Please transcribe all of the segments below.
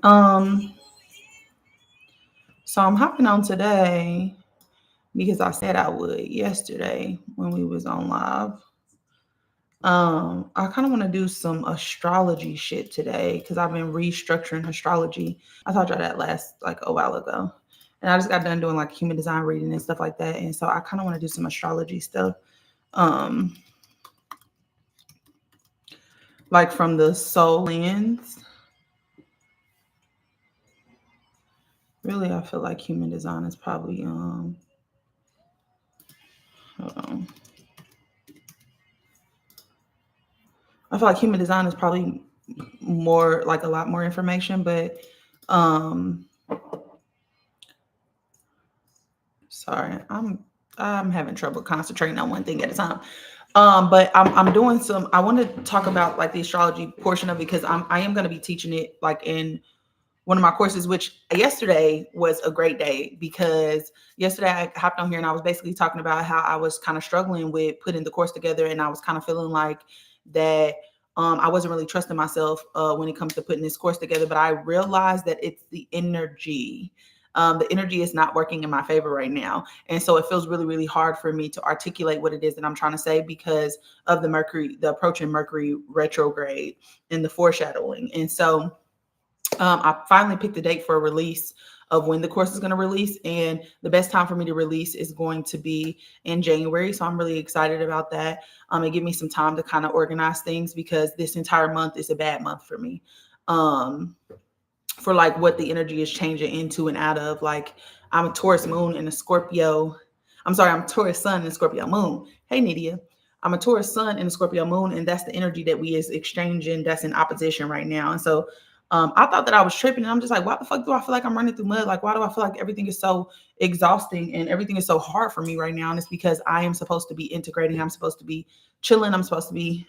Um, so I'm hopping on today because I said I would yesterday when we was on live. I kind of want to do some astrology shit today because I've been restructuring astrology. I told y'all that last like a while ago. And I just got done doing like human design reading and stuff like that. And so I kind of want to do some astrology stuff. Um, like from the soul lens. Really, I feel like human design is probably hold on. I feel like human design is probably more like a lot more information, but um sorry, I'm having trouble concentrating on one thing at a time. But I'm doing some. I want to talk about like the astrology portion of it because I am going to be teaching it like in one of my courses, which yesterday was a great day because yesterday I hopped on here and I was basically talking about how I was kind of struggling with putting the course together and I was kind of feeling like that I wasn't really trusting myself when it comes to putting this course together, but I realized that it's the energy. The energy is not working in my favor right now. And so it feels really, really hard for me to articulate what it is that I'm trying to say because of the approaching Mercury retrograde and the foreshadowing. And so I finally picked a date for a release of when the course is going to release, and the best time for me to release is going to be in January. So I'm really excited about that. And give me some time to kind of organize things because this entire month is a bad month for me. Um, for like what the energy is changing into and out of. Like I'm a Taurus moon and a Scorpio. I'm sorry, I'm a Taurus sun and Scorpio moon. Hey, Nidia. I'm a Taurus sun and a Scorpio moon, and that's the energy that we is exchanging. That's in opposition right now. And so I thought that I was tripping, and I'm just like, why the fuck do I feel like I'm running through mud? Like, why do I feel like everything is so exhausting and everything is so hard for me right now? And it's because I am supposed to be integrating. I'm supposed to be chilling. I'm supposed to be,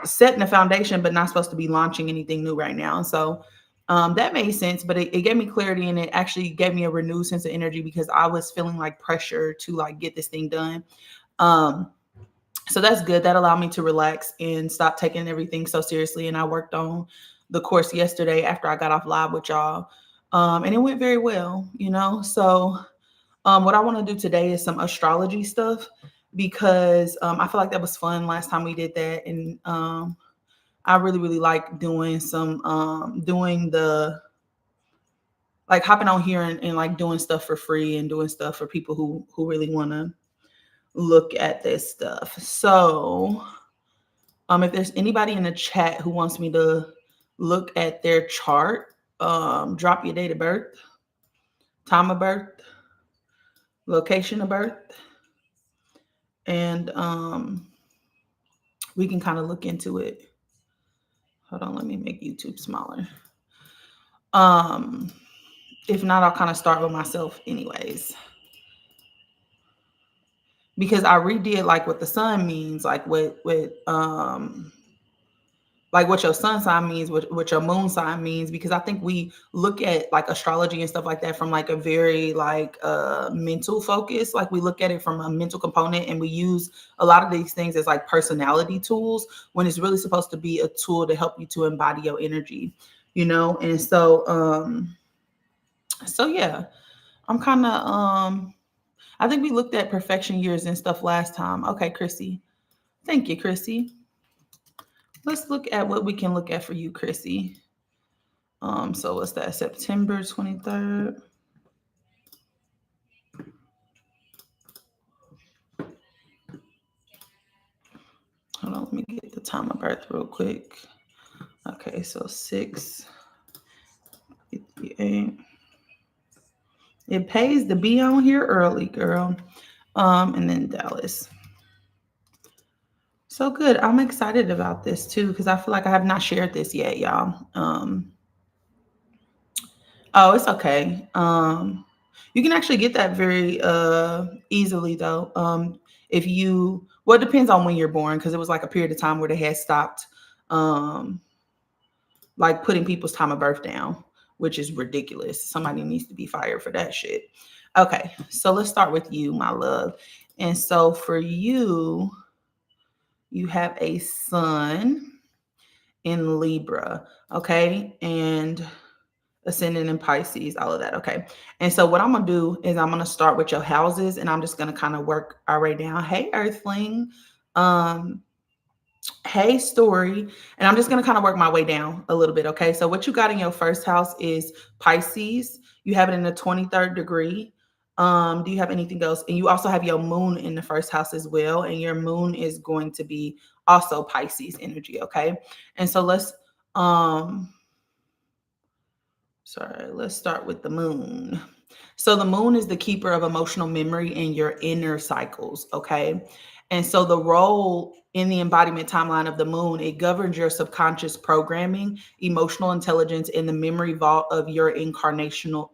setting a foundation, but not supposed to be launching anything new right now. And so that made sense, but it gave me clarity and it actually gave me a renewed sense of energy because I was feeling like pressure to like get this thing done. Um, so that's good. That allowed me to relax and stop taking everything so seriously. And I worked on the course yesterday after I got off live with y'all. And it went very well. So what I want to do today is some astrology stuff because I feel like that was fun last time we did that. And I really, really like doing the like hopping on here and like doing stuff for free and doing stuff for people who really want to look at this stuff. So if there's anybody in the chat who wants me to look at their chart, drop your date of birth, time of birth, location of birth, and we can kind of look into it. Hold on, let me make YouTube smaller. Um, if not, I'll kind of start with myself anyways. Because I redid like what the sun means, like what your sun sign means, what your moon sign means, because I think we look at like astrology and stuff like that from like a very like mental focus. Like we look at it from a mental component and we use a lot of these things as like personality tools when it's really supposed to be a tool to help you to embody your energy. And so yeah, I'm kind of I think we looked at perfection years and stuff last time. Okay, Chrissy. Thank you, Chrissy. Let's look at what we can look at for you, Chrissy. So what's that? September 23rd. Hold on, let me get the time of birth real quick. Okay, so 6:58. It pays to be on here early, girl. And then Dallas. So good. I'm excited about this too because I feel like I have not shared this yet, y'all. Oh, it's okay. You can actually get that very easily though. If you well, it depends on when you're born because it was like a period of time where they had stopped um like putting people's time of birth down, which is ridiculous. Somebody needs to be fired for that shit. Okay, so let's start with you, my love. And so for you, you have a sun in Libra, okay? And ascendant in Pisces, all of that, okay? And so what I'm gonna do is I'm gonna start with your houses, and I'm just gonna kind of work our way down. Hey, Earthling. Um, Hey, Story. And I'm just going to kind of work my way down a little bit. Okay. So, what you got in your first house is Pisces. You have it in the 23rd degree. Do you have anything else? And you also have your moon in the first house as well. And your moon is going to be also Pisces energy. Okay. And so um, let's start with the moon. So the moon is the keeper of emotional memory in your inner cycles, okay? And so the role in the embodiment timeline of the moon, it governs your subconscious programming, emotional intelligence, and the memory vault of your incarnational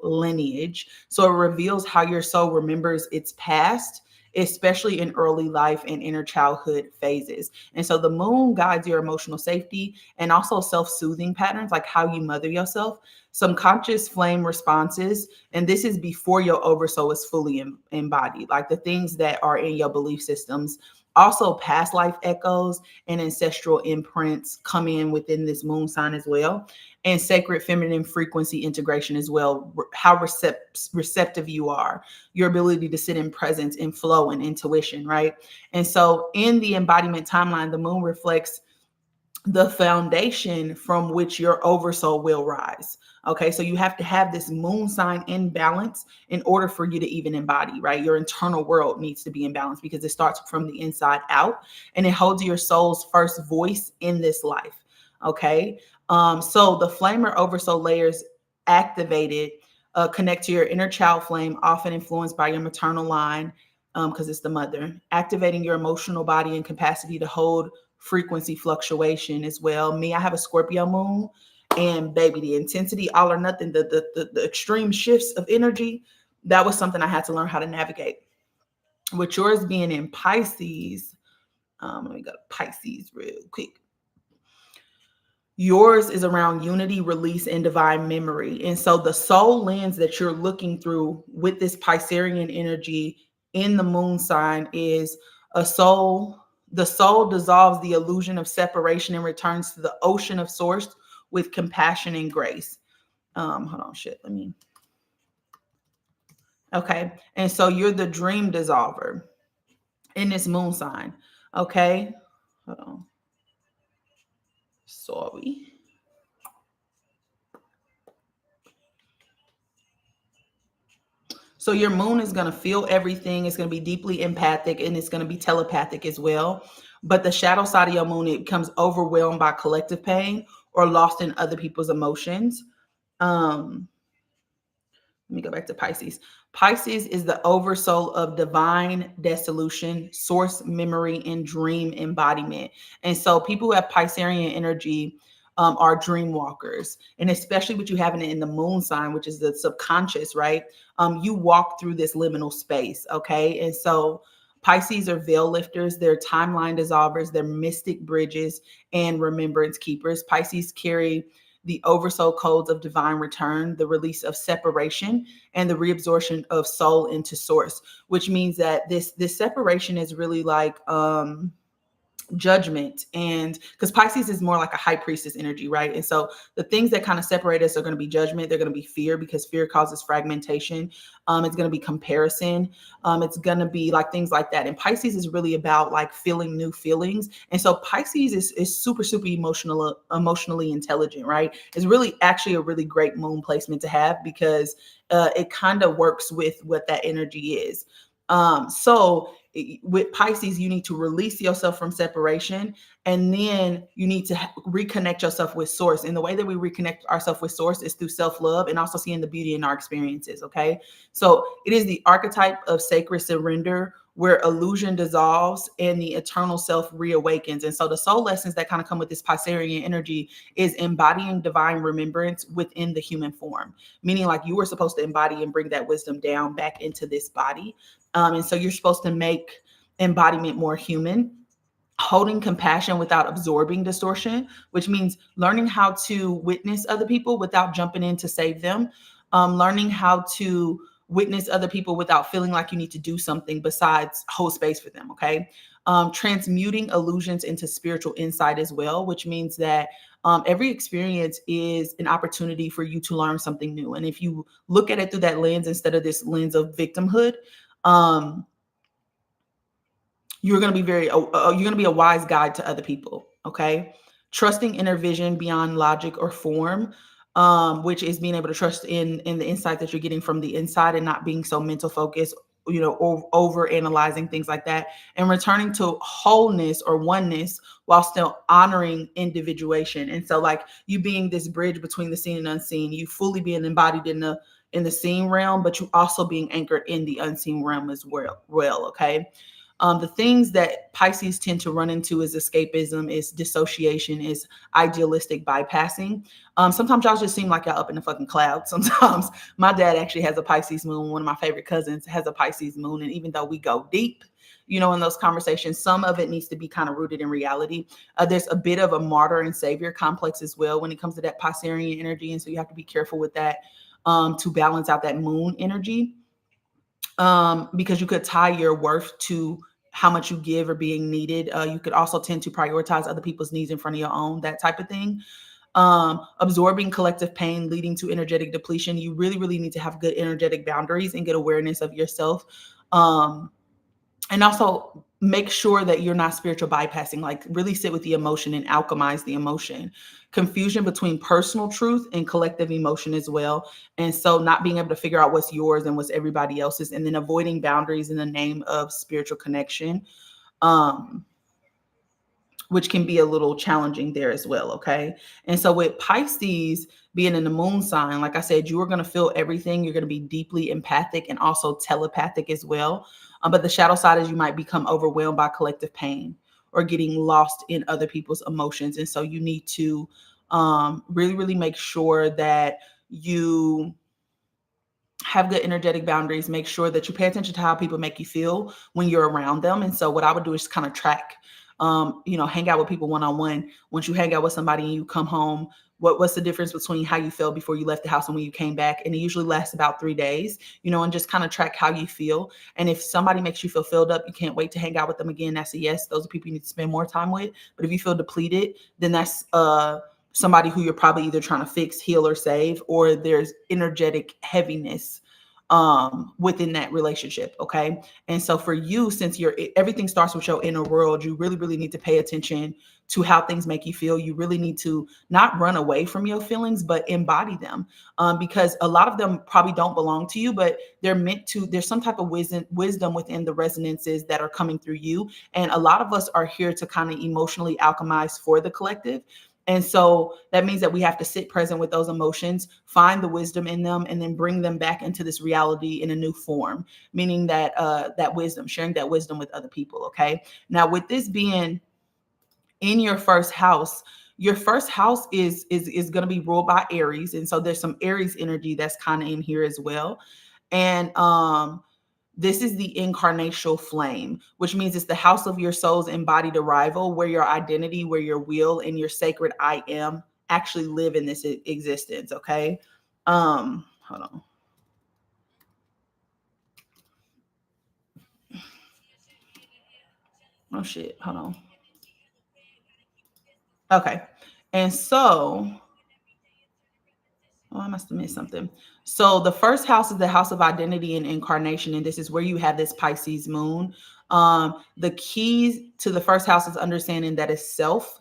lineage. So it reveals how your soul remembers its past, especially in early life and inner childhood phases. And so the moon guides your emotional safety and also self-soothing patterns, like how you mother yourself, some conscious flame responses, and this is before your oversoul is fully embodied, like the things that are in your belief systems. Also, past life echoes and ancestral imprints come in within this moon sign as well, and sacred feminine frequency integration as well. How receptive you are, your ability to sit in presence and flow and intuition, right? And so, in the embodiment timeline, the moon reflects the foundation from which your oversoul will rise. Okay, so you have to have this moon sign in balance in order for you to even embody, right? Your internal world needs to be in balance because it starts from the inside out and it holds your soul's first voice in this life. Okay, so the flame or oversoul layers activated connect to your inner child flame, often influenced by your maternal line, because it's the mother, activating your emotional body and capacity to hold frequency fluctuation as well. Me, I have a Scorpio moon, and baby, the intensity, all or nothing, the extreme shifts of energy, that was something I had to learn how to navigate. With yours being in Pisces, let me go to Pisces real quick. Yours is around unity, release, and divine memory. And so the soul lens that you're looking through with this Piscean energy in the moon sign is a soul. The soul dissolves the illusion of separation and returns to the ocean of source with compassion and grace. Hold on, shit. Okay. And so you're the dream dissolver in this moon sign. Okay. Hold on. Sorry. So your moon is going to feel everything. It's going to be deeply empathic and it's going to be telepathic as well. But the shadow side of your moon, it becomes overwhelmed by collective pain or lost in other people's emotions. Um, Let me go back to Pisces. Pisces is the oversoul of divine dissolution, source memory, and dream embodiment. And so people who have Piscean energy are dream walkers. And especially what you having in the moon sign, which is the subconscious, right? You walk through this liminal space, okay? And so Pisces are veil lifters, they're timeline dissolvers, they're mystic bridges and remembrance keepers. Pisces carry the oversoul codes of divine return, the release of separation, and the reabsorption of soul into source, which means that this separation is really like judgment. And because Pisces is more like a high priestess energy, right? And so the things that kind of separate us are going to be judgment, they're going to be fear, because fear causes fragmentation. It's going to be comparison. It's going to be like things like that. And Pisces is really about like feeling new feelings. And so Pisces is super emotionally intelligent, right? It's really actually a really great moon placement to have, because it kind of works with what that energy is. So with Pisces, you need to release yourself from separation, and then you need to reconnect yourself with source. And the way that we reconnect ourselves with source is through self-love and also seeing the beauty in our experiences. Okay. So it is the archetype of sacred surrender, where illusion dissolves and the eternal self reawakens. And so the soul lessons that kind of come with this Piscean energy is embodying divine remembrance within the human form, meaning like you were supposed to embody and bring that wisdom down back into this body. And so you're supposed to make embodiment more human, holding compassion without absorbing distortion, which means learning how to witness other people without jumping in to save them, learning how to witness other people without feeling like you need to do something besides hold space for them. Okay. transmuting illusions into spiritual insight as well, which means that every experience is an opportunity for you to learn something new. And if you look at it through that lens instead of this lens of victimhood, um, you're going to be you're going to be a wise guide to other people. Okay. Trusting inner vision beyond logic or form, which is being able to trust in the insight that you're getting from the inside and not being so mental focused, or over analyzing things like that, and returning to wholeness or oneness while still honoring individuation. And so, like, you being this bridge between the seen and unseen, you fully being embodied in the seen realm, but you also being anchored in the unseen realm as well. Okay. The things that Pisces tend to run into is escapism, is dissociation, is idealistic bypassing. Sometimes y'all just seem like y'all up in the fucking clouds. Sometimes my dad actually has a Pisces moon. One of my favorite cousins has a Pisces moon. And even though we go deep, in those conversations, some of it needs to be kind of rooted in reality. There's a bit of a martyr and savior complex as well when it comes to that Piscean energy. And so you have to be careful with that to balance out that moon energy. Because you could tie your worth to how much you give or being needed. You could also tend to prioritize other people's needs in front of your own, that type of thing. Absorbing collective pain, leading to energetic depletion. You really, really need to have good energetic boundaries and good awareness of yourself. And also make sure that you're not spiritual bypassing, like really sit with the emotion and alchemize the emotion. Confusion between personal truth and collective emotion as well. And so not being able to figure out what's yours and what's everybody else's, and then avoiding boundaries in the name of spiritual connection. Which can be a little challenging there as well. Okay. And so with Pisces being in the moon sign, like I said, you are going to feel everything. You're going to be deeply empathic and also telepathic as well. But the shadow side is you might become overwhelmed by collective pain or getting lost in other people's emotions. And so you need to really, really make sure that you have good energetic boundaries. Make sure that you pay attention to how people make you feel when you're around them. And so what I would do is kind of track, hang out with people one-on-one. Once you hang out with somebody and you come home, what's the difference between how you felt before you left the house and when you came back? And it usually lasts about 3 days, and just kind of track how you feel. And if somebody makes you feel filled up, you can't wait to hang out with them again. That's a yes. Those are people you need to spend more time with. But if you feel depleted, then that's somebody who you're probably either trying to fix, heal, or save, or there's energetic heaviness within that relationship. Okay. And so for you, since everything starts with your inner world, you really, really need to pay attention to how things make you feel. You really need to not run away from your feelings, but embody them, because a lot of them probably don't belong to you, but they're meant to. There's some type of wisdom within the resonances that are coming through you. And a lot of us are here to kind of emotionally alchemize for the collective. And so that means that we have to sit present with those emotions, find the wisdom in them, and then bring them back into this reality in a new form, meaning that that wisdom, sharing that wisdom with other people. Okay. Now, with this being in your first house is going to be ruled by Aries. And so there's some Aries energy that's kind of in here as well. And this is the incarnational flame, which means it's the house of your soul's embodied arrival, where your identity, where your will, and your sacred I am actually live in this existence. Okay. Hold on. Oh shit. Hold on. Okay. And so, oh, I must have missed something. So the first house is the house of identity and incarnation, and this is where you have this Pisces moon. The keys to the first house is understanding that it's self.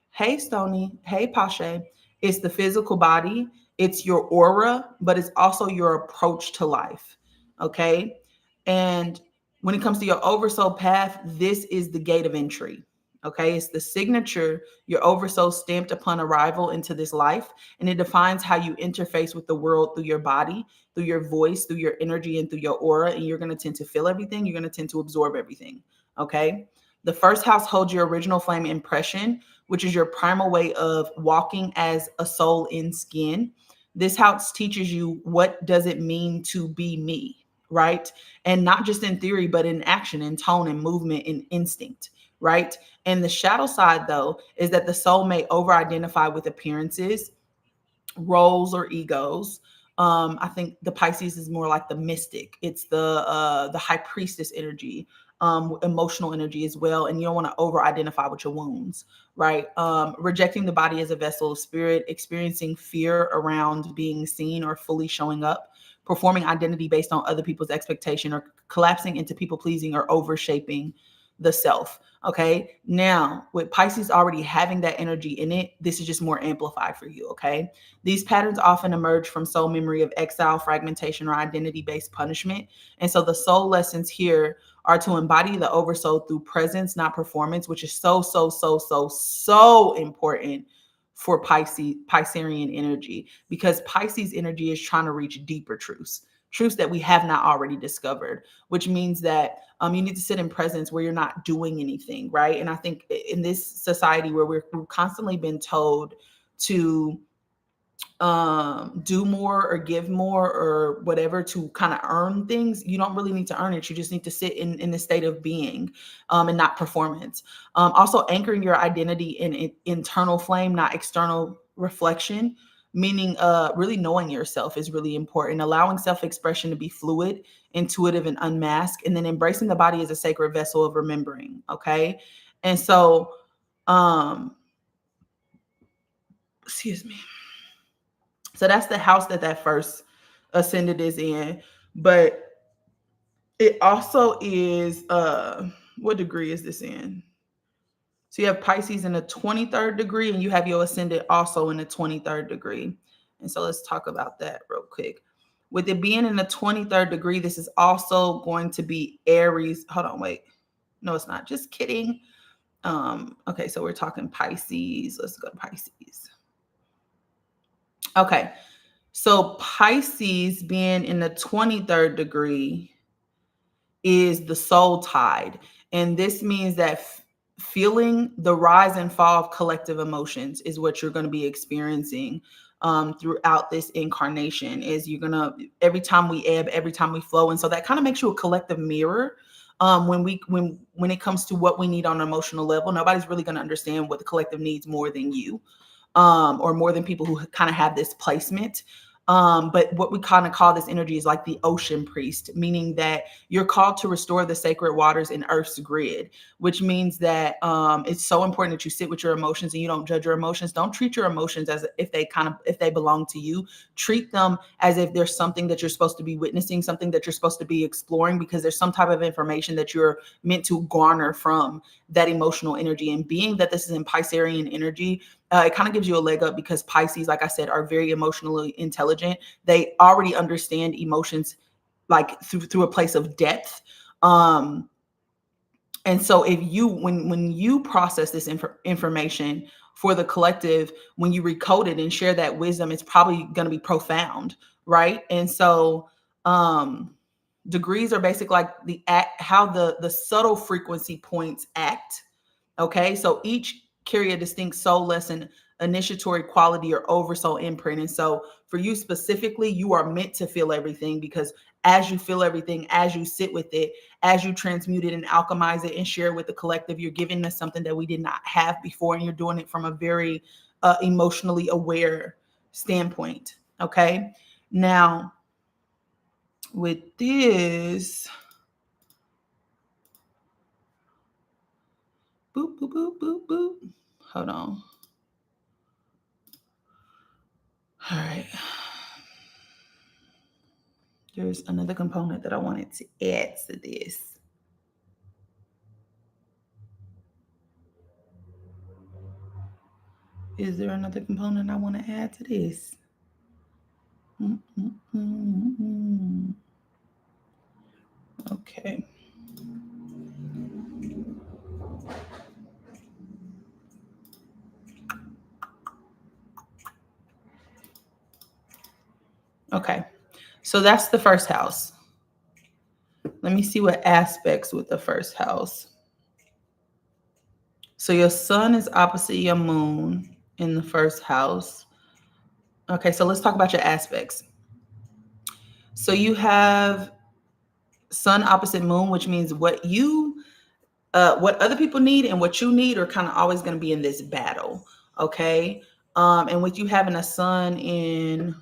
Hey, Stony. Hey, Pashe. It's the physical body. It's your aura, but it's also your approach to life. Okay. And when it comes to your oversoul path, this is the gate of entry. Okay. It's the signature, your oversoul stamped upon arrival into this life. And it defines how you interface with the world through your body, through your voice, through your energy, and through your aura. And you're going to tend to feel everything. You're going to tend to absorb everything. Okay. The first house holds your original flame impression, which is your primal way of walking as a soul in skin. This house teaches you what does it mean to be me, right? And not just in theory, but in action, in tone, and movement, and instinct, right? And the shadow side, though, is that the soul may over-identify with appearances, roles, or egos. I think the Pisces is more like the mystic. It's the high priestess energy. emotional energy as well. And you don't want to over identify with your wounds, right? Rejecting the body as a vessel of spirit, experiencing fear around being seen or fully showing up, performing identity based on other people's expectation, or collapsing into people pleasing or overshaping the self. Okay. Now, with Pisces already having that energy in it, this is just more amplified for you. Okay. These patterns often emerge from soul memory of exile, fragmentation, or identity based punishment. And so the soul lessons here are to embody the oversoul through presence, not performance, which is so important for Piscean energy, because Pisces energy is trying to reach deeper truths that we have not already discovered, which means that you need to sit in presence where you're not doing anything, right? And I think in this society where we've constantly been told to do more or give more or whatever to kind of earn things, you don't really need to earn it. You just need to sit in the state of being, and not performance. Also anchoring your identity in internal flame, not external reflection, meaning really knowing yourself is really important. Allowing self-expression to be fluid, intuitive, and unmasked, and then embracing the body as a sacred vessel of remembering. Okay. And so excuse me. So that's the house that first ascendant is in. But it also is what degree is this in? So you have Pisces in the 23rd degree, and you have your ascendant also in the 23rd degree. And so let's talk about that real quick. With it being in the 23rd degree, this is also going to be Aries. Hold on, wait. No, it's not. Just kidding. Okay, so we're talking Pisces. Let's go to Pisces. Okay. So Pisces being in the 23rd degree is the soul tide. And this means that feeling the rise and fall of collective emotions is what you're going to be experiencing throughout this incarnation. Is you're going to, every time we ebb, every time we flow. And so that kind of makes you a collective mirror. When it comes to what we need on an emotional level, nobody's really going to understand what the collective needs more than you, or more than people who kind of have this placement. But what we kind of call this energy is like the ocean priest, meaning that you're called to restore the sacred waters in Earth's grid, which means that it's so important that you sit with your emotions and you don't judge your emotions. Don't treat your emotions as if they belong to you. Treat them as if there's something that you're supposed to be witnessing, something that you're supposed to be exploring, because there's some type of information that you're meant to garner from that emotional energy. And being that this is in Piscean energy, it kind of gives you a leg up, because Pisces, like I said, are very emotionally intelligent. They already understand emotions like through a place of depth. And so if you, when you process this information for the collective, when you recode it and share that wisdom, it's probably going to be profound, right? And so degrees are basically like how the subtle frequency points act. Okay, so each carry a distinct soul lesson, initiatory quality, or oversoul imprint. And so for you specifically, you are meant to feel everything, because as you feel everything, as you sit with it, as you transmute it and alchemize it and share it with the collective, you're giving us something that we did not have before. And you're doing it from a very emotionally aware standpoint. Okay, now with this, boop, boop, boop, boop, boop. Hold on. All right. There's another component that I wanted to add to this. Is there another component I want to add to this? Okay. Okay. So that's the first house. Let me see what aspects with the first house. So your sun is opposite your moon in the first house. Okay, so let's talk about your aspects. So you have sun opposite moon, which means what other people need and what you need are kind of always going to be in this battle. Okay. And with you having a sun in,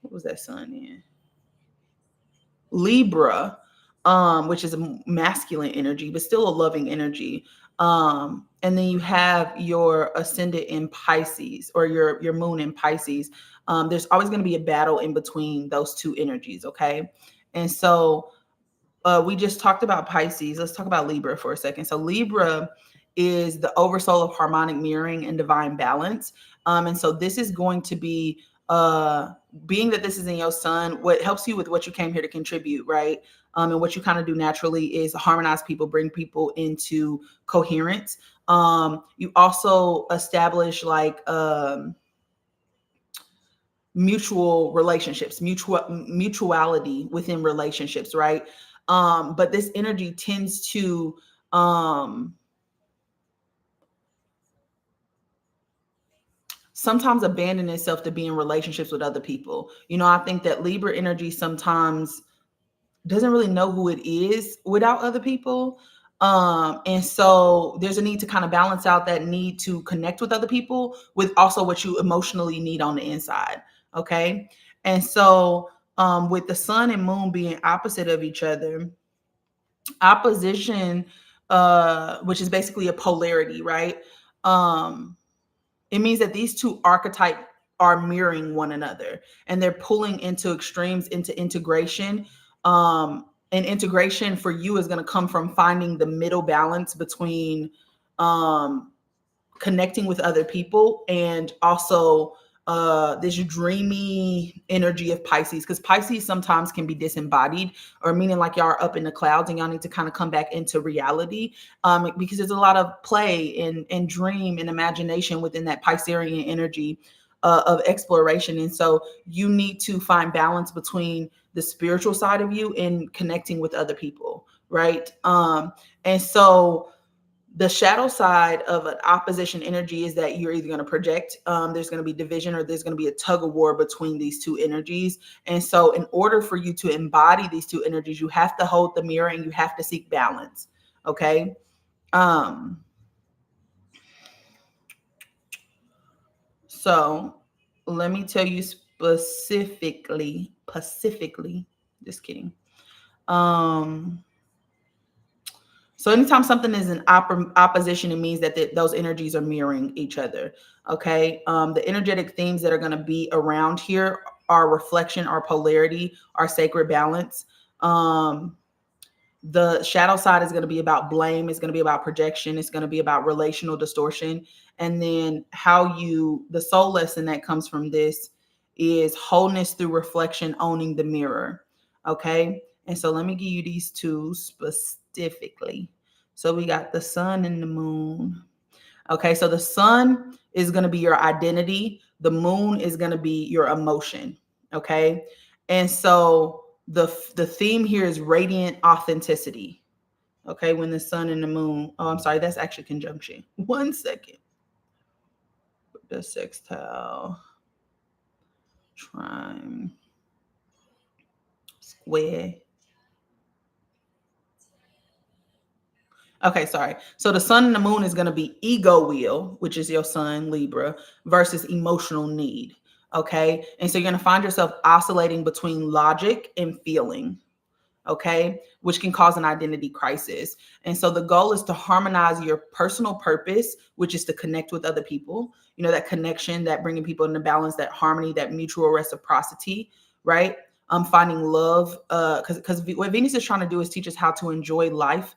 what was that sun in? Libra. which is a masculine energy, but still a loving energy. And then you have your ascendant in Pisces, or your moon in Pisces. There's always going to be a battle in between those two energies. Okay. And so we just talked about Pisces. Let's talk about Libra for a second. So Libra is the oversoul of harmonic mirroring and divine balance. And so this is going to be, being that this is in your sun, what helps you with what you came here to contribute, right? And what you kind of do naturally is harmonize people, bring people into coherence. You also establish like mutual relationships, mutuality within relationships, right? But this energy tends to um sometimes abandon itself to be in relationships with other people. I think that Libra energy sometimes doesn't really know who it is without other people. And so there's a need to kind of balance out that need to connect with other people with also what you emotionally need on the inside. Okay. And so with the sun and moon being opposite of each other, opposition, which is basically a polarity, right? Um, it means that these two archetypes are mirroring one another, and they're pulling into extremes, into integration. And integration for you is going to come from finding the middle balance between um, connecting with other people and also this dreamy energy of Pisces, because Pisces sometimes can be disembodied, or meaning like y'all are up in the clouds and y'all need to kind of come back into reality, because there's a lot of play and dream and imagination within that Piscean energy of exploration. And so you need to find balance between the spiritual side of you and connecting with other people, right? And so the shadow side of an opposition energy is that you're either going to project, there's going to be division, or there's going to be a tug of war between these two energies. And so in order for you to embody these two energies, you have to hold the mirror and you have to seek balance. Okay. um so let me tell you specifically, just kidding. um So anytime something is in opposition, it means that those energies are mirroring each other. Okay. The energetic themes that are going to be around here are reflection, our polarity, our sacred balance. Um, the shadow side is going to be about blame. It's going to be about projection. It's going to be about relational distortion. And then the soul lesson that comes from this is wholeness through reflection, owning the mirror. Okay. And so let me give you these two specifically. So we got the sun and the moon. Okay. So the sun is going to be your identity. The moon is going to be your emotion. Okay. And so the theme here is radiant authenticity. Okay, when the sun and the moon. Oh, I'm sorry, that's actually conjunction. 1 second. The sextile, trine, square. Okay, sorry. So the sun and the moon is going to be ego wheel, which is your sun, Libra, versus emotional need. Okay. And so you're going to find yourself oscillating between logic and feeling. Okay, which can cause an identity crisis. And so the goal is to harmonize your personal purpose, which is to connect with other people, that connection, that bringing people into balance, that harmony, that mutual reciprocity, right? Finding love, because what Venus is trying to do is teach us how to enjoy life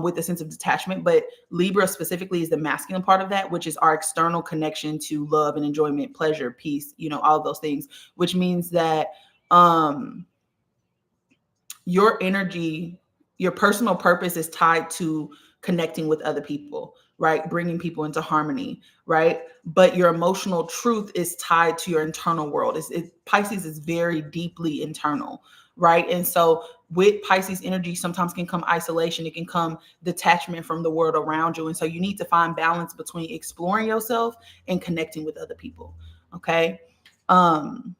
with a sense of detachment. But Libra specifically is the masculine part of that, which is our external connection to love and enjoyment, pleasure, peace, all of those things, which means that um your energy, your personal purpose is tied to connecting with other people, right? Bringing people into harmony, right? But your emotional truth is tied to your internal world. Pisces is very deeply internal, right? And so with Pisces energy, sometimes can come isolation, it can come detachment from the world around you. And so you need to find balance between exploring yourself and connecting with other people. Okay. Um,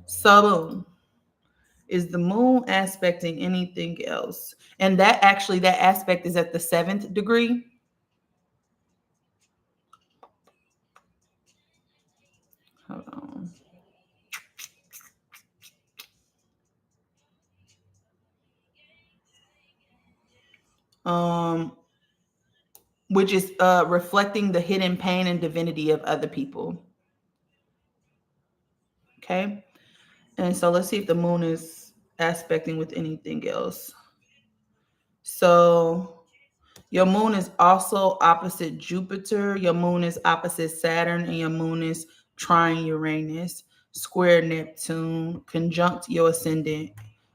so is the moon aspecting anything else? And that aspect is at the 7th degree. Hold on. um, which is reflecting the hidden pain and divinity of other people. Okay. And so let's see if the moon is aspecting with anything else. So your moon is also opposite Jupiter. Your moon is opposite Saturn, and your moon is trine Uranus, square Neptune, conjunct your ascendant,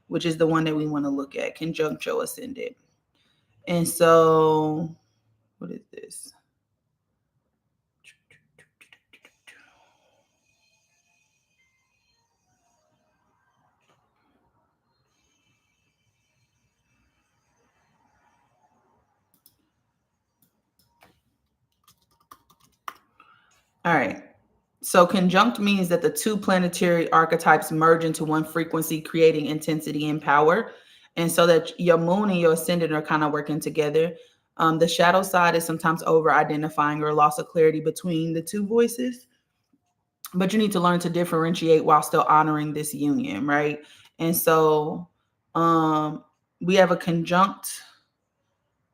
which is the one that we want to look at, conjunct your ascendant. And so, what is this? All right. So conjunct means that the two planetary archetypes merge into one frequency, creating intensity and power. And so that your moon and your ascendant are kind of working together. The shadow side is sometimes over identifying or loss of clarity between the two voices, but you need to learn to differentiate while still honoring this union, right? And so um, we have a conjunct.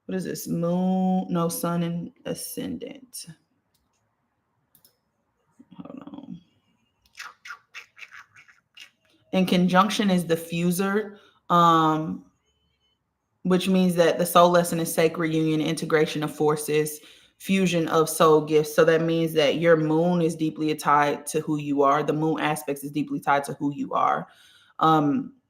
What is this? Moon, no, sun and ascendant. Hold on. And conjunction is the fuser, um, which means that the soul lesson is sacred union, integration of forces, fusion of soul gifts. So that means that your moon is deeply tied to who you are. The moon aspects is deeply tied to who you are,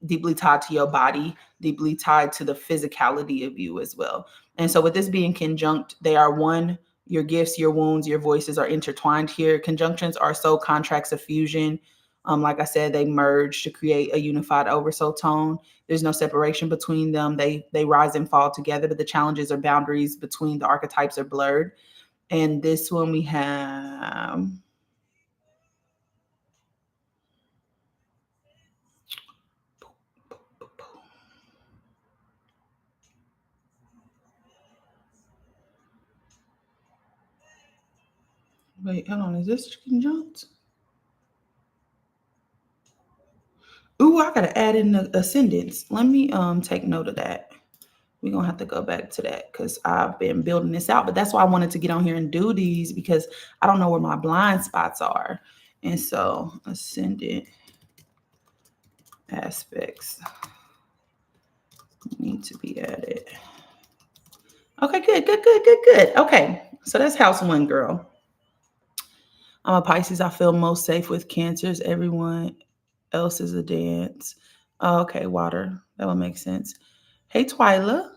deeply tied to your body, deeply tied to the physicality of you as well. And so with this being conjunct, they are one. Your gifts, your wounds, your voices are intertwined here. Conjunctions are soul contracts of fusion. Like I said, they merge to create a unified oversoul tone. There's no separation between them. They rise and fall together, but the challenges or boundaries between the archetypes are blurred. And this one we have wait, hold on, is this conjunct? Ooh, I gotta add in the ascendants. Let me take note of that. We're gonna have to go back to that because I've been building this out. But that's why I wanted to get on here and do these because I don't know where my blind spots are. And so ascendant aspects need to be added. Okay, good. Okay, so that's house one, girl. I'm a Pisces. I feel most safe with Cancers. Everyone else is a dance. Oh, okay, water. That would make sense. Hey, Twyla.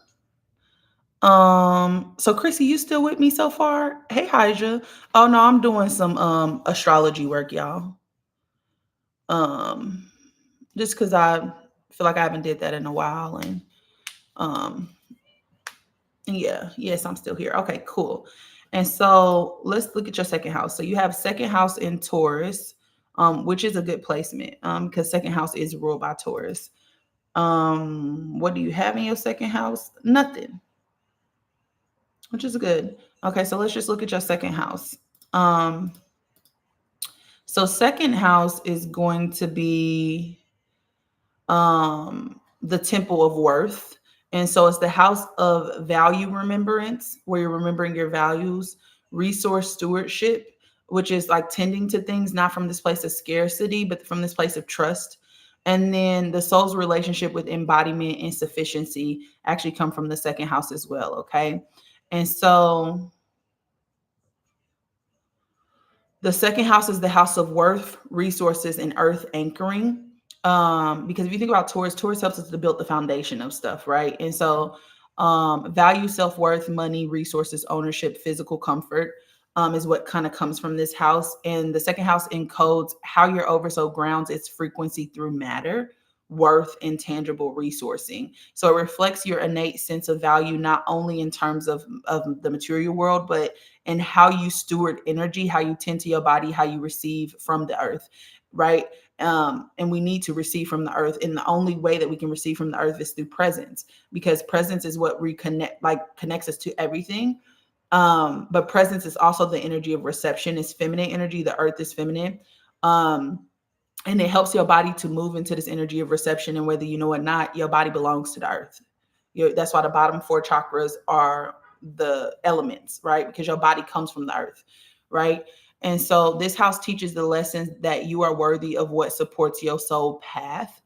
So Chrissy, you still with me so far? Hey, Hydra. Oh no, I'm doing some astrology work, y'all. Um, just because I feel like I haven't did that in a while, and um, yeah, yes, I'm still here. Okay, cool. And so let's look at your second house. So you have second house in Taurus, which is a good placement, because second house is ruled by Taurus. What do you have in your second house? Nothing, which is good. Okay, so let's just look at your second house. Um, so second house is going to be the temple of worth. And so it's the house of value remembrance, where you're remembering your values, resource stewardship, which is like tending to things, not from this place of scarcity, but from this place of trust. And then the soul's relationship with embodiment and sufficiency actually come from the second house as well. Okay. And so the second house is the house of worth, resources, and earth anchoring. Because if you think about Taurus, Taurus helps us to build the foundation of stuff, right? And so value, self-worth, money, resources, ownership, physical comfort is what kind of comes from this house. And the second house encodes how your oversoul grounds its frequency through matter, worth, and tangible resourcing. So it reflects your innate sense of value, not only in terms of the material world, but in how you steward energy, how you tend to your body, how you receive from the earth, right? And we need to receive from the earth. And the only way that we can receive from the earth is through presence, because presence is what connects us to everything. But presence is also the energy of reception. It's feminine energy. The earth is feminine. And it helps your body to move into this energy of reception. And whether you know it or not, your body belongs to the earth. That's why the bottom four chakras are the elements, right? Because your body comes from the earth, right? And so this house teaches the lessons that you are worthy of what supports your soul path.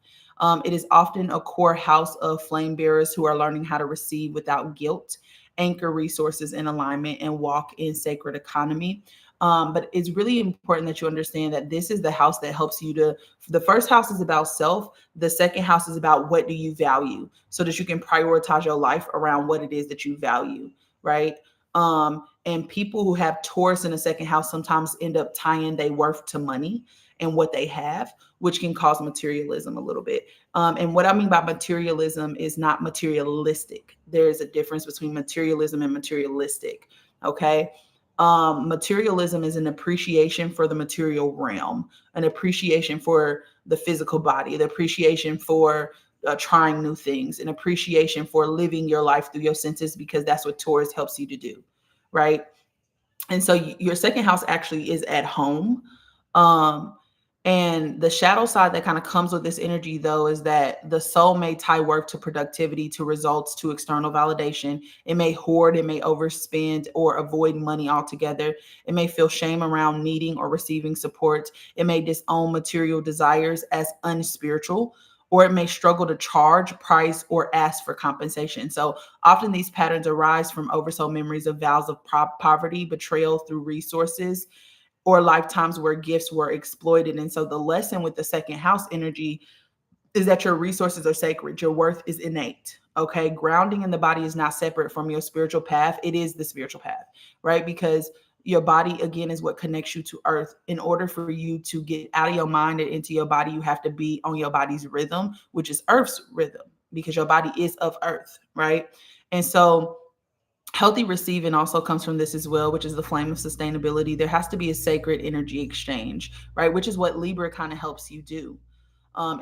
It is often a core house of flame bearers who are learning how to receive without guilt, anchor resources in alignment, and walk in sacred economy. But it's really important that you understand that this is the house that helps you to. The first house is about self. The second house is about what do you value, so that you can prioritize your life around what it is that you value, right? And people who have Taurus in the second house sometimes end up tying their worth to money and what they have, which can cause materialism a little bit. And what I mean by materialism is not materialistic. There's a difference between materialism and materialistic. Okay. Materialism is an appreciation for the material realm, an appreciation for the physical body, the appreciation for trying new things, an appreciation for living your life through your senses, because that's what Taurus helps you to do, right? And so your second house actually is at home. um and the shadow side that kind of comes with this energy, though, is that the soul may tie work to productivity, to results, to external validation. It may hoard, it may overspend, or avoid money altogether. It may feel shame around needing or receiving support. It may disown material desires as unspiritual, or it may struggle to charge, price, or ask for compensation. So often these patterns arise from oversoul memories of vows of poverty, betrayal through resources, or lifetimes where gifts were exploited. And so the lesson with the second house energy is that your resources are sacred. Your worth is innate. Okay. Grounding in the body is not separate from your spiritual path. It is the spiritual path, right? Because your body, again, is what connects you to earth. In order for you to get out of your mind and into your body, you have to be on your body's rhythm, which is earth's rhythm, because your body is of earth, right? And so healthy receiving also comes from this as well, which is the flame of sustainability. There has to be a sacred energy exchange, right? Which is what Libra kind of helps you do.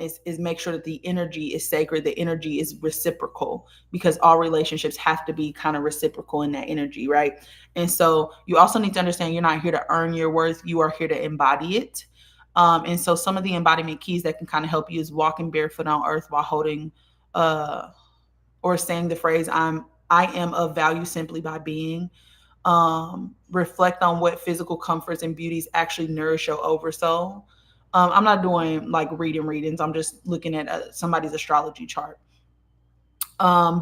Is make sure that the energy is sacred, the energy is reciprocal, because all relationships have to be kind of reciprocal in that energy, right? And so you also need to understand you're not here to earn your worth, you are here to embody it. And so some of the embodiment keys that can kind of help you is walking barefoot on earth while holding or saying the phrase I am of value simply by being. Reflect on what physical comforts and beauties actually nourish your oversoul. I'm not doing like readings. I'm just looking at somebody's astrology chart.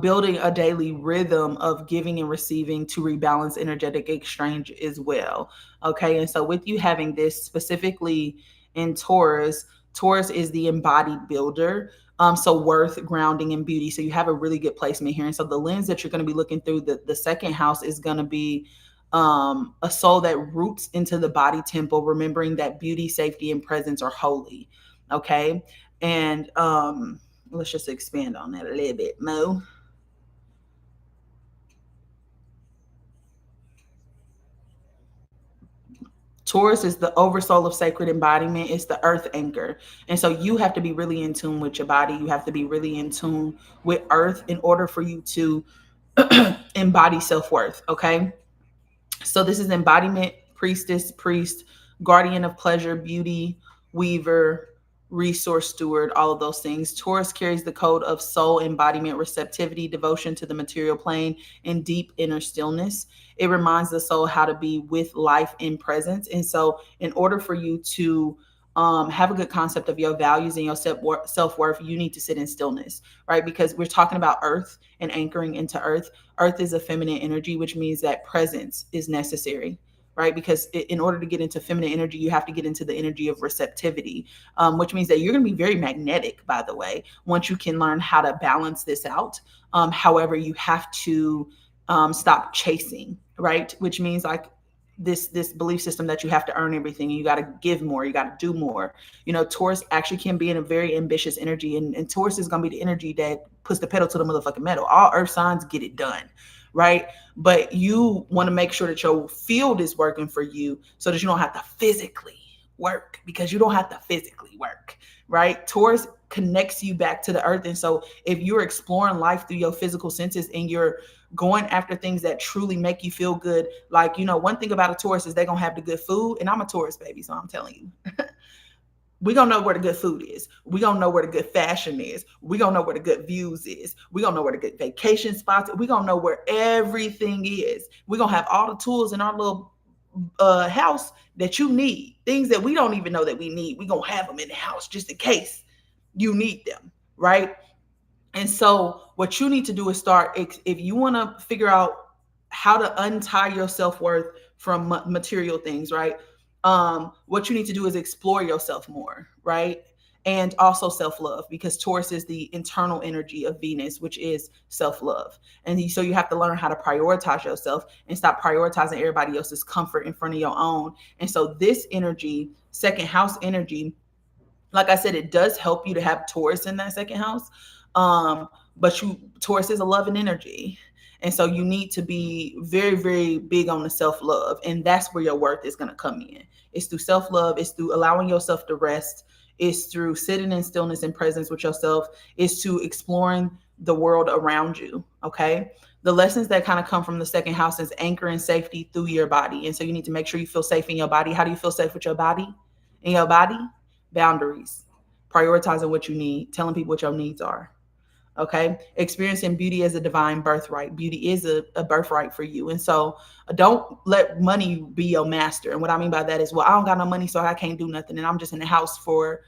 Building a daily rhythm of giving and receiving to rebalance energetic exchange as well. Okay. And so with you having this specifically in Taurus, Taurus is the embodied builder. So worth, grounding, and beauty. So you have a really good placement here. And so the lens that you're going to be looking through, the second house, is going to be a soul that roots into the body temple, remembering that beauty, safety, and presence are holy. Okay. And let's just expand on that a little bit, Mo. Taurus is the oversoul of sacred embodiment. It's the earth anchor. And so you have to be really in tune with your body. You have to be really in tune with earth in order for you to embody self-worth. Okay. So this is embodiment, priestess, priest, guardian of pleasure, beauty, weaver, resource steward, all of those things. Taurus carries the code of soul embodiment, receptivity, devotion to the material plane, and deep inner stillness. It reminds the soul how to be with life in presence. And so in order for you to have a good concept of your values and your self-worth, you need to sit in stillness, right? Because we're talking about earth and anchoring into earth. Earth is a feminine energy, which means that presence is necessary, right? Because in order to get into feminine energy, you have to get into the energy of receptivity, which means that you're going to be very magnetic, by the way, once you can learn how to balance this out. However, you have to stop chasing, right? Which means like this belief system that you have to earn everything and you got to give more, you got to do more. Taurus actually can be in a very ambitious energy, and Taurus is going to be the energy that puts the pedal to the motherfucking metal. All earth signs get it done, right? But you want to make sure that your field is working for you so that you don't have to physically work, because you don't have to physically work, right? Taurus connects you back to the earth. And so if you're exploring life through your physical senses and you're going after things that truly make you feel good, like, one thing about a Taurus is they're going to have the good food. And I'm a Taurus baby, so I'm telling you. We gonna know where the good food is. We gonna know where the good fashion is. We gonna know where the good views is. We gonna know where the good vacation spots. We gonna know where everything is. We gonna have all the tools in our little house that you need. Things that we don't even know that we need. We gonna have them in the house just in case you need them, right? And so, what you need to do is start, if you want to figure out how to untie your self worth from material things, right? What you need to do is explore yourself more, right? And also self love, because Taurus is the internal energy of Venus, which is self love. And so you have to learn how to prioritize yourself and stop prioritizing everybody else's comfort in front of your own. And so, this energy, second house energy, like I said, it does help you to have Taurus in that second house. But Taurus is a loving energy. And so you need to be very, very big on the self love. And that's where your worth is going to come in. It's through self love, it's through allowing yourself to rest, it's through sitting in stillness and presence with yourself, it's to exploring the world around you. Okay. The lessons that kind of come from the second house is anchoring safety through your body. And so you need to make sure you feel safe in your body. How do you feel safe with your body? In your body? Boundaries, prioritizing what you need, telling people what your needs are. Okay. Experiencing beauty as a divine birthright. Beauty is a birthright for you. And so don't let money be your master. And what I mean by that is, well, I don't got no money, so I can't do nothing. And I'm just in the house for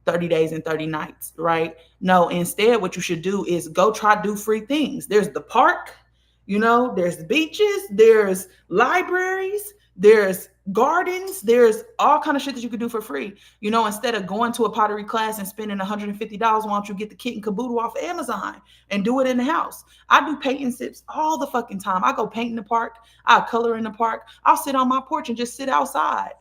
30 days and 30 nights, right? No, instead, what you should do is go try do free things. There's the park, there's beaches, there's libraries, there's gardens, there's all kind of shit that you could do for free. Instead of going to a pottery class and spending $150, why don't you get the kit and caboodle off of Amazon and do it in the house? I do painting sips all the fucking time. I go paint in the park, I color in the park, I'll sit on my porch and just sit outside.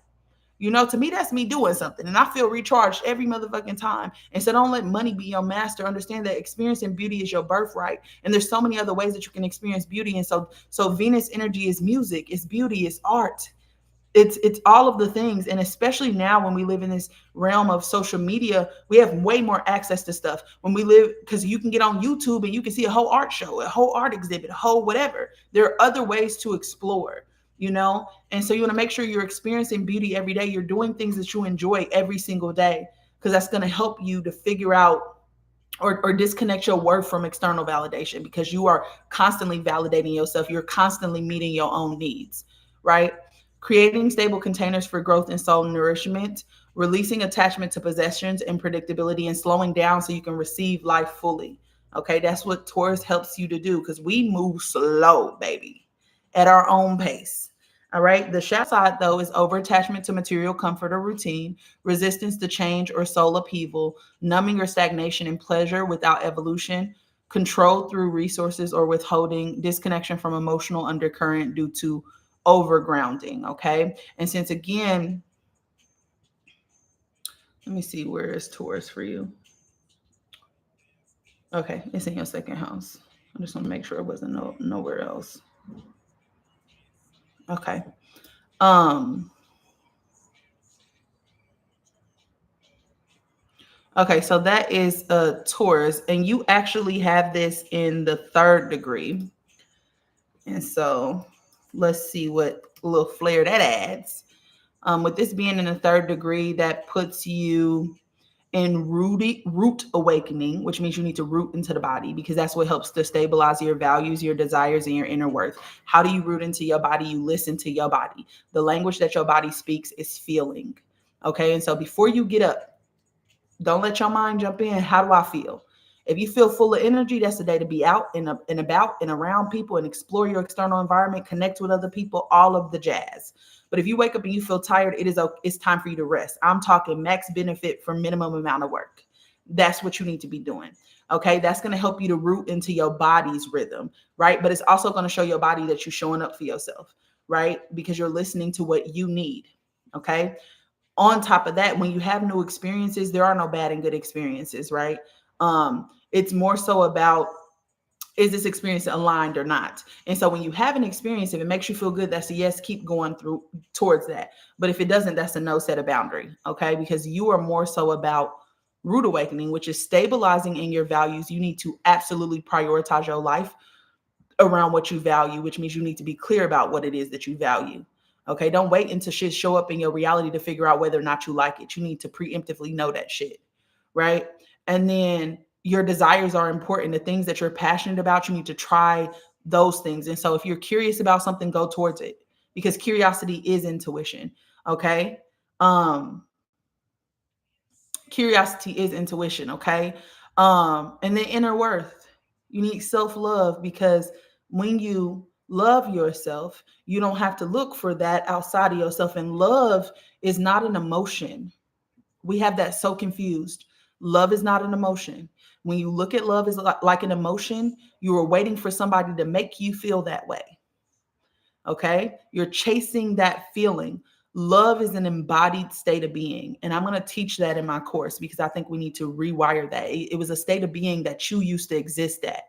To me, that's me doing something. And I feel recharged every motherfucking time. And so don't let money be your master. Understand that experiencing beauty is your birthright. And there's so many other ways that you can experience beauty. And so Venus energy is music, it's beauty, it's art. It's all of the things. And especially now when we live in this realm of social media, we have way more access to stuff. When we live, because you can get on YouTube and you can see a whole art show, a whole art exhibit, a whole whatever. There are other ways to explore. And so you want to make sure you're experiencing beauty every day. You're doing things that you enjoy every single day, because that's going to help you to figure out or disconnect your worth from external validation, because you are constantly validating yourself. You're constantly meeting your own needs, right? Creating stable containers for growth and soul nourishment, releasing attachment to possessions and predictability, and slowing down so you can receive life fully. Okay, that's what Taurus helps you to do, because we move slow, baby, at our own pace. All right. The shadow side, though, is over-attachment to material comfort or routine, resistance to change or soul upheaval, numbing or stagnation in pleasure without evolution, control through resources or withholding, disconnection from emotional undercurrent due to overgrounding. Okay. And since again, let me see, where is Taurus for you? Okay, it's in your second house. I just want to make sure it wasn't nowhere else. Okay. Um, Okay, so that is a Taurus, and you actually have this in the third degree. And so let's see what little flair that adds. With this being in the third degree, that puts you in root awakening, which means you need to root into the body, because that's what helps to stabilize your values, your desires, and your inner worth. How do you root into your body? You listen to your body. The language that your body speaks is feeling. Okay, and so before you get up, don't let your mind jump in. How do I feel? If you feel full of energy, that's the day to be out and about and around people and explore your external environment, connect with other people, all of the jazz. But if you wake up and you feel tired, it's time for you to rest. I'm talking max benefit for minimum amount of work. That's what you need to be doing. Okay, that's going to help you to root into your body's rhythm, right? But it's also going to show your body that you're showing up for yourself, right? Because you're listening to what you need. Okay. On top of that, when you have new experiences, there are no bad and good experiences, right? It's more so about, is this experience aligned or not? And so when you have an experience, if it makes you feel good, that's a yes, keep going through towards that. But if it doesn't, that's a no, set a boundary. Okay. Because you are more so about root awakening, which is stabilizing in your values. You need to absolutely prioritize your life around what you value, which means you need to be clear about what it is that you value. Okay, don't wait until shit show up in your reality to figure out whether or not you like it. You need to preemptively know that shit, right? And then your desires are important. The things that you're passionate about, you need to try those things. And so if you're curious about something, go towards it, because curiosity is intuition. Okay. Um, Curiosity is intuition. Okay. And then inner worth. You need self-love, because when you love yourself, you don't have to look for that outside of yourself. And love is not an emotion. We have that so confused. Love is not an emotion. When you look at love as like an emotion, you are waiting for somebody to make you feel that way. Okay? You're chasing that feeling. Love is an embodied state of being. And I'm going to teach that in my course, because I think we need to rewire that. It was a state of being that you used to exist at,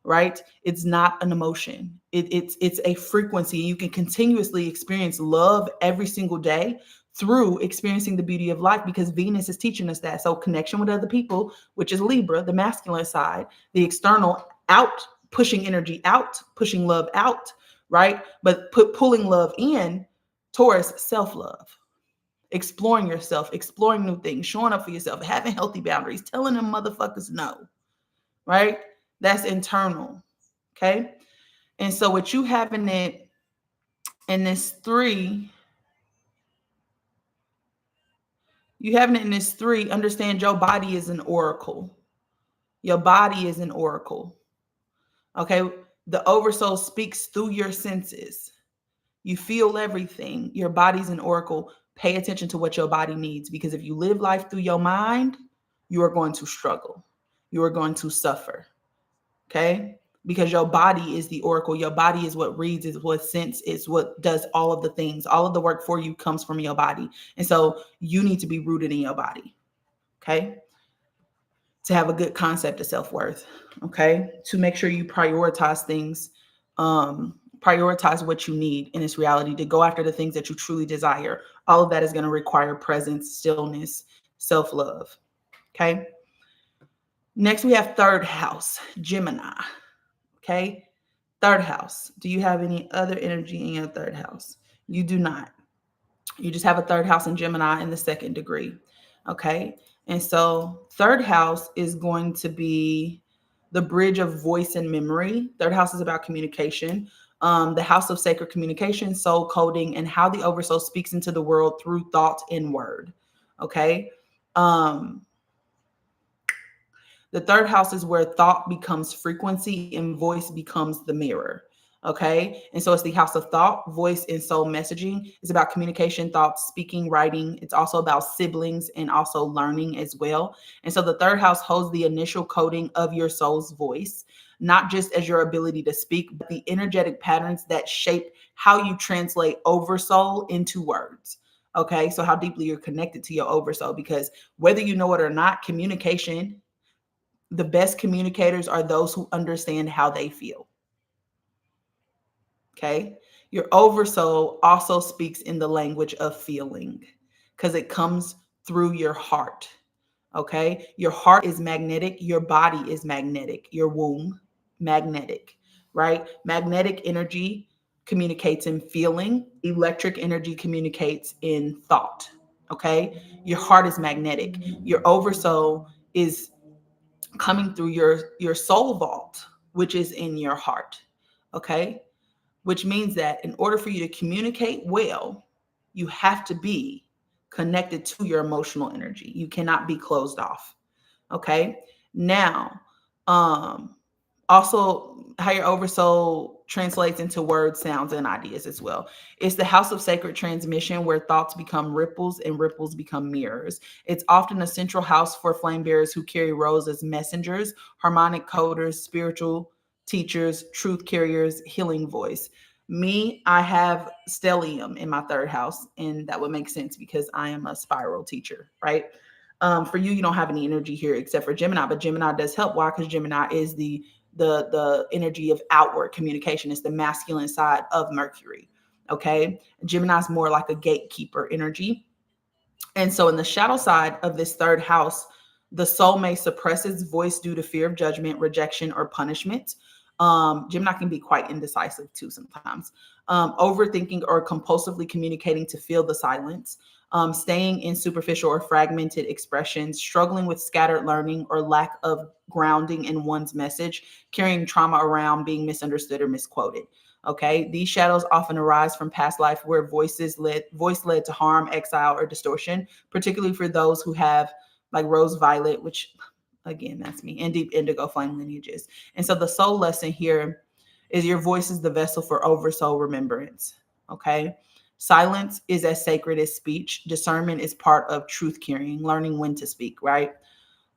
right? It's not an emotion. It's a frequency. You can continuously experience love every single day through experiencing the beauty of life, because Venus is teaching us that. So connection with other people, which is Libra, the masculine side, the external, out, pushing energy out, pushing love out, right? But pulling love in, Taurus, self-love, exploring yourself, exploring new things, showing up for yourself, having healthy boundaries, telling them motherfuckers no, right? That's internal. Okay. And so with you having it in this three, understand your body is an oracle. Your body is an oracle. Okay. The oversoul speaks through your senses. You feel everything. Your body's an oracle. Pay attention to what your body needs, because if you live life through your mind, you are going to struggle. You are going to suffer. Okay. Because your body is the oracle. Your body is what reads, is what sense, is what does all of the things. All of the work for you comes from your body. And so you need to be rooted in your body. Okay. To have a good concept of self-worth. Okay. To make sure you prioritize things, prioritize what you need in this reality, to go after the things that you truly desire. All of that is going to require presence, stillness, self-love. Okay. Next, we have third house, Gemini. Okay. Third house. Do you have any other energy in your third house? You do not. You just have a third house in Gemini in the second degree. Okay. And so third house is going to be the bridge of voice and memory. Third house is about communication. The house of sacred communication, soul coding, and how the oversoul speaks into the world through thought and word. Okay. The third house is where thought becomes frequency and voice becomes the mirror. Okay. And so it's the house of thought, voice, and soul messaging. It's about communication, thoughts, speaking, writing. It's also about siblings and also learning as well. And so the third house holds the initial coding of your soul's voice, not just as your ability to speak, but the energetic patterns that shape how you translate oversoul into words. Okay. So how deeply you're connected to your oversoul, because whether you know it or not, communication, the best communicators are those who understand how they feel. Okay. Your oversoul also speaks in the language of feeling, because it comes through your heart. Okay. Your heart is magnetic. Your body is magnetic. Your womb, magnetic, right? Magnetic energy communicates in feeling. Electric energy communicates in thought. Okay. Your heart is magnetic. Your oversoul is coming through your soul vault, which is in your heart. Okay. Which means that in order for you to communicate well, you have to be connected to your emotional energy. You cannot be closed off. Okay. Now, also how your oversoul translates into words, sounds, and ideas as well. It's the house of sacred transmission, where thoughts become ripples and ripples become mirrors. It's often a central house for flame bearers who carry roles as messengers, harmonic coders, spiritual teachers, truth carriers, healing voice. Me, I have stellium in my third house, and that would make sense because I am a spiral teacher, right? For you, you don't have any energy here except for Gemini, but Gemini does help. Why? Because Gemini is the energy of outward communication. It's the masculine side of Mercury. Okay. Gemini is more like a gatekeeper energy. And so in the shadow side of this third house, the soul may suppress its voice due to fear of judgment, rejection, or punishment. Gemini can be quite indecisive too sometimes. Overthinking or compulsively communicating to fill the silence. Staying in superficial or fragmented expressions, struggling with scattered learning or lack of grounding in one's message, carrying trauma around, being misunderstood or misquoted. Okay, these shadows often arise from past life where voice led to harm, exile, or distortion, particularly for those who have like rose violet, which again, that's me, and deep indigo flame lineages. And so the soul lesson here is your voice is the vessel for oversoul remembrance. Okay. Silence is as sacred as speech. Discernment is part of truth carrying, learning when to speak, right?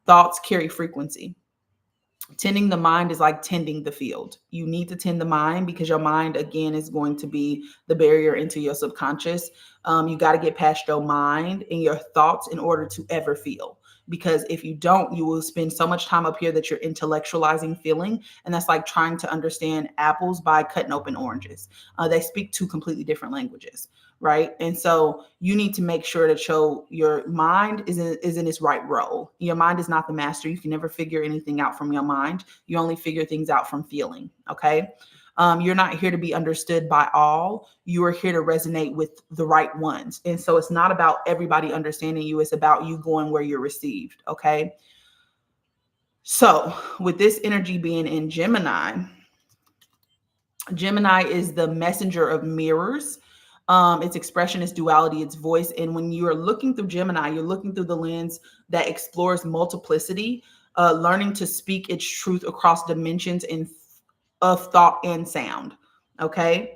Thoughts carry frequency. Tending the mind is like tending the field. You need to tend the mind because your mind, again, is going to be the barrier into your subconscious. You got to get past your mind and your thoughts in order to ever feel. Because if you don't, you will spend so much time up here that you're intellectualizing feeling. And that's like trying to understand apples by cutting open oranges. They speak two completely different languages, right? And so you need to make sure that your mind is in its right role. Your mind is not the master. You can never figure anything out from your mind. You only figure things out from feeling. Okay. You're not here to be understood by all. You are here to resonate with the right ones. And so it's not about everybody understanding you. It's about you going where you're received. Okay. So with this energy being in Gemini, Gemini is the messenger of mirrors. Its expression is duality, its voice. And when you are looking through Gemini, you're looking through the lens that explores multiplicity, learning to speak its truth across dimensions of thought and sound. Okay.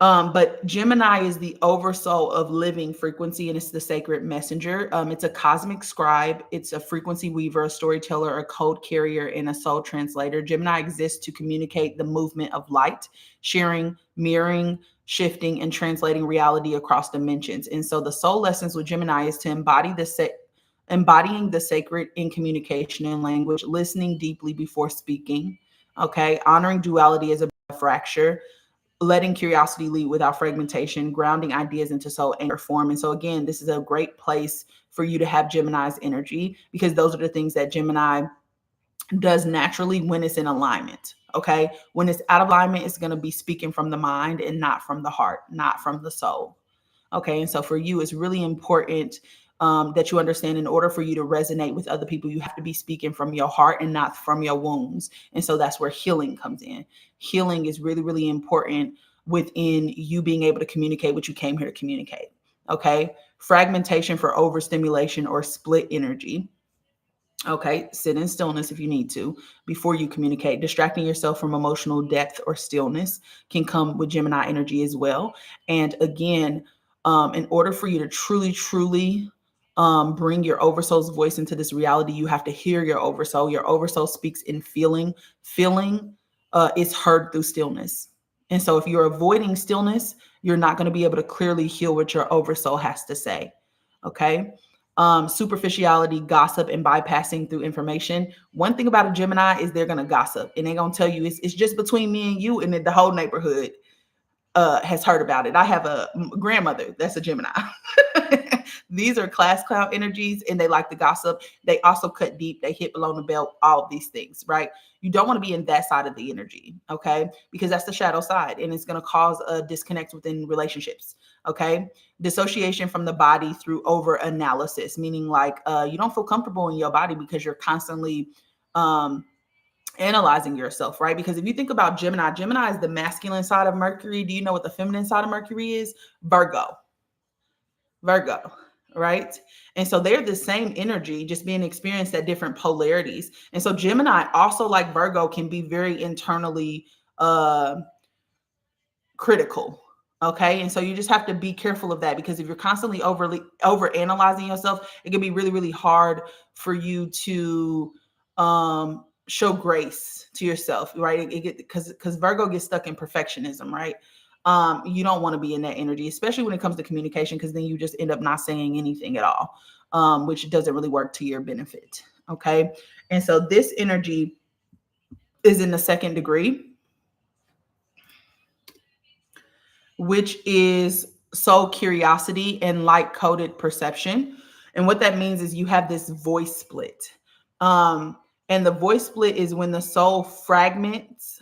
But Gemini is the oversoul of living frequency, and it's the sacred messenger. It's a cosmic scribe, it's a frequency weaver, a storyteller, a code carrier, and a soul translator. Gemini exists to communicate the movement of light, sharing, mirroring, shifting, and translating reality across dimensions. And so the soul lessons with Gemini is to embodying the sacred in communication and language, listening deeply before speaking. Okay, honoring duality as a fracture, letting curiosity lead without fragmentation, grounding ideas into soul anchor form. And so again, this is a great place for you to have Gemini's energy, because those are the things that Gemini does naturally when it's in alignment. Okay. When it's out of alignment, it's going to be speaking from the mind and not from the heart, not from the soul. Okay. And so for you, it's really important that you understand, in order for you to resonate with other people, you have to be speaking from your heart and not from your wounds. And so that's where healing comes in. Healing is really, really important within you being able to communicate what you came here to communicate. Okay. Fragmentation for overstimulation or split energy. Okay, sit in stillness if you need to before you communicate. Distracting yourself from emotional depth or stillness can come with Gemini energy as well. And again, in order for you to truly, truly bring your oversoul's voice into this reality, you have to hear your oversoul. Your oversoul speaks in feeling. Feeling is heard through stillness. And so if you're avoiding stillness, you're not going to be able to clearly hear what your oversoul has to say. Okay. Superficiality, gossip, and bypassing through information. One thing about a Gemini is they're going to gossip, and they're going to tell you it's just between me and you, and then the whole neighborhood has heard about it. I have a grandmother that's a Gemini. These are class clown energies, and they like to gossip. They also cut deep. They hit below the belt, all of these things, right? You don't want to be in that side of the energy, okay? Because that's the shadow side, and it's going to cause a disconnect within relationships, okay? Dissociation from the body through over analysis, meaning like you don't feel comfortable in your body because you're constantly analyzing yourself, right? Because if you think about Gemini, Gemini is the masculine side of Mercury. Do you know what the feminine side of Mercury is? Virgo, right? And so they're the same energy, just being experienced at different polarities. And so Gemini, also like Virgo, can be very internally critical. Okay. And so you just have to be careful of that, because if you're constantly over analyzing yourself, it can be really, really hard for you to show grace to yourself, right? Because Virgo gets stuck in perfectionism, right? You don't want to be in that energy, especially when it comes to communication, because then you just end up not saying anything at all, which doesn't really work to your benefit. Okay. And so this energy is in the second degree, which is soul curiosity and light coded perception. And what that means is you have this voice split. And the voice split is when the soul fragments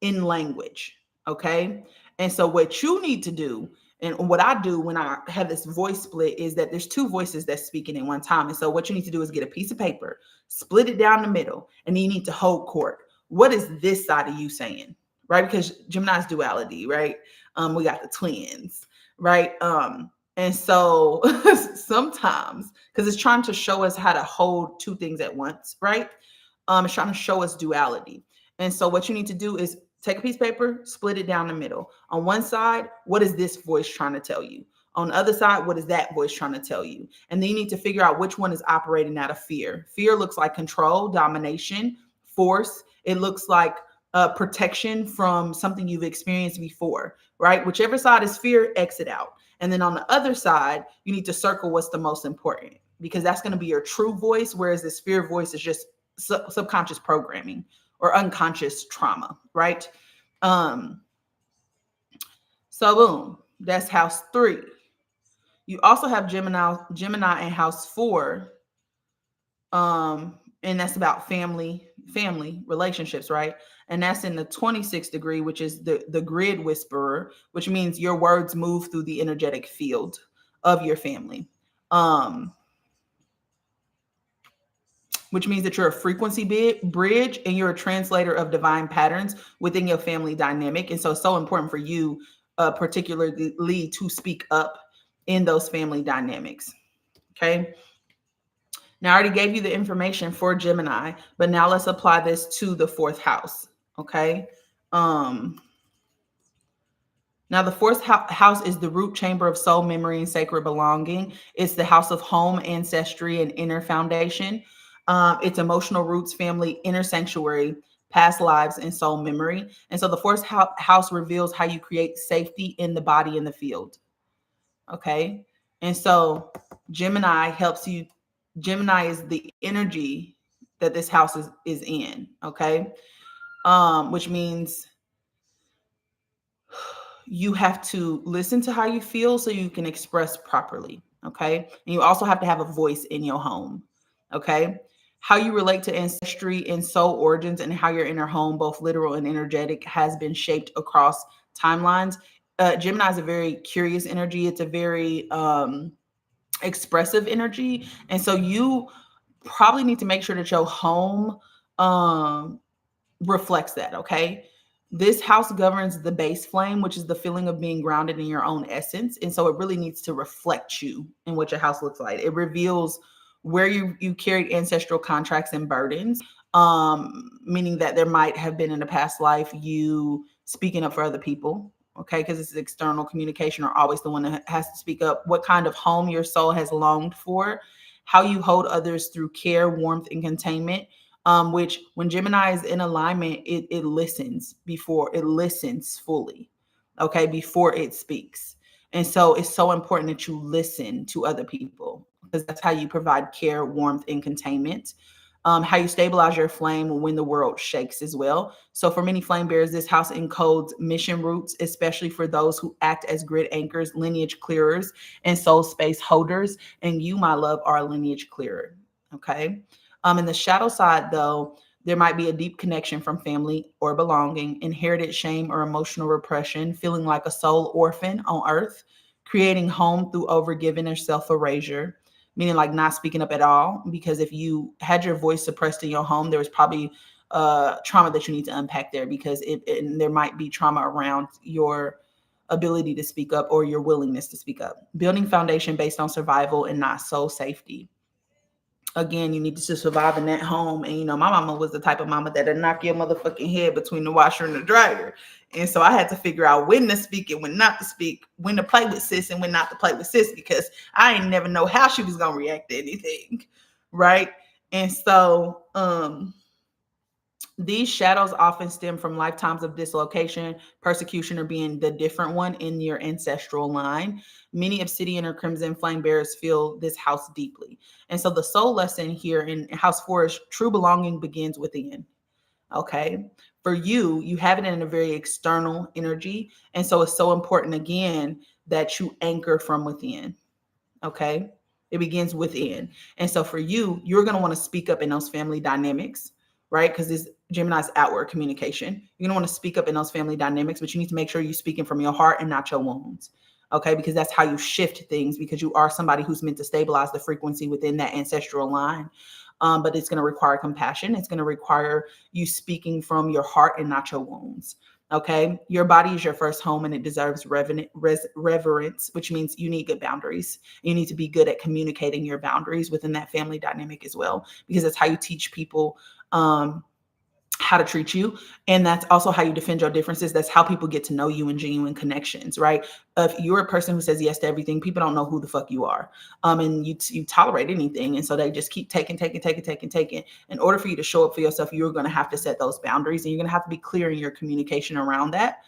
in language. Okay. And so what you need to do, and what I do when I have this voice split, is that there's two voices that's speaking at one time. And so what you need to do is get a piece of paper, split it down the middle, and then you need to hold court. What is this side of you saying? Right? Because Gemini's duality, right? We got the twins, right? And so sometimes, because it's trying to show us how to hold two things at once, right? It's trying to show us duality. And so what you need to do is take a piece of paper, split it down the middle. On one side, what is this voice trying to tell you? On the other side, what is that voice trying to tell you? And then you need to figure out which one is operating out of fear. Fear looks like control, domination, force. It looks like protection from something you've experienced before, right? Whichever side is fear, exit out. And then on the other side, you need to circle what's the most important, because that's going to be your true voice, whereas this fear voice is just subconscious programming or unconscious trauma, right? Um, so boom, that's house 3. You also have Gemini in house 4. And that's about family relationships, right? And that's in the 26th degree, which is the grid whisperer, which means your words move through the energetic field of your family. Which means that you're a frequency bridge and you're a translator of divine patterns within your family dynamic. And so it's so important for you, particularly, to speak up in those family dynamics. Okay. Now, I already gave you the information for Gemini, but now let's apply this to the 4th house. Okay. Now, the 4th house is the root chamber of soul, memory, and sacred belonging. It's the house of home, ancestry, and inner foundation. It's emotional roots, family, inner sanctuary, past lives, and soul memory. And so the 4th house reveals how you create safety in the body and the field. Okay. And so Gemini helps you. Gemini is the energy that this house is in. Okay. Which means you have to listen to how you feel so you can express properly. Okay. And you also have to have a voice in your home. Okay. How you relate to ancestry and soul origins and how your inner home, both literal and energetic, has been shaped across timelines. Gemini is a very curious energy. It's a very expressive energy. And so you probably need to make sure that your home reflects that. Okay. This house governs the base flame, which is the feeling of being grounded in your own essence. And so it really needs to reflect you in what your house looks like. It reveals where you carried ancestral contracts and burdens, meaning that there might have been in a past life you speaking up for other people. Okay, because it's external communication are always the one that has to speak up. What kind of home your soul has longed for, how you hold others through care, warmth, and containment. Which when Gemini is in alignment, it listens fully, okay, before it speaks. And so it's so important that you listen to other people, because that's how you provide care, warmth, and containment. How you stabilize your flame when the world shakes as well. So for many flame bearers, this house encodes mission roots, especially for those who act as grid anchors, lineage clearers, and soul space holders. And you, my love, are a lineage clearer. Okay. In the shadow side, though, there might be a deep connection from family or belonging, inherited shame or emotional repression, feeling like a soul orphan on earth, creating home through overgiving or self-erasure, meaning like not speaking up at all. Because if you had your voice suppressed in your home, there was probably trauma that you need to unpack there, because there might be trauma around your ability to speak up or your willingness to speak up. Building foundation based on survival and not soul safety. Again, you need to survive in that home. And, my mama was the type of mama that'd knock your motherfucking head between the washer and the dryer. And so I had to figure out when to speak and when not to speak, when to play with sis and when not to play with sis, because I ain't never know how she was going to react to anything. Right. And so, these shadows often stem from lifetimes of dislocation, persecution, or being the different one in your ancestral line. Many obsidian or crimson flame bearers feel this house deeply. And so the soul lesson here in house 4 is true belonging begins within. Okay. For you, you have it in a very external energy. And so it's so important, again, that you anchor from within. Okay. It begins within. And so for you, you're going to want to speak up in those family dynamics, right? Because this Gemini's outward communication. You're going to want to speak up in those family dynamics, but you need to make sure you're speaking from your heart and not your wounds. Okay, because that's how you shift things, because you are somebody who's meant to stabilize the frequency within that ancestral line. But it's going to require compassion. It's going to require you speaking from your heart and not your wounds. Okay, your body is your first home and it deserves reverence, which means you need good boundaries. You need to be good at communicating your boundaries within that family dynamic as well, because that's how you teach people how to treat you. And that's also how you defend your differences. That's how people get to know you in genuine connections, right? If you're a person who says yes to everything, people don't know who the fuck you are. And you tolerate anything. And so they just keep taking. In order for you to show up for yourself, you're going to have to set those boundaries, and you're going to have to be clear in your communication around that.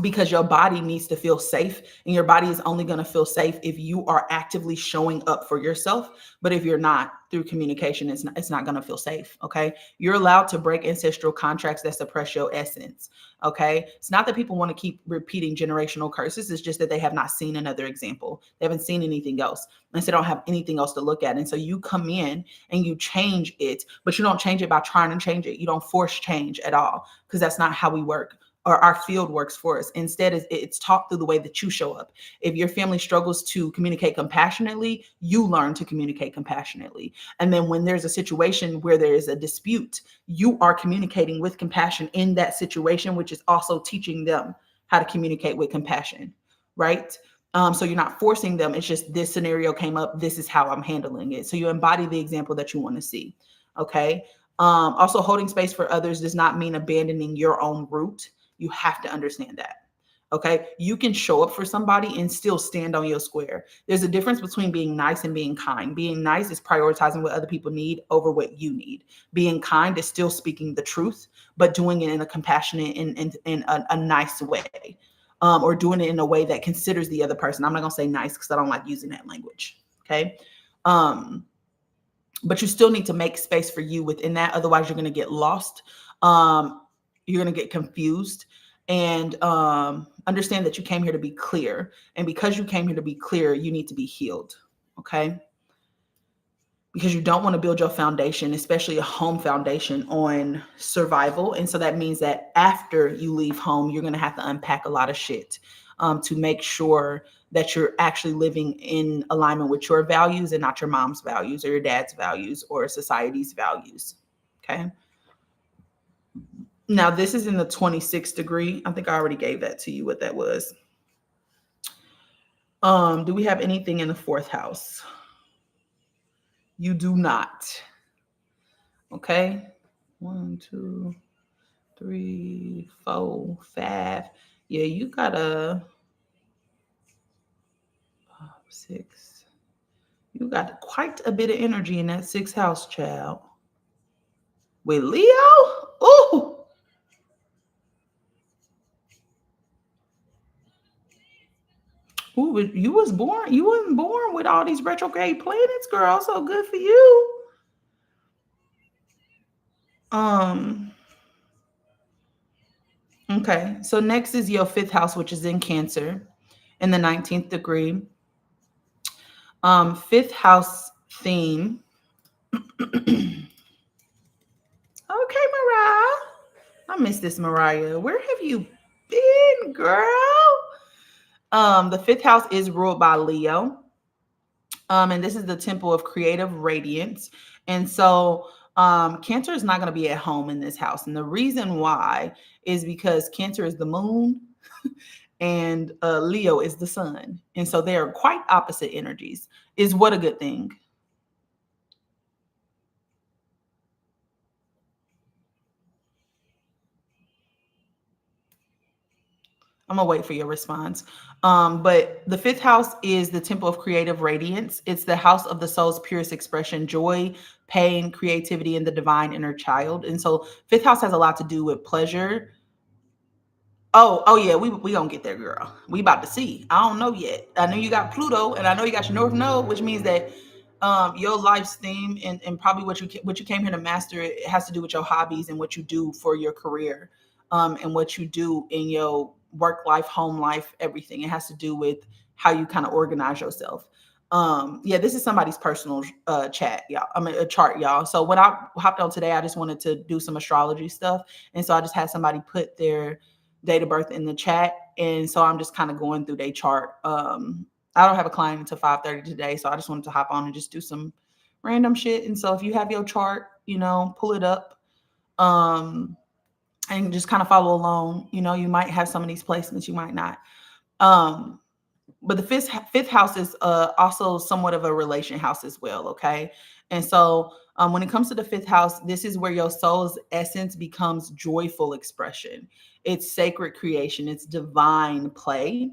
Because your body needs to feel safe, and your body is only going to feel safe if you are actively showing up for yourself. But if you're not, through communication, it's not going to feel safe. Okay, you're allowed to break ancestral contracts that suppress your essence. Okay, it's not that people want to keep repeating generational curses. It's just that they have not seen another example. They haven't seen anything else, and so they don't have anything else to look at. And so you come in and you change it, but you don't change it by trying to change it. You don't force change at all, because that's not how we work, or our field works for us. Instead, it's taught through the way that you show up. If your family struggles to communicate compassionately, you learn to communicate compassionately. And then when there's a situation where there is a dispute, you are communicating with compassion in that situation, which is also teaching them how to communicate with compassion, right? So you're not forcing them. It's just, this scenario came up, this is how I'm handling it. So you embody the example that you want to see. Okay. Also, holding space for others does not mean abandoning your own root. You have to understand that. Okay. You can show up for somebody and still stand on your square. There's a difference between being nice and being kind. Being nice is prioritizing what other people need over what you need. Being kind is still speaking the truth, but doing it in a compassionate and in a nice way, or doing it in a way that considers the other person. I'm not going to say nice because I don't like using that language. Okay. But you still need to make space for you within that. Otherwise, you're going to get lost. You're going to get confused, and understand that you came here to be clear. And because you came here to be clear, you need to be healed. Okay. Because you don't want to build your foundation, especially a home foundation, on survival. And so that means that after you leave home, you're going to have to unpack a lot of shit to make sure that you're actually living in alignment with your values and not your mom's values or your dad's values or society's values. Okay. Now, this is in the 26th degree. I think I already gave that to you, what that was. Do we have anything in the fourth house? You do not. Okay. 1, 2, 3, 4, 5. Yeah, you got a 6. You got quite a bit of energy in that 6th house, child. With Leo? Ooh. Ooh, you wasn't born with all these retrograde planets, girl. So good for you. Okay, so next is your 5th house, which is in Cancer, in the 19th degree. 5th house theme. Okay, Mariah. I miss this, Mariah. Where have you been, girl? The 5th house is ruled by Leo. And this is the temple of creative radiance. And so Cancer is not going to be at home in this house. And the reason why is because Cancer is the moon and Leo is the sun. And so they are quite opposite energies. Is what a good thing? I'm gonna wait for your response. But the 5th house is the temple of creative radiance. It's the house of the soul's purest expression, joy, pain, creativity, and the divine inner child. And so 5th house has a lot to do with pleasure. Oh yeah, we gonna get there, girl. We about to see. I don't know yet. I know you got Pluto, and I know you got your North Node, which means that your life's theme and probably what you came here to master, it has to do with your hobbies and what you do for your career, and what you do in your work life, home life, everything. It has to do with how you kind of organize yourself. Yeah, this is somebody's personal chat, y'all. I mean, a chart, y'all. So when I hopped on today, I just wanted to do some astrology stuff, and so I just had somebody put their date of birth in the chat, and so I'm just kind of going through their chart. I don't have a client until 5:30 today, so I just wanted to hop on and just do some random shit. And so if you have your chart, pull it up, um, and just kind of follow along. You might have some of these placements, you might not. Um, but the fifth house is also somewhat of a relation house as well. Okay, and so when it comes to the fifth house, this is where your soul's essence becomes joyful expression. It's sacred creation. It's divine play.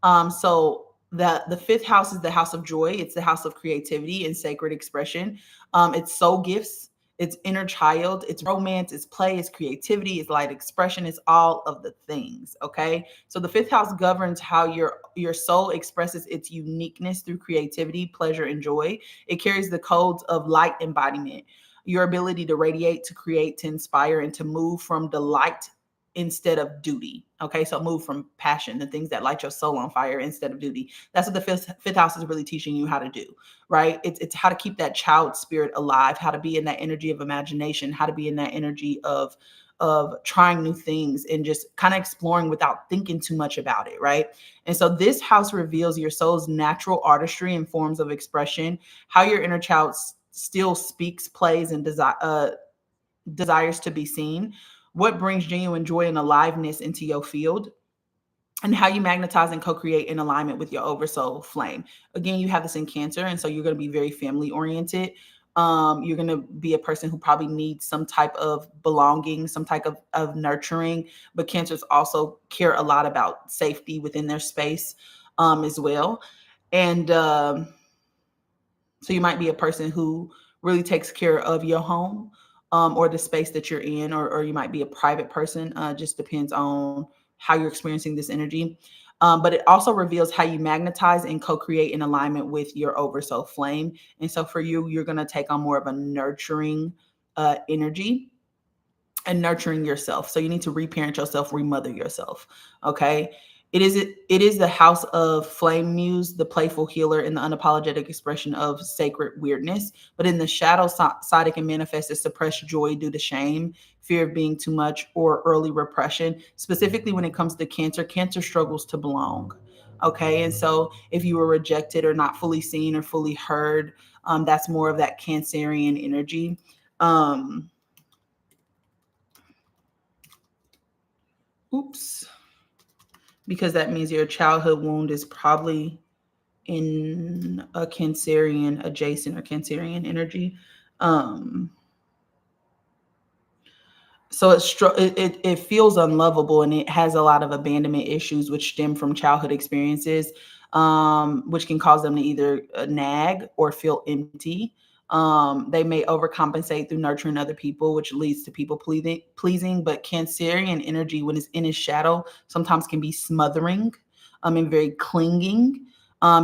So the fifth house is the house of joy. It's the house of creativity and sacred expression. It's soul gifts. It's inner child. It's romance. It's play. It's creativity. It's light expression. It's all of the things. Okay. So the fifth house governs how your soul expresses its uniqueness through creativity, pleasure, and joy. It carries the codes of light embodiment. Your ability to radiate, to create, to inspire, and to move from delight instead of duty. Okay, so move from passion, the things that light your soul on fire instead of duty. That's what the fifth house is really teaching you how to do, right? It's how to keep that child spirit alive, how to be in that energy of imagination, how to be in that energy of trying new things and just kind of exploring without thinking too much about it, right? And so this house reveals your soul's natural artistry and forms of expression, how your inner child still speaks, plays, and desires to be seen, what brings genuine joy and aliveness into your field, and how you magnetize and co-create in alignment with your oversoul flame. Again, you have this in Cancer, and so you're going to be very family oriented. You're going to be a person who probably needs some type of belonging, some type of nurturing, but Cancers also care a lot about safety within their space as well. And so you might be a person who really takes care of your home, or the space that you're in, or you might be a private person. Just depends on how you're experiencing this energy. But it also reveals how you magnetize and co-create in alignment with your oversoul flame. And so for you, you're going to take on more of a nurturing energy and nurturing yourself. So you need to reparent yourself, remother yourself. Okay. It is the house of flame muse, the playful healer, and the unapologetic expression of sacred weirdness. But in the shadow side, it can manifest as suppressed joy due to shame, fear of being too much, or early repression. Specifically, when it comes to Cancer, Cancer struggles to belong. Okay, and so if you were rejected or not fully seen or fully heard, that's more of that Cancerian energy. Um, oops. Because that means your childhood wound is probably in a Cancerian adjacent or Cancerian energy. Um, so it feels unlovable, and it has a lot of abandonment issues which stem from childhood experiences, which can cause them to either nag or feel empty. They may overcompensate through nurturing other people, which leads to people pleasing. But Cancerian energy, when it's in its shadow, sometimes can be smothering, and very clinging,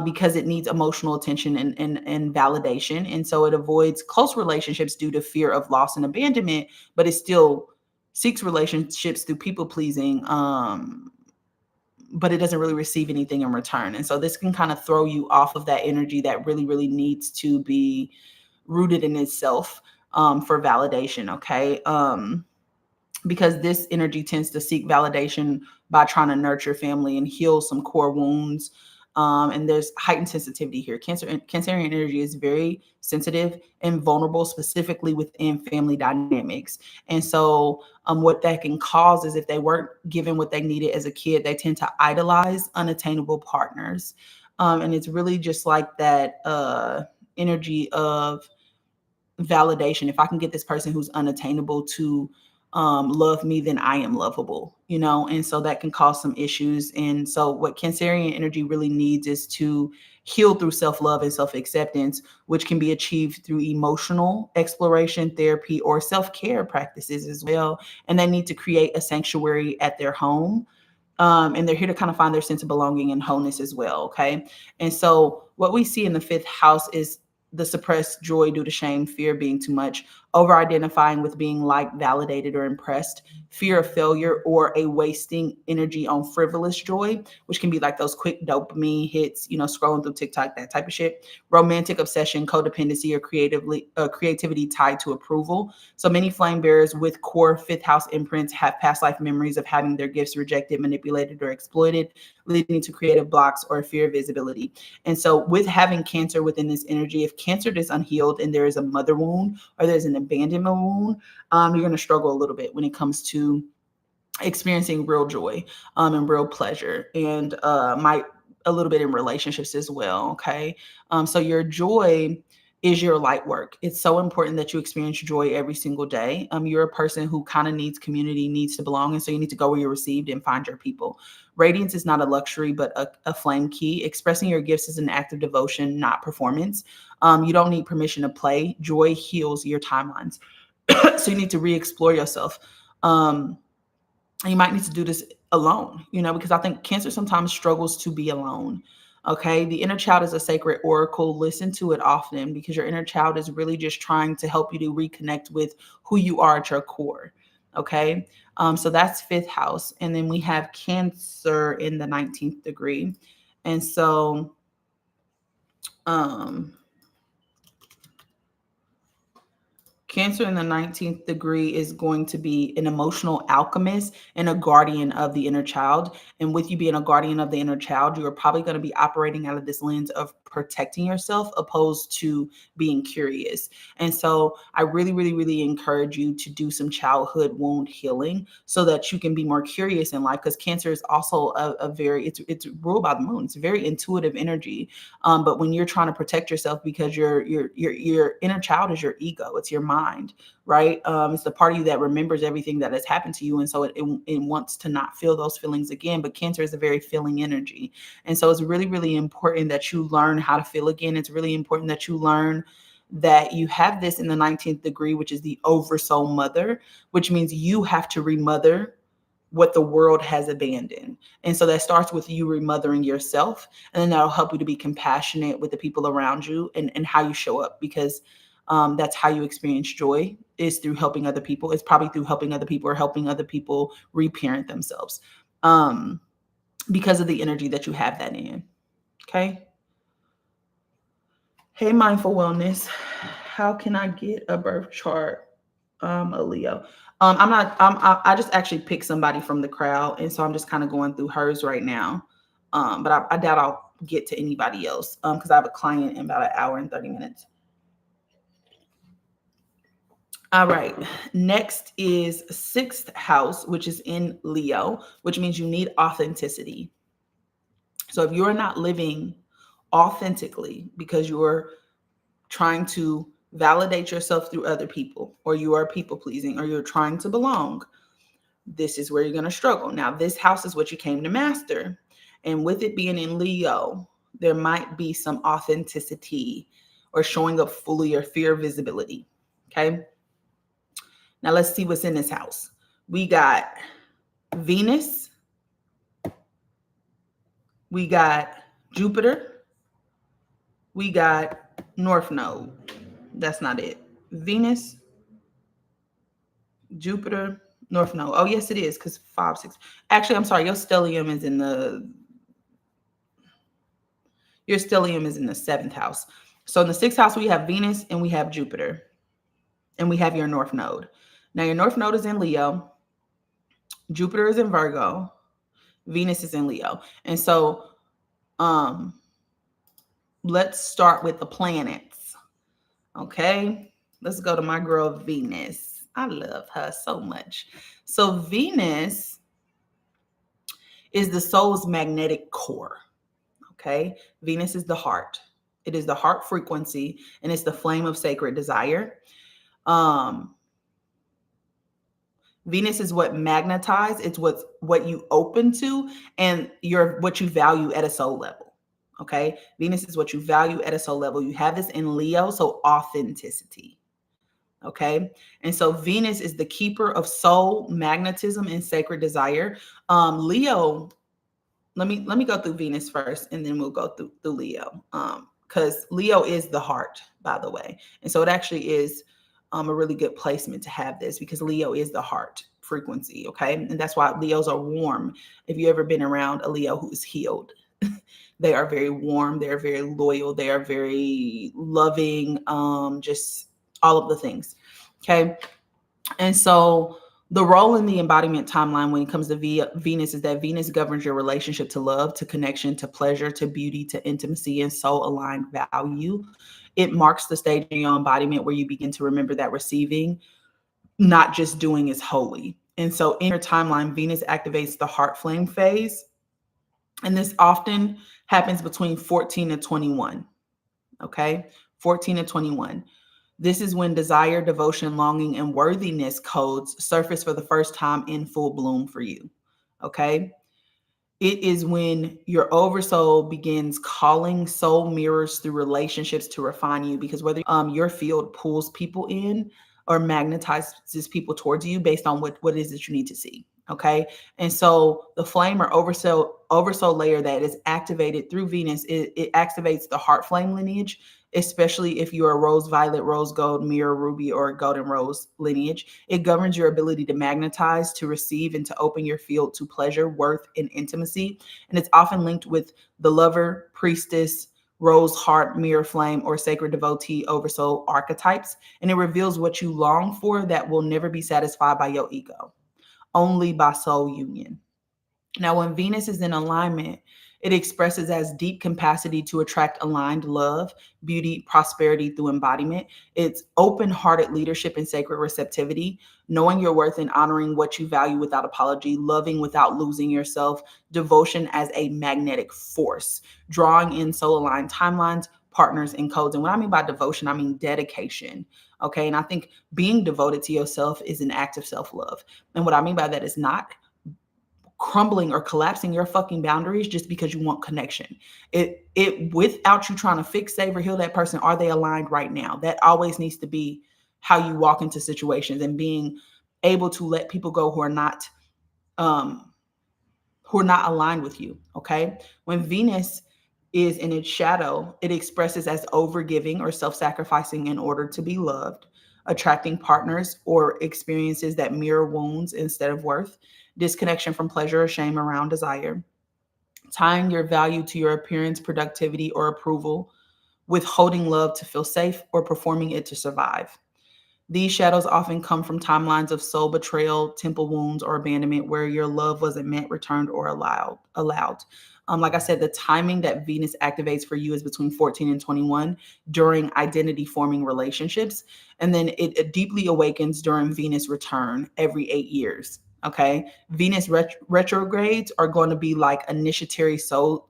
because it needs emotional attention and validation. And so it avoids close relationships due to fear of loss and abandonment, but it still seeks relationships through people pleasing, but it doesn't really receive anything in return. And so this can kind of throw you off of that energy that really, really needs to be rooted in itself, for validation. Okay. Because this energy tends to seek validation by trying to nurture family and heal some core wounds. And there's heightened sensitivity here. Cancerian energy is very sensitive and vulnerable, specifically within family dynamics. And so, what that can cause is if they weren't given what they needed as a kid, they tend to idolize unattainable partners. And it's really just like that energy of validation. If I can get this person who's unattainable to love me, then I am lovable, and so that can cause some issues. And so what Cancerian energy really needs is to heal through self-love and self-acceptance, which can be achieved through emotional exploration, therapy, or self-care practices as well. And they need to create a sanctuary at their home, and they're here to kind of find their sense of belonging and wholeness as well. Okay. And so what we see in the fifth house is the suppressed joy due to shame, fear being too much, over identifying with being liked, validated, or impressed, fear of failure, or a wasting energy on frivolous joy, which can be like those quick dopamine hits, scrolling through TikTok, that type of shit. Romantic obsession, codependency, or creativity tied to approval. So many flame bearers with core fifth house imprints have past life memories of having their gifts rejected, manipulated, or exploited, leading to creative blocks or fear of visibility. And so with having Cancer within this energy, if Cancer is unhealed and there is a mother wound or there's an abandonment wound, you're going to struggle a little bit when it comes to experiencing real joy and real pleasure, and might a little bit in relationships as well. Okay. So your joy is your light work. It's so important that you experience joy every single day. You're a person who kind of needs community, needs to belong. And so you need to go where you're received and find your people. Radiance is not a luxury, but a flame key. Expressing your gifts is an act of devotion, not performance. You don't need permission to play. Joy heals your timelines. So you need to re-explore yourself. You might need to do this alone, because I think Cancer sometimes struggles to be alone. Okay. The inner child is a sacred oracle. Listen to it often, because your inner child is really just trying to help you to reconnect with who you are at your core. Okay. So that's fifth house. And then we have Cancer in the 19th degree. And so, Cancer in the 19th degree is going to be an emotional alchemist and a guardian of the inner child. And with you being a guardian of the inner child, you are probably going to be operating out of this lens of protecting yourself opposed to being curious. And so I really, really, really encourage you to do some childhood wound healing so that you can be more curious in life, because Cancer is also a very, it's ruled by the moon. It's a very intuitive energy. But when you're trying to protect yourself, because your inner child is your ego, it's your mind, right? It's the part of you that remembers everything that has happened to you, and so it wants to not feel those feelings again. But Cancer is a very feeling energy, and so it's really, really important that you learn how to feel again. It's really important that you learn that you have this in the 19th degree, which is the Oversoul mother, which means you have to remother what the world has abandoned. And so that starts with you remothering yourself, and then that'll help you to be compassionate with the people around you, and how you show up, because that's how you experience joy, is through helping other people. It's probably through helping other people or helping other people reparent themselves, because of the energy that you have that in. Okay. Hey, Mindful Wellness. How can I get a birth chart? A Leo. I'm not. I just actually picked somebody from the crowd, and so I'm just kind of going through hers right now. But I doubt I'll get to anybody else. Because I have a client in about an hour and 30 minutes. All right. Next is sixth house, which is in Leo, which means you need authenticity. So if you're not living authentically because you're trying to validate yourself through other people, or you are people pleasing, or you're trying to belong, this is where you're going to struggle. Now, this house is what you came to master. And with it being in Leo, there might be some authenticity or showing up fully, or fear of visibility. Okay. Now let's see what's in this house. We got Venus. We got Jupiter. We got North Node. That's not it. Venus, Jupiter, North Node. Oh, yes, it is, because 5, 6. Actually, I'm sorry. Your stellium is in the 7th house. So in the 6th house, we have Venus and we have Jupiter, and we have your North Node. Now, your North Node is in Leo. Jupiter is in Virgo. Venus is in Leo. And so let's start with the planets. Okay. Let's go to my girl Venus. I love her so much. So Venus is the soul's magnetic core. Okay. Venus is the heart. It is the heart frequency, and it's the flame of sacred desire. Venus is what magnetizes. It's what you open to, and what you value at a soul level. Okay. Venus is what you value at a soul level. You have this in Leo. So authenticity. Okay. And so Venus is the keeper of soul, magnetism, and sacred desire. Leo, let me go through Venus first, and then we'll go through Leo. Because Leo is the heart, by the way. And so it actually is a really good placement to have this, because Leo is the heart frequency. Okay. And that's why Leos are warm. If you ever been around a Leo who is healed, they are very warm. They're very loyal. They are very loving. Just all of the things. Okay. And so the role in the embodiment timeline when it comes to Venus is that Venus governs your relationship to love, to connection, to pleasure, to beauty, to intimacy, and soul aligned value. It marks the stage in your embodiment where you begin to remember that receiving, not just doing, is holy. And so in your timeline, Venus activates the heart flame phase. And this often happens between 14 and 21. Okay. 14 and 21. This is when desire, devotion, longing, and worthiness codes surface for the first time in full bloom for you. Okay. It is when your oversoul begins calling soul mirrors through relationships to refine you, because whether your field pulls people in or magnetizes people towards you based on what it is that you need to see. Okay. And so the flame or oversoul layer that is activated through Venus, it activates the heart flame lineage, especially if you're a rose violet, rose gold, mirror ruby, or golden rose lineage. It governs your ability to magnetize, to receive, and to open your field to pleasure, worth, and intimacy. And it's often linked with the lover, priestess, rose heart, mirror flame, or sacred devotee oversoul archetypes. And it reveals what you long for that will never be satisfied by your ego, only by soul union. Now, when Venus is in alignment, it expresses as deep capacity to attract aligned love, beauty, prosperity through embodiment. It's open-hearted leadership and sacred receptivity, knowing your worth and honoring what you value without apology, loving without losing yourself, devotion as a magnetic force, drawing in soul-aligned timelines, partners, and codes. And what I mean by devotion, I mean dedication. Okay. And I think being devoted to yourself is an act of self-love. And what I mean by that is not crumbling or collapsing your fucking boundaries just because you want connection. It without you trying to fix, save, or heal that person, are they aligned right now? That always needs to be how you walk into situations, and being able to let people go um who are not aligned with you. Okay. When Venus is in its shadow, it expresses as overgiving or self-sacrificing in order to be loved, attracting partners or experiences that mirror wounds instead of worth, disconnection from pleasure or shame around desire, tying your value to your appearance, productivity, or approval, withholding love to feel safe, or performing it to survive. These shadows often come from timelines of soul betrayal, temple wounds, or abandonment where your love wasn't met, returned, or allowed. Like I said, the timing that Venus activates for you is between 14 and 21 during identity forming relationships. And then it deeply awakens during Venus return every 8 years. Okay. Venus retrogrades are going to be like initiatory soul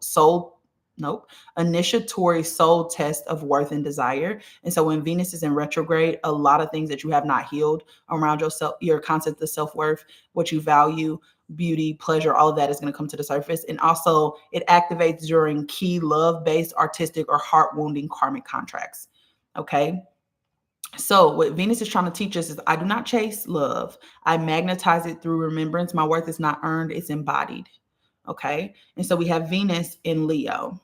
test of worth and desire. And so when Venus is in retrograde, a lot of things that you have not healed around yourself, your concept of self-worth, what you value, beauty, pleasure, all of that is going to come to the surface. And also it activates during key love-based, artistic, or heart-wounding karmic contracts. Okay. So what Venus is trying to teach us is, I do not chase love. I magnetize it through remembrance. My worth is not earned, it's embodied. Okay. And so we have Venus in Leo.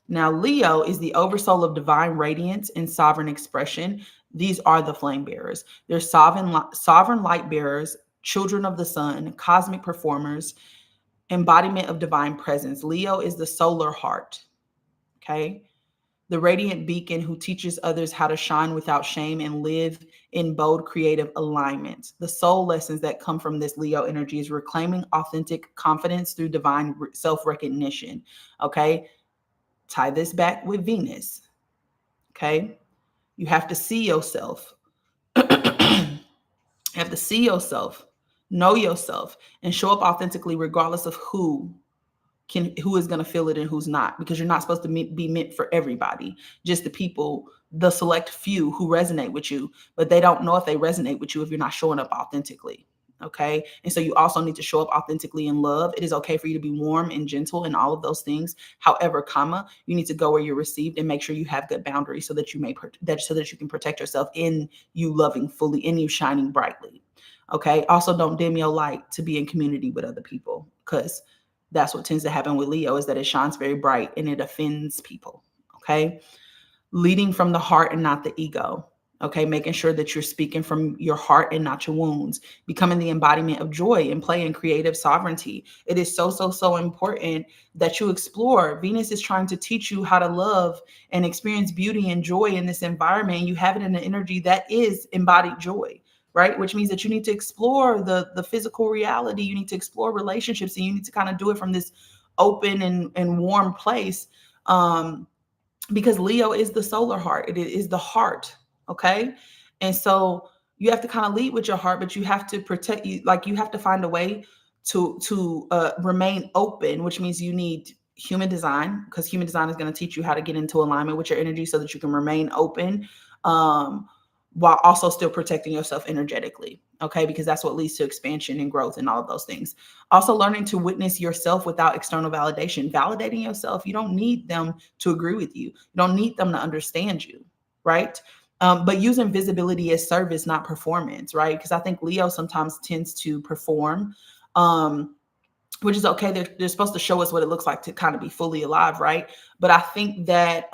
Now, Leo is the oversoul of divine radiance and sovereign expression. These are the flame bearers. They're sovereign light bearers, children of the sun, cosmic performers, embodiment of divine presence. Leo is the solar heart. Okay. The radiant beacon who teaches others how to shine without shame and live in bold creative alignment. The soul lessons that come from this Leo energy is reclaiming authentic confidence through divine self-recognition. Okay. Tie this back with Venus. Okay. You have to see yourself. You have to see yourself, know yourself, and show up authentically regardless of who is going to feel it and who's not, because you're not supposed to be meant for everybody, just the people, the select few who resonate with you, but they don't know if they resonate with you if you're not showing up authentically. Okay. And so you also need to show up authentically in love. It is okay for you to be warm and gentle and all of those things. However, you need to go where you're received and make sure you have good boundaries so that you can protect yourself in you loving fully, in you shining brightly. Okay. Also, don't dim your light to be in community with other people, because that's what tends to happen with Leo, is that it shines very bright and it offends people. Okay. Leading from the heart and not the ego. Okay, making sure that you're speaking from your heart and not your wounds, becoming the embodiment of joy and play and creative sovereignty. It is so, so, so important that you explore. Venus is trying to teach you how to love and experience beauty and joy in this environment. And you have it in an energy that is embodied joy, right? Which means that you need to explore the physical reality. You need to explore relationships, and you need to kind of do it from this open and warm place. Um, because Leo is the solar heart. It is the heart. Okay. And so you have to kind of lead with your heart, but you have to protect you. Like you have to find a way to remain open, which means you need human design, because human design is going to teach you how to get into alignment with your energy so that you can remain open, um, while also still protecting yourself energetically. Okay. Because that's what leads to expansion and growth and all of those things. Also, learning to witness yourself without external validation, validating yourself. You don't need them to agree with you. You don't need them to understand you, right? But using visibility as service, not performance, right? Because I think Leo sometimes tends to perform, um, which is okay. They're supposed to show us what it looks like to kind of be fully alive, right? But I think that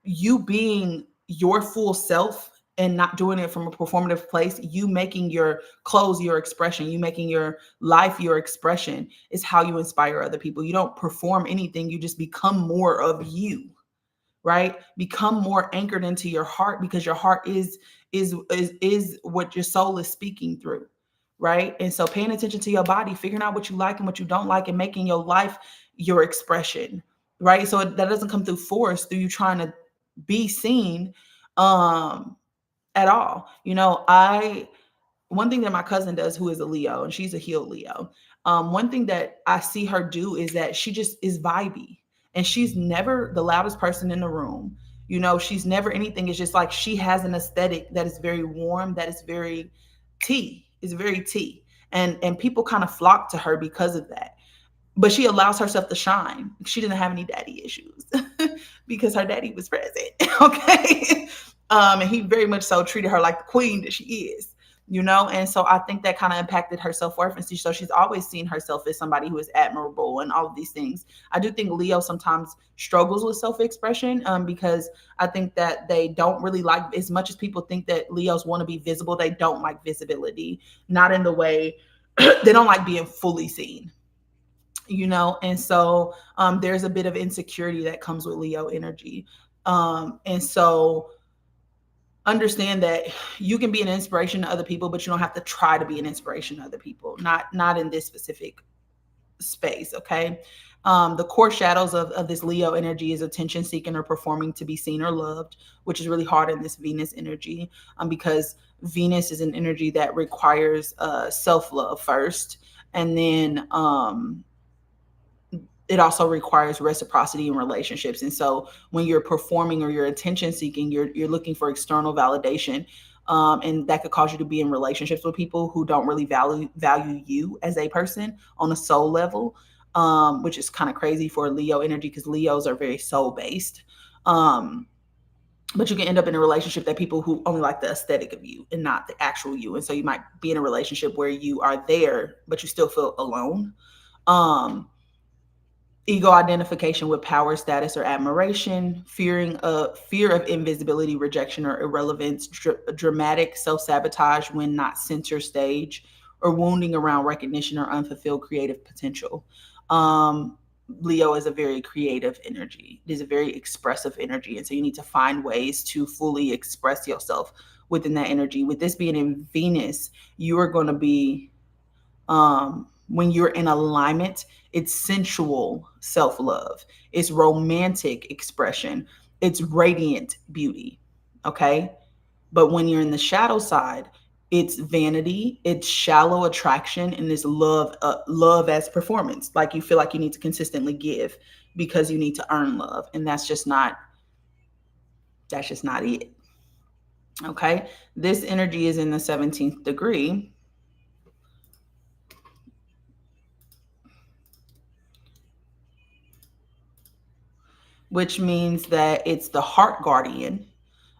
you being your full self and not doing it from a performative place, you making your clothes your expression, you making your life your expression, is how you inspire other people. You don't perform anything, you just become more of you, right? Become more anchored into your heart, because your heart is what your soul is speaking through, right? And so paying attention to your body, figuring out what you like and what you don't like, and making your life your expression, right? So that doesn't come through force, through you trying to be seen, um at all. I one thing that my cousin does, who is a Leo, and she's a healed Leo. One thing that I see her do is that she just is vibey, and she's never the loudest person in the room. She's never anything. It's just like she has an aesthetic that is very warm, that is very tea, is very tea. And people kind of flock to her because of that. But she allows herself to shine. She didn't have any daddy issues because her daddy was present. Okay. And he very much so treated her like the queen that she is. And so I think that kind of impacted her self-worth. And so she's always seen herself as somebody who is admirable and all of these things. I do think Leo sometimes struggles with self-expression, because I think that they don't really like, as much as people think that Leos want to be visible, they don't like visibility. Not in the way they don't like being fully seen. And so there's a bit of insecurity that comes with Leo energy. And so understand that you can be an inspiration to other people, but you don't have to try to be an inspiration to other people, not in this specific space. Okay. The core shadows of this Leo energy is attention seeking or performing to be seen or loved, which is really hard in this Venus energy, because Venus is an energy that requires self-love first, and then it also requires reciprocity in relationships. And so when you're performing or you're attention seeking, you're looking for external validation. And that could cause you to be in relationships with people who don't really value you as a person on a soul level, which is kind of crazy for Leo energy, because Leos are very soul based. But you can end up in a relationship that people who only like the aesthetic of you and not the actual you. And so you might be in a relationship where you are there, but you still feel alone. Ego identification with power, status, or admiration, fear of invisibility, rejection, or irrelevance, dramatic self-sabotage when not center stage, or wounding around recognition or unfulfilled creative potential. Leo is a very creative energy. It is a very expressive energy. And so you need to find ways to fully express yourself within that energy. With this being in Venus, you are going to be when you're in alignment, it's sensual self-love, it's romantic expression, it's radiant beauty. Okay. But when you're in the shadow side, it's vanity, it's shallow attraction, and it's love as performance. Like you feel like you need to consistently give because you need to earn love. And that's just not it. Okay. This energy is in the 17th degree, which means that it's the heart guardian.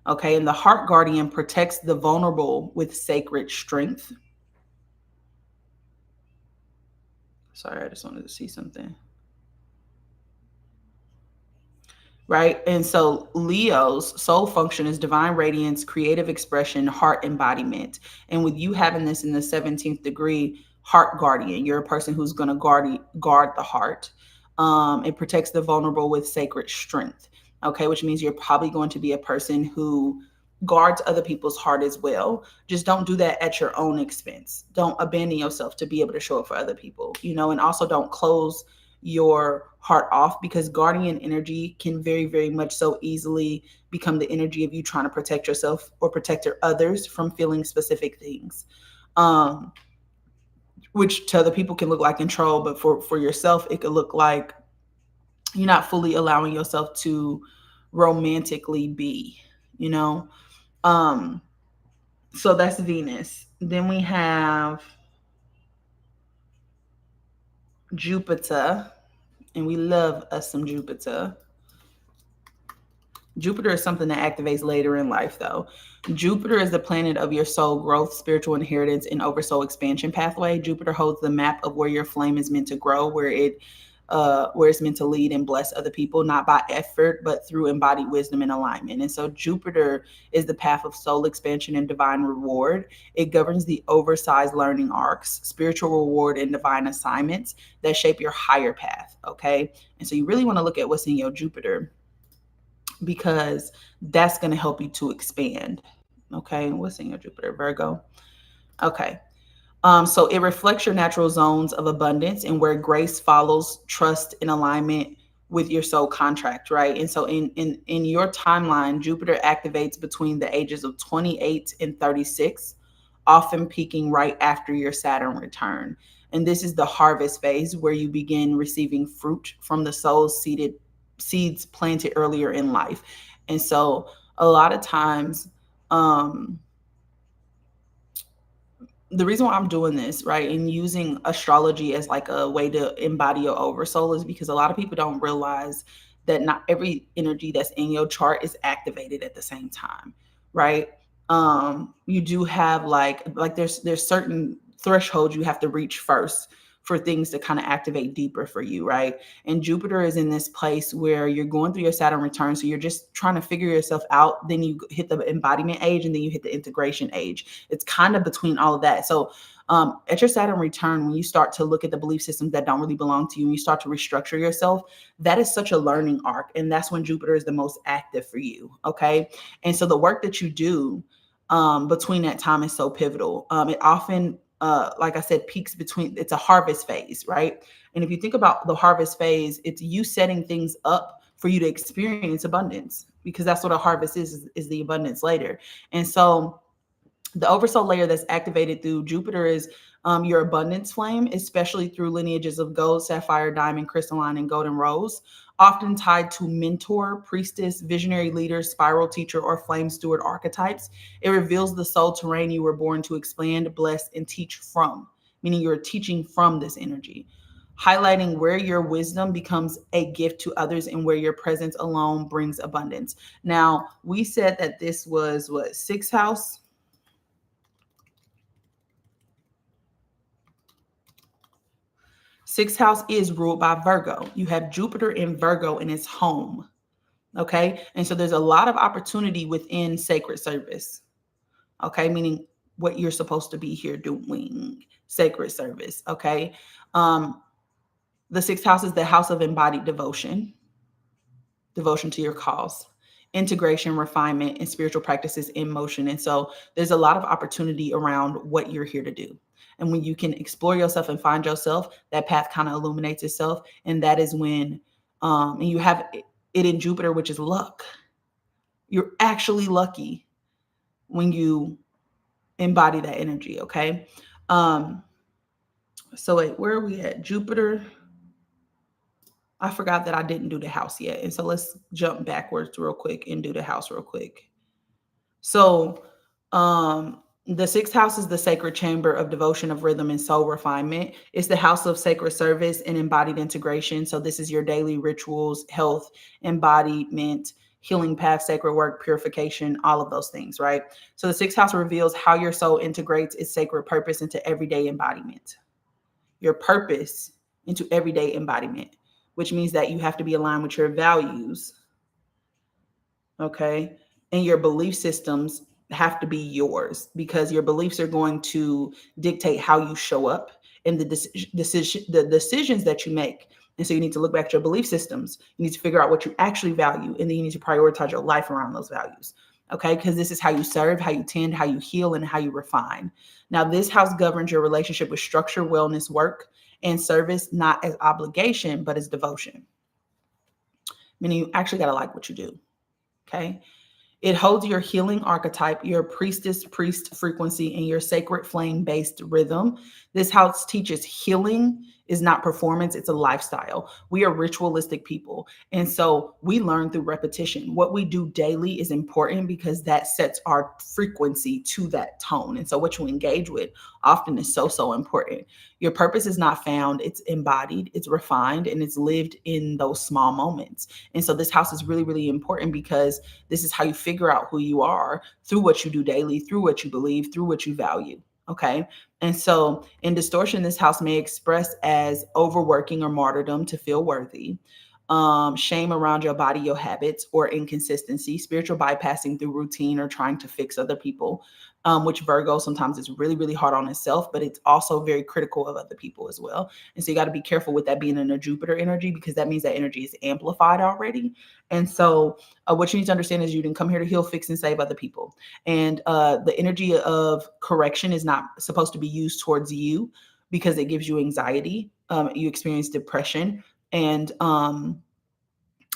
Okay. And the heart guardian protects the vulnerable with sacred strength. Sorry, I just wanted to see something. right? And so Leo's soul function is divine radiance, creative expression, heart embodiment. And with you having this in the 17th degree, heart guardian, you're a person who's going to guard the heart. It protects the vulnerable with sacred strength. Okay, which means you're probably going to be a person who guards other people's heart as well. Just don't do that at your own expense. Don't abandon yourself to be able to show up for other people, and also don't close your heart off, because guardian energy can very, very much so easily become the energy of you trying to protect yourself or protect your others from feeling specific things. Um, which to other people can look like control, but for yourself, it could look like you're not fully allowing yourself to romantically be, you know? Um, so that's Venus. Then we have Jupiter, and we love us some Jupiter. Jupiter is something that activates later in life, though. Jupiter is the planet of your soul growth, spiritual inheritance, and oversoul expansion pathway. Jupiter holds the map of where your flame is meant to grow, where it's meant to lead and bless other people, not by effort, but through embodied wisdom and alignment. And so Jupiter is the path of soul expansion and divine reward. It governs the oversized learning arcs, spiritual reward, and divine assignments that shape your higher path. Okay. And so you really want to look at what's in your Jupiter, because that's going to help you to expand. Okay. What's in your Jupiter? Virgo. Okay. So it reflects your natural zones of abundance and where grace follows trust in alignment with your soul contract, right? And so in your timeline, Jupiter activates between the ages of 28 and 36, often peaking right after your Saturn return. And this is the harvest phase, where you begin receiving fruit from the soul's seeds planted earlier in life. And so a lot of times, the reason why I'm doing this, right, and using astrology as like a way to embody your oversoul, is because a lot of people don't realize that not every energy that's in your chart is activated at the same time, right? You do have like there's certain thresholds you have to reach first for things to kind of activate deeper for you, right? And Jupiter is in this place where you're going through your Saturn return, so you're just trying to figure yourself out. Then you hit the embodiment age, and then you hit the integration age. It's kind of between all of that. So at your Saturn return, when you start to look at the belief systems that don't really belong to you, and you start to restructure yourself, that is such a learning arc. And that's when Jupiter is the most active for you. Okay. And so the work that you do between that time is so pivotal. It often, like I said, peaks between, it's a harvest phase, right? And if you think about the harvest phase, it's you setting things up for you to experience abundance, because that's what a harvest is the abundance later. And so the oversoul layer that's activated through Jupiter is your abundance flame, especially through lineages of gold, sapphire, diamond, crystalline, and golden rose, often tied to mentor, priestess, visionary leader, spiral teacher, or flame steward archetypes. It reveals the soul terrain you were born to expand, bless, and teach from, meaning you're teaching from this energy, highlighting where your wisdom becomes a gift to others and where your presence alone brings abundance. Now, we said that this was what, sixth house? Sixth house is ruled by Virgo. You have Jupiter in Virgo in its home. Okay. And so there's a lot of opportunity within sacred service. Okay. Meaning what you're supposed to be here doing, sacred service. Okay. Um, the sixth house is the house of embodied devotion to your cause, integration, refinement, and spiritual practices in motion. And so there's a lot of opportunity around what you're here to do. And when you can explore yourself and find yourself, that path kind of illuminates itself. And that is when, and you have it in Jupiter, which is luck. You're actually lucky when you embody that energy. Okay. Um, so wait, where are we at? Jupiter. I forgot that I didn't do the house yet. And so let's jump backwards real quick and do the house real quick. So, the sixth house is the sacred chamber of devotion, of rhythm, and soul refinement. It's the house of sacred service and embodied integration. So, this is your daily rituals, health, embodiment, healing path, sacred work, purification, all of those things, right? So, the sixth house reveals how your soul integrates its sacred purpose into everyday embodiment. Your purpose into everyday embodiment, which means that you have to be aligned with your values Okay. And your belief systems have to be yours, because your beliefs are going to dictate how you show up and the decisions that you make. And so you need to look back at your belief systems. You need to figure out what you actually value, and then you need to prioritize your life around those values. Okay, because this is how you serve, how you tend, how you heal, and how you refine. Now, this house governs your relationship with structure, wellness, work, and service, not as obligation, but as devotion. Meaning you actually got to like what you do. Okay. It holds your healing archetype, your priestess priest frequency, and your sacred flame based rhythm. This house teaches healing is not performance, it's a lifestyle. We are ritualistic people. And so we learn through repetition. What we do daily is important because that sets our frequency to that tone. And so what you engage with often is so, so important. Your purpose is not found, it's embodied, it's refined, and it's lived in those small moments. And so this house is really, really important because this is how you figure out who you are through what you do daily, through what you believe, through what you value. Okay. And so in distortion, this house may express as overworking or martyrdom to feel worthy, shame around your body, your habits, or inconsistency, spiritual bypassing through routine or trying to fix other people, which Virgo sometimes is really, really hard on itself, but it's also very critical of other people as well. And so you got to be careful with that being in a Jupiter energy, because that means that energy is amplified already. And so what you need to understand is you didn't come here to heal, fix, and save other people. And the energy of correction is not supposed to be used towards you, because it gives you anxiety. You experience depression, and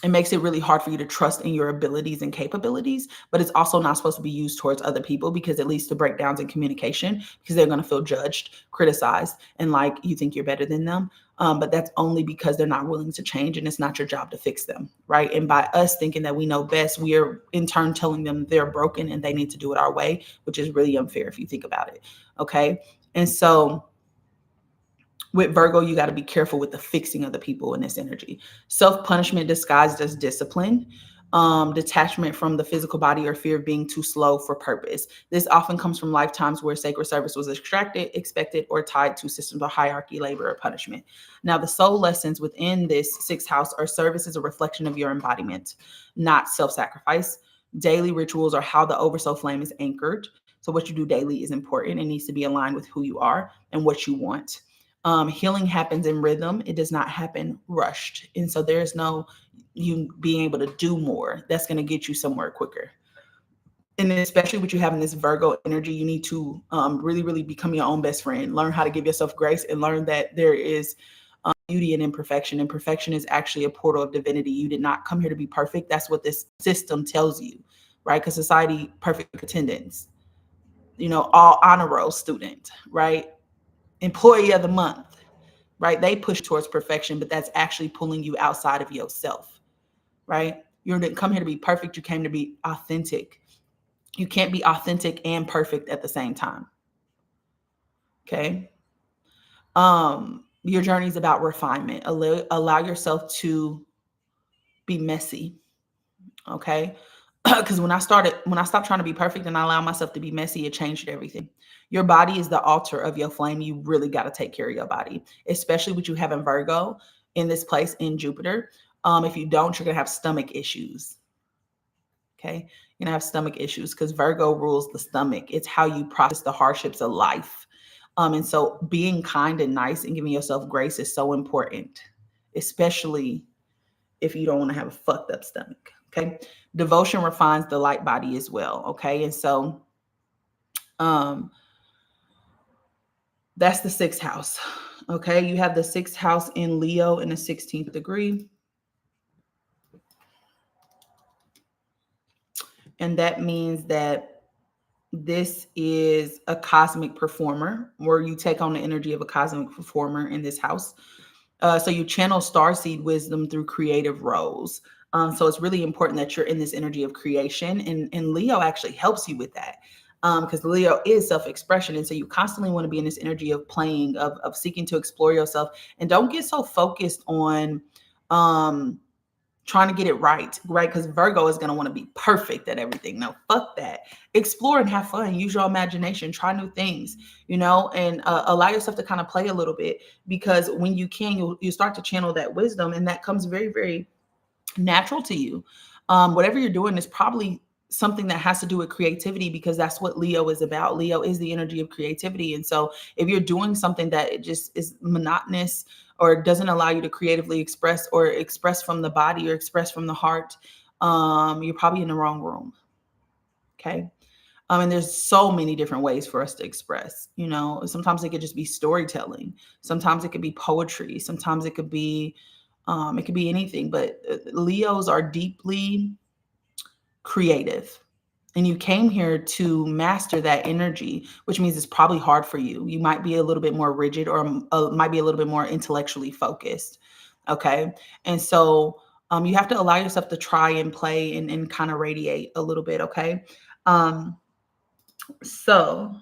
it makes it really hard for you to trust in your abilities and capabilities. But it's also not supposed to be used towards other people, because it leads to breakdowns in communication, because they're going to feel judged, criticized, and like you think you're better than them. But that's only because they're not willing to change, and it's not your job to fix them, right? And by us thinking that we know best, we are in turn telling them they're broken and they need to do it our way, which is really unfair if you think about it. Okay. And so with Virgo, you got to be careful with the fixing of the people in this energy. Self-punishment disguised as discipline, detachment from the physical body, or fear of being too slow for purpose. This often comes from lifetimes where sacred service was extracted, expected, or tied to systems of hierarchy, labor, or punishment. Now, the soul lessons within this sixth house are service is a reflection of your embodiment, not self-sacrifice. Daily rituals are how the oversoul flame is anchored. So what you do daily is important. It needs to be aligned with who you are and what you want. Healing happens in rhythm. It does not happen rushed. And so there's no you being able to do more. That's going to get you somewhere quicker. And especially with you having this Virgo energy, you need to really, really become your own best friend. Learn how to give yourself grace, and learn that there is beauty in imperfection. And perfection is actually a portal of divinity. You did not come here to be perfect. That's what this system tells you, right? Because society, perfect attendance, all honor roll student, right? Employee of the month, right? They push towards perfection, but that's actually pulling you outside of yourself, right? You didn't come here to be perfect. You came to be authentic. You can't be authentic and perfect at the same time. Okay. Your journey is about refinement. Allow yourself to be messy. Okay. Because when I stopped trying to be perfect and I allowed myself to be messy, it changed everything. Your body is the altar of your flame. You really got to take care of your body, especially with you having Virgo in this place in Jupiter. If you don't, you're going to have stomach issues. Okay. You're going to have stomach issues because Virgo rules the stomach. It's how you process the hardships of life. And so being kind and nice and giving yourself grace is so important, especially if you don't want to have a fucked up stomach. Okay. Devotion refines the light body as well. Okay. And so that's the sixth house. Okay. You have the sixth house in Leo in the 16th degree. And that means that this is a cosmic performer, where you take on the energy of a cosmic performer in this house. So you channel starseed wisdom through creative roles. So it's really important that you're in this energy of creation, and Leo actually helps you with that, because Leo is self-expression. And so you constantly want to be in this energy of playing, of seeking to explore yourself. And don't get so focused on trying to get it right? Because Virgo is going to want to be perfect at everything. No, fuck that. Explore and have fun. Use your imagination. Try new things, and allow yourself to kind of play a little bit, because when you can, you start to channel that wisdom, and that comes very, very natural to you. Whatever you're doing is probably something that has to do with creativity, because that's what Leo is about. Leo is the energy of creativity. And so if you're doing something that it just is monotonous or doesn't allow you to creatively express or express from the body or express from the heart, you're probably in the wrong room. Okay. And there's so many different ways for us to express, sometimes it could just be storytelling. Sometimes it could be poetry. Sometimes it could be anything, but Leos are deeply creative. And you came here to master that energy, which means it's probably hard for you. You might be a little bit more rigid, or might be a little bit more intellectually focused. Okay. And so you have to allow yourself to try and play and kind of radiate a little bit. Okay. So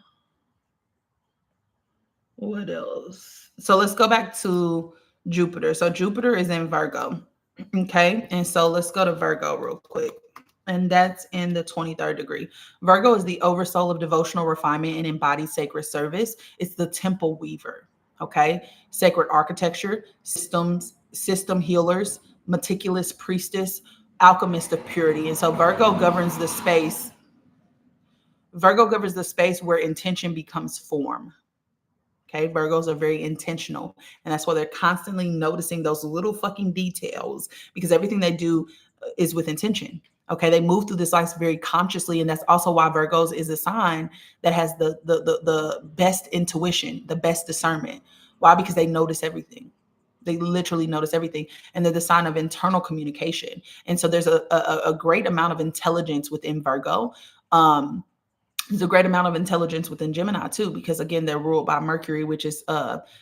what else? So let's go back to Jupiter. So Jupiter is in Virgo. Okay. And so let's go to Virgo real quick. And that's in the 23rd degree. Virgo is the oversoul of devotional refinement and embodied sacred service. It's the temple weaver. Okay. Sacred architecture, system healers, meticulous priestess, alchemist of purity. And so Virgo governs the space. Virgo governs the space where intention becomes form. Okay, Virgos are very intentional. And that's why they're constantly noticing those little fucking details, because everything they do is with intention. Okay, they move through this life very consciously. And that's also why Virgos is a sign that has the best intuition, the best discernment. Why? Because they notice everything. They literally notice everything. And they're the sign of internal communication. And so there's a great amount of intelligence within Virgo. There's a great amount of intelligence within Gemini too, because again, they're ruled by Mercury, which is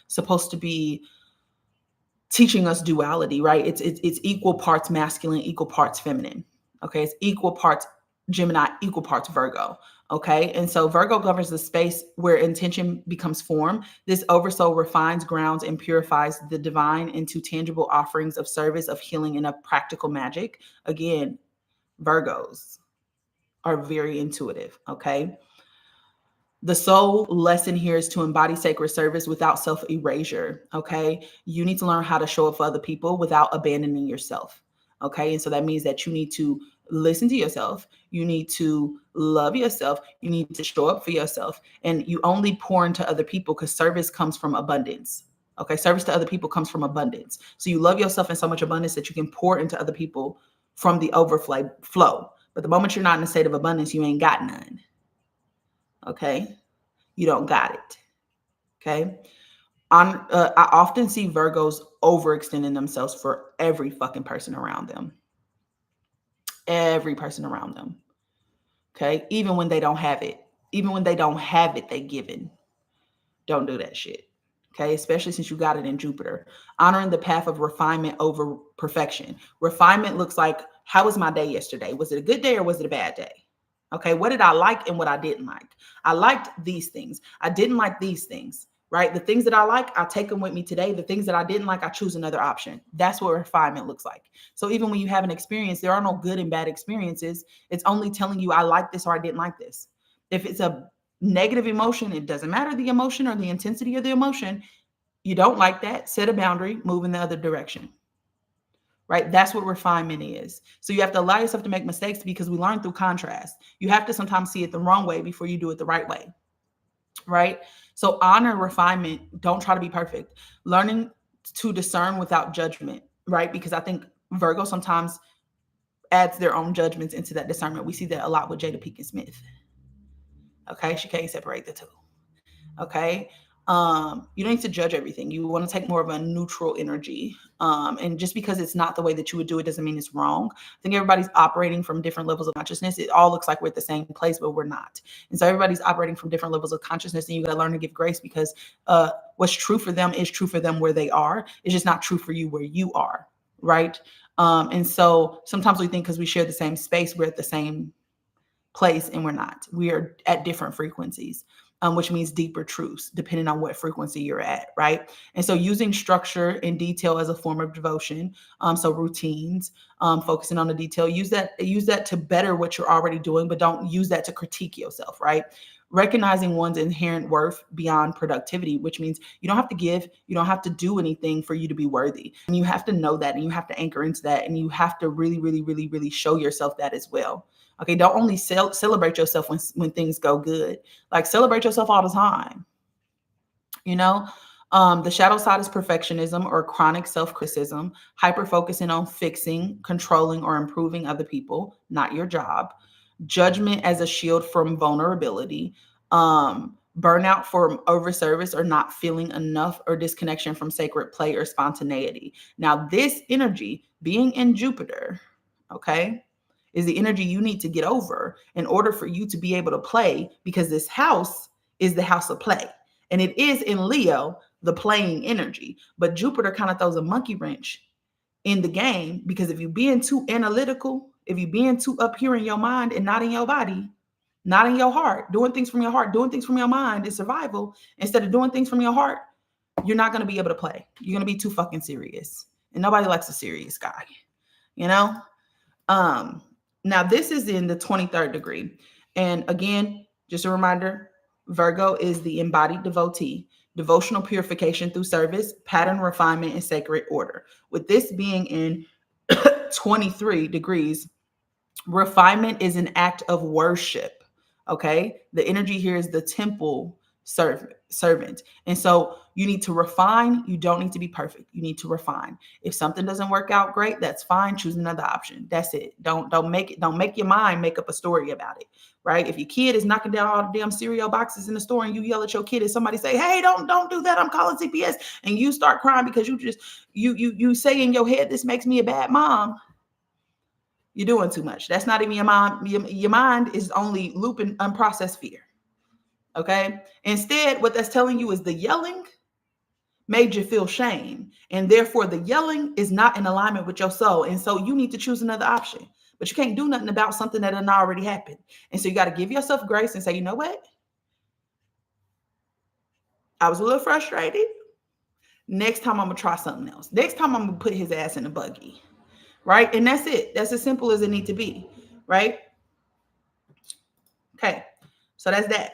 supposed to be teaching us duality, right? It's equal parts masculine, equal parts feminine. Okay, it's equal parts Gemini, equal parts Virgo. Okay, and so Virgo governs the space where intention becomes form. This oversoul refines, grounds, and purifies the divine into tangible offerings of service, of healing, and of practical magic. Again, Virgos are very intuitive. Okay. The soul lesson here is to embody sacred service without self-erasure. Okay. You need to learn how to show up for other people without abandoning yourself. Okay. And so that means that you need to listen to yourself. You need to love yourself. You need to show up for yourself. And you only pour into other people because service comes from abundance. Okay. Service to other people comes from abundance. So you love yourself in so much abundance that you can pour into other people from the overflow. But the moment you're not in a state of abundance, you ain't got none. Okay. You don't got it. Okay. I often see Virgos overextending themselves for every fucking person around them. Every person around them. Okay. Even when they don't have it. Even when they don't have it, they giving. Don't do that shit. Okay. Especially since you got it in Jupiter. Honoring the path of refinement over perfection. Refinement looks like, how was my day yesterday? Was it a good day or was it a bad day? Okay, what did I like and what I didn't like? I liked these things. I didn't like these things, right? The things that I like, I take them with me today. The things that I didn't like, I choose another option. That's what refinement looks like. So even when you have an experience, there are no good and bad experiences. It's only telling you I like this or I didn't like this. If it's a negative emotion, it doesn't matter the emotion or the intensity of the emotion. You don't like that, set a boundary, move in the other direction. Right? That's what refinement is. So you have to allow yourself to make mistakes because we learn through contrast. You have to sometimes see it the wrong way before you do it the right way. Right? So honor refinement. Don't try to be perfect. Learning to discern without judgment. Right? Because I think Virgo sometimes adds their own judgments into that discernment. We see that a lot with Jada Pinkett Smith. Okay? She can't separate the two. Okay? You don't need to judge everything. You want to take more of a neutral energy. And just because it's not the way that you would do it doesn't mean it's wrong. I think everybody's operating from different levels of consciousness. It all looks like we're at the same place, but we're not. And so everybody's operating from different levels of consciousness, and you got to learn to give grace because what's true for them is true for them where they are. It's just not true for you where you are, right? And so sometimes we think because we share the same space, we're at the same place, and we're not. We are at different frequencies. Which means deeper truths, depending on what frequency you're at, right? And so using structure and detail as a form of devotion, so routines, focusing on the detail, use that to better what you're already doing, but don't use that to critique yourself, right? recognizing one's inherent worth beyond productivity, which means you don't have to give, you don't have to do anything for you to be worthy. And you have to know that, and you have to anchor into that, and you have to really, really, really, really show yourself that as well. Okay, don't only celebrate yourself when things go good. Like, celebrate yourself all the time. You know, the shadow side is perfectionism or chronic self-criticism, hyper focusing on fixing, controlling, or improving other people, not your job. Judgment as a shield from vulnerability. Burnout from overservice or not feeling enough, or disconnection from sacred play or spontaneity. Now, this energy being in Jupiter, okay, is the energy you need to get over in order for you to be able to play, because this house is the house of play. And it is in Leo, the playing energy. But Jupiter kind of throws a monkey wrench in the game, because if you're being too analytical, if you're being too up here in your mind and not in your body, not in your heart, doing things from your heart, doing things from your mind is survival. Instead of doing things from your heart, you're not going to be able to play. You're going to be too fucking serious. And nobody likes a serious guy, you know? Um, Now this is in the 23rd degree. And again, just a reminder, Virgo is the embodied devotee, devotional purification through service, pattern refinement, and sacred order. With this being in 23 degrees, refinement is an act of worship. Okay. The energy here is the temple servant. And so you need to refine. You don't need to be perfect. You need to refine. If something doesn't work out great, that's fine. Choose another option. That's it. Don't make your mind make up a story about it. Right. If your kid is knocking down all the damn cereal boxes in the store and you yell at your kid and somebody say, hey, don't do that, I'm calling CPS, and you start crying because you say in your head, this makes me a bad mom, you're doing too much. That's not even your mind. Your mind is only looping unprocessed fear. Okay. Instead, what that's telling you is the yelling made you feel shame. And therefore, the yelling is not in alignment with your soul. And so you need to choose another option. But you can't do nothing about something that had already happened. And so you got to give yourself grace and say, you know what? I was a little frustrated. Next time I'm going to try something else. Next time I'm going to put his ass in a buggy. Right. And that's it. That's as simple as it needs to be. Right. Okay, so that's that.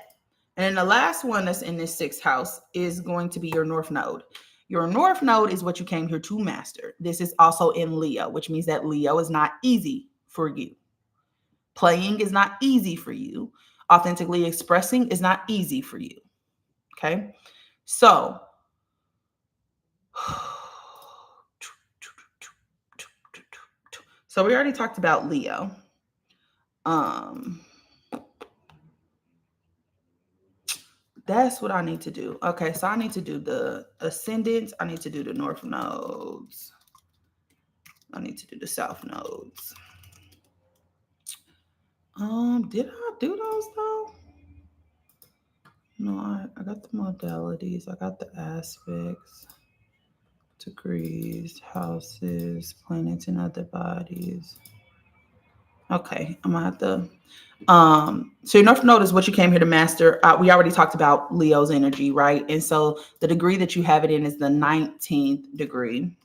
And then the last one that's in this sixth house is going to be your North Node. Your North Node is what you came here to master. This is also in Leo, which means that Leo is not easy for you. Playing is not easy for you. Authentically expressing is not easy for you. Okay, so we already talked about Leo. That's what I need to do. Okay, so I need to do the ascendants. I need to do the north nodes. I need to do the south nodes. Did I do those though? No, I got the modalities. I got the aspects, degrees, houses, planets, and other bodies. Okay, I'm gonna have to. So your North Node is what you came here to master. We already talked about Leo's energy, right? And so the degree that you have it in is the 19th degree.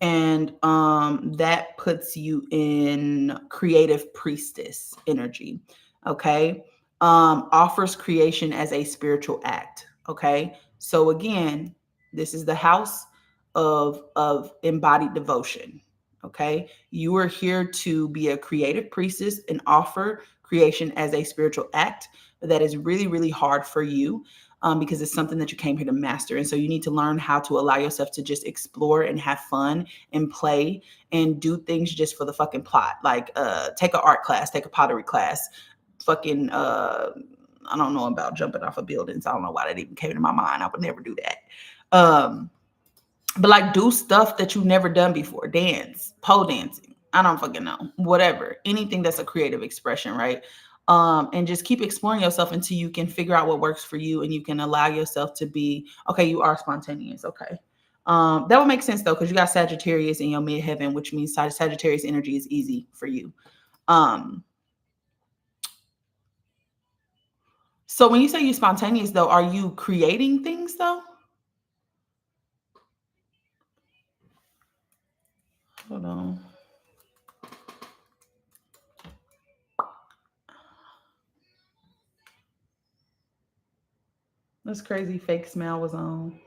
And that puts you in creative priestess energy. Okay. Offers creation as a spiritual act. Okay. So again, this is the house of embodied devotion. Okay. You are here to be a creative priestess and offer creation as a spiritual act that is really, really hard for you. Because it's something that you came here to master. And so you need to learn how to allow yourself to just explore and have fun and play and do things just for the fucking plot. Like take an art class, take a pottery class, fucking I don't know about jumping off of buildings. I don't know why that even came to my mind. I would never do that. But like do stuff that you've never done before. Dance, pole dancing. I don't fucking know. Whatever. Anything that's a creative expression, right? And just keep exploring yourself until you can figure out what works for you and you can allow yourself to be, okay, you are spontaneous. Okay. That would make sense though, because you got Sagittarius in your midheaven, which means Sagittarius energy is easy for you. So when you say you're spontaneous though, are you creating things though? Hold on. That's crazy. Fake smile was on.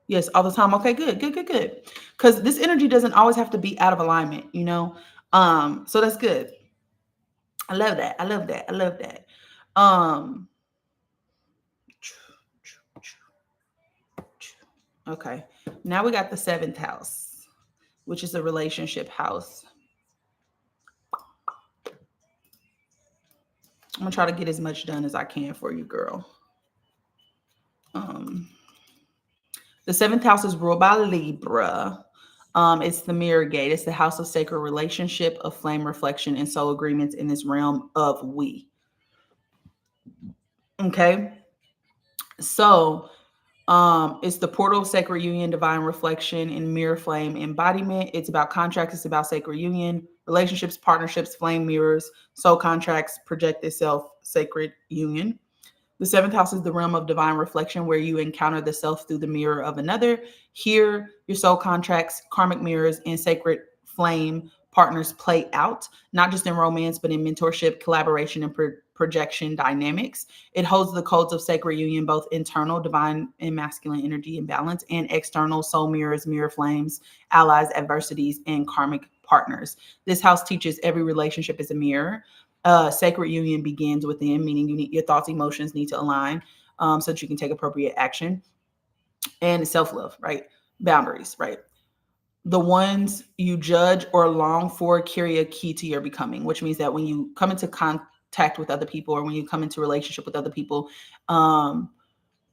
Yes, all the time. Okay, good, good, good, good. Because this energy doesn't always have to be out of alignment, you know. So that's good. I love that. I love that. I love that. Um, okay. Now we got the seventh house, which is a relationship house. I'm gonna try to get as much done as I can for you, girl. Um, the seventh house is ruled by Libra. It's the mirror gate. It's the house of sacred relationship, of flame reflection, and soul agreements in this realm of we. Okay. So it's the portal of sacred union, divine reflection, and mirror flame embodiment. It's about contracts. It's about sacred union, relationships, partnerships, flame mirrors, soul contracts, project itself, sacred union. The seventh house is the realm of divine reflection, where you encounter the self through the mirror of another. Here, your soul contracts, karmic mirrors, and sacred flame partners play out, not just in romance, but in mentorship, collaboration, and projection dynamics. It holds the codes of sacred union, both internal, divine and masculine energy and balance, and external, soul mirrors, mirror flames, allies, adversities, and karmic partners. This house teaches every relationship is a mirror. Sacred union begins within, meaning you need your thoughts, emotions need to align, so that you can take appropriate action. And self-love, right? Boundaries, right? The ones you judge or long for carry a key to your becoming, which means that when you come into contact with other people, or when you come into relationship with other people, um,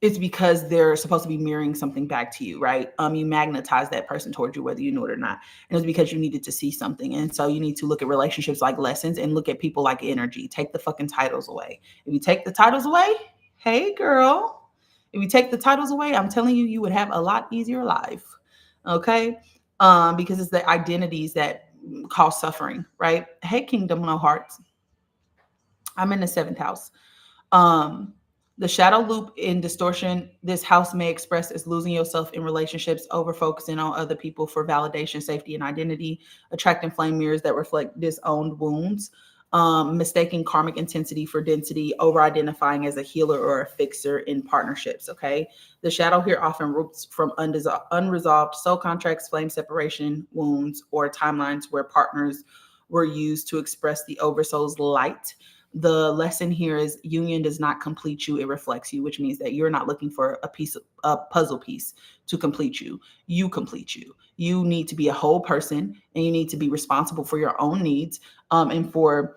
it's because they're supposed to be mirroring something back to you, right? You magnetize that person towards you, whether you know it or not. And it's because you needed to see something. And so you need to look at relationships like lessons, and look at people like energy. Take the fucking titles away. If you take the titles away, hey girl, if you take the titles away, I'm telling you, you would have a lot easier life. Okay. Because it's the identities that cause suffering, right? Hey, Kingdom No Hearts. I'm in the seventh house. Um, the shadow loop in distortion, this house may express as losing yourself in relationships, over focusing on other people for validation, safety, and identity, attracting flame mirrors that reflect disowned wounds, mistaking karmic intensity for density, over identifying as a healer or a fixer in partnerships. Okay. The shadow here often roots from unresolved soul contracts, flame separation, wounds, or timelines where partners were used to express the oversoul's light. The lesson here is union does not complete you, it reflects you, which means that you're not looking for a puzzle piece to complete you. You complete you. You need to be a whole person, and you need to be responsible for your own needs, and for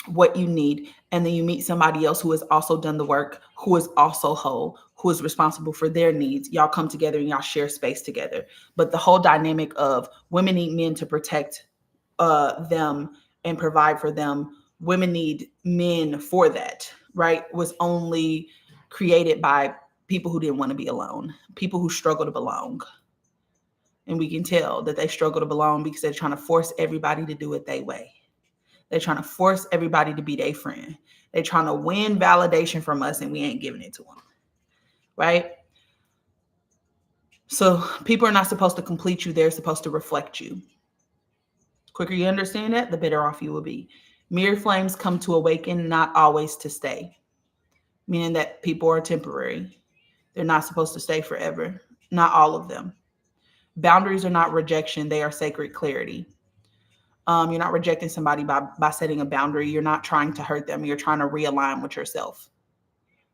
what you need. And then you meet somebody else who has also done the work, who is also whole, who is responsible for their needs. Y'all come together and y'all share space together. But the whole dynamic of women need men to protect them and provide for them, women need men for that, right? Was only created by people who didn't want to be alone, people who struggle to belong. And we can tell that they struggle to belong because they're trying to force everybody to do it their way. They're trying to force everybody to be their friend. They're trying to win validation from us, and we ain't giving it to them, right? So people are not supposed to complete you. They're supposed to reflect you. Quicker you understand that, the better off you will be. Mirror flames come to awaken, not always to stay, meaning that people are temporary. They're not supposed to stay forever. Not all of them. Boundaries are not rejection, they are sacred clarity. You're not rejecting somebody by setting a boundary. You're not trying to hurt them. You're trying to realign with yourself.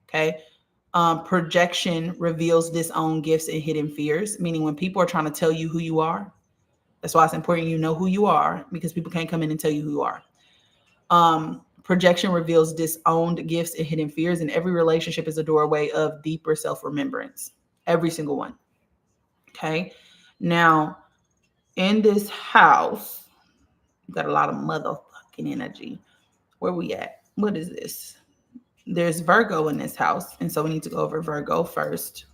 Okay. Projection reveals disowned gifts and hidden fears, meaning when people are trying to tell you who you are, that's why it's important you know who you are, because people can't come in and tell you who you are. Projection reveals disowned gifts and hidden fears, and every relationship is a doorway of deeper self-remembrance. Every single one. Okay. Now, in this house, got a lot of motherfucking energy. Where we at? What is this? There's Virgo in this house, and so we need to go over Virgo first.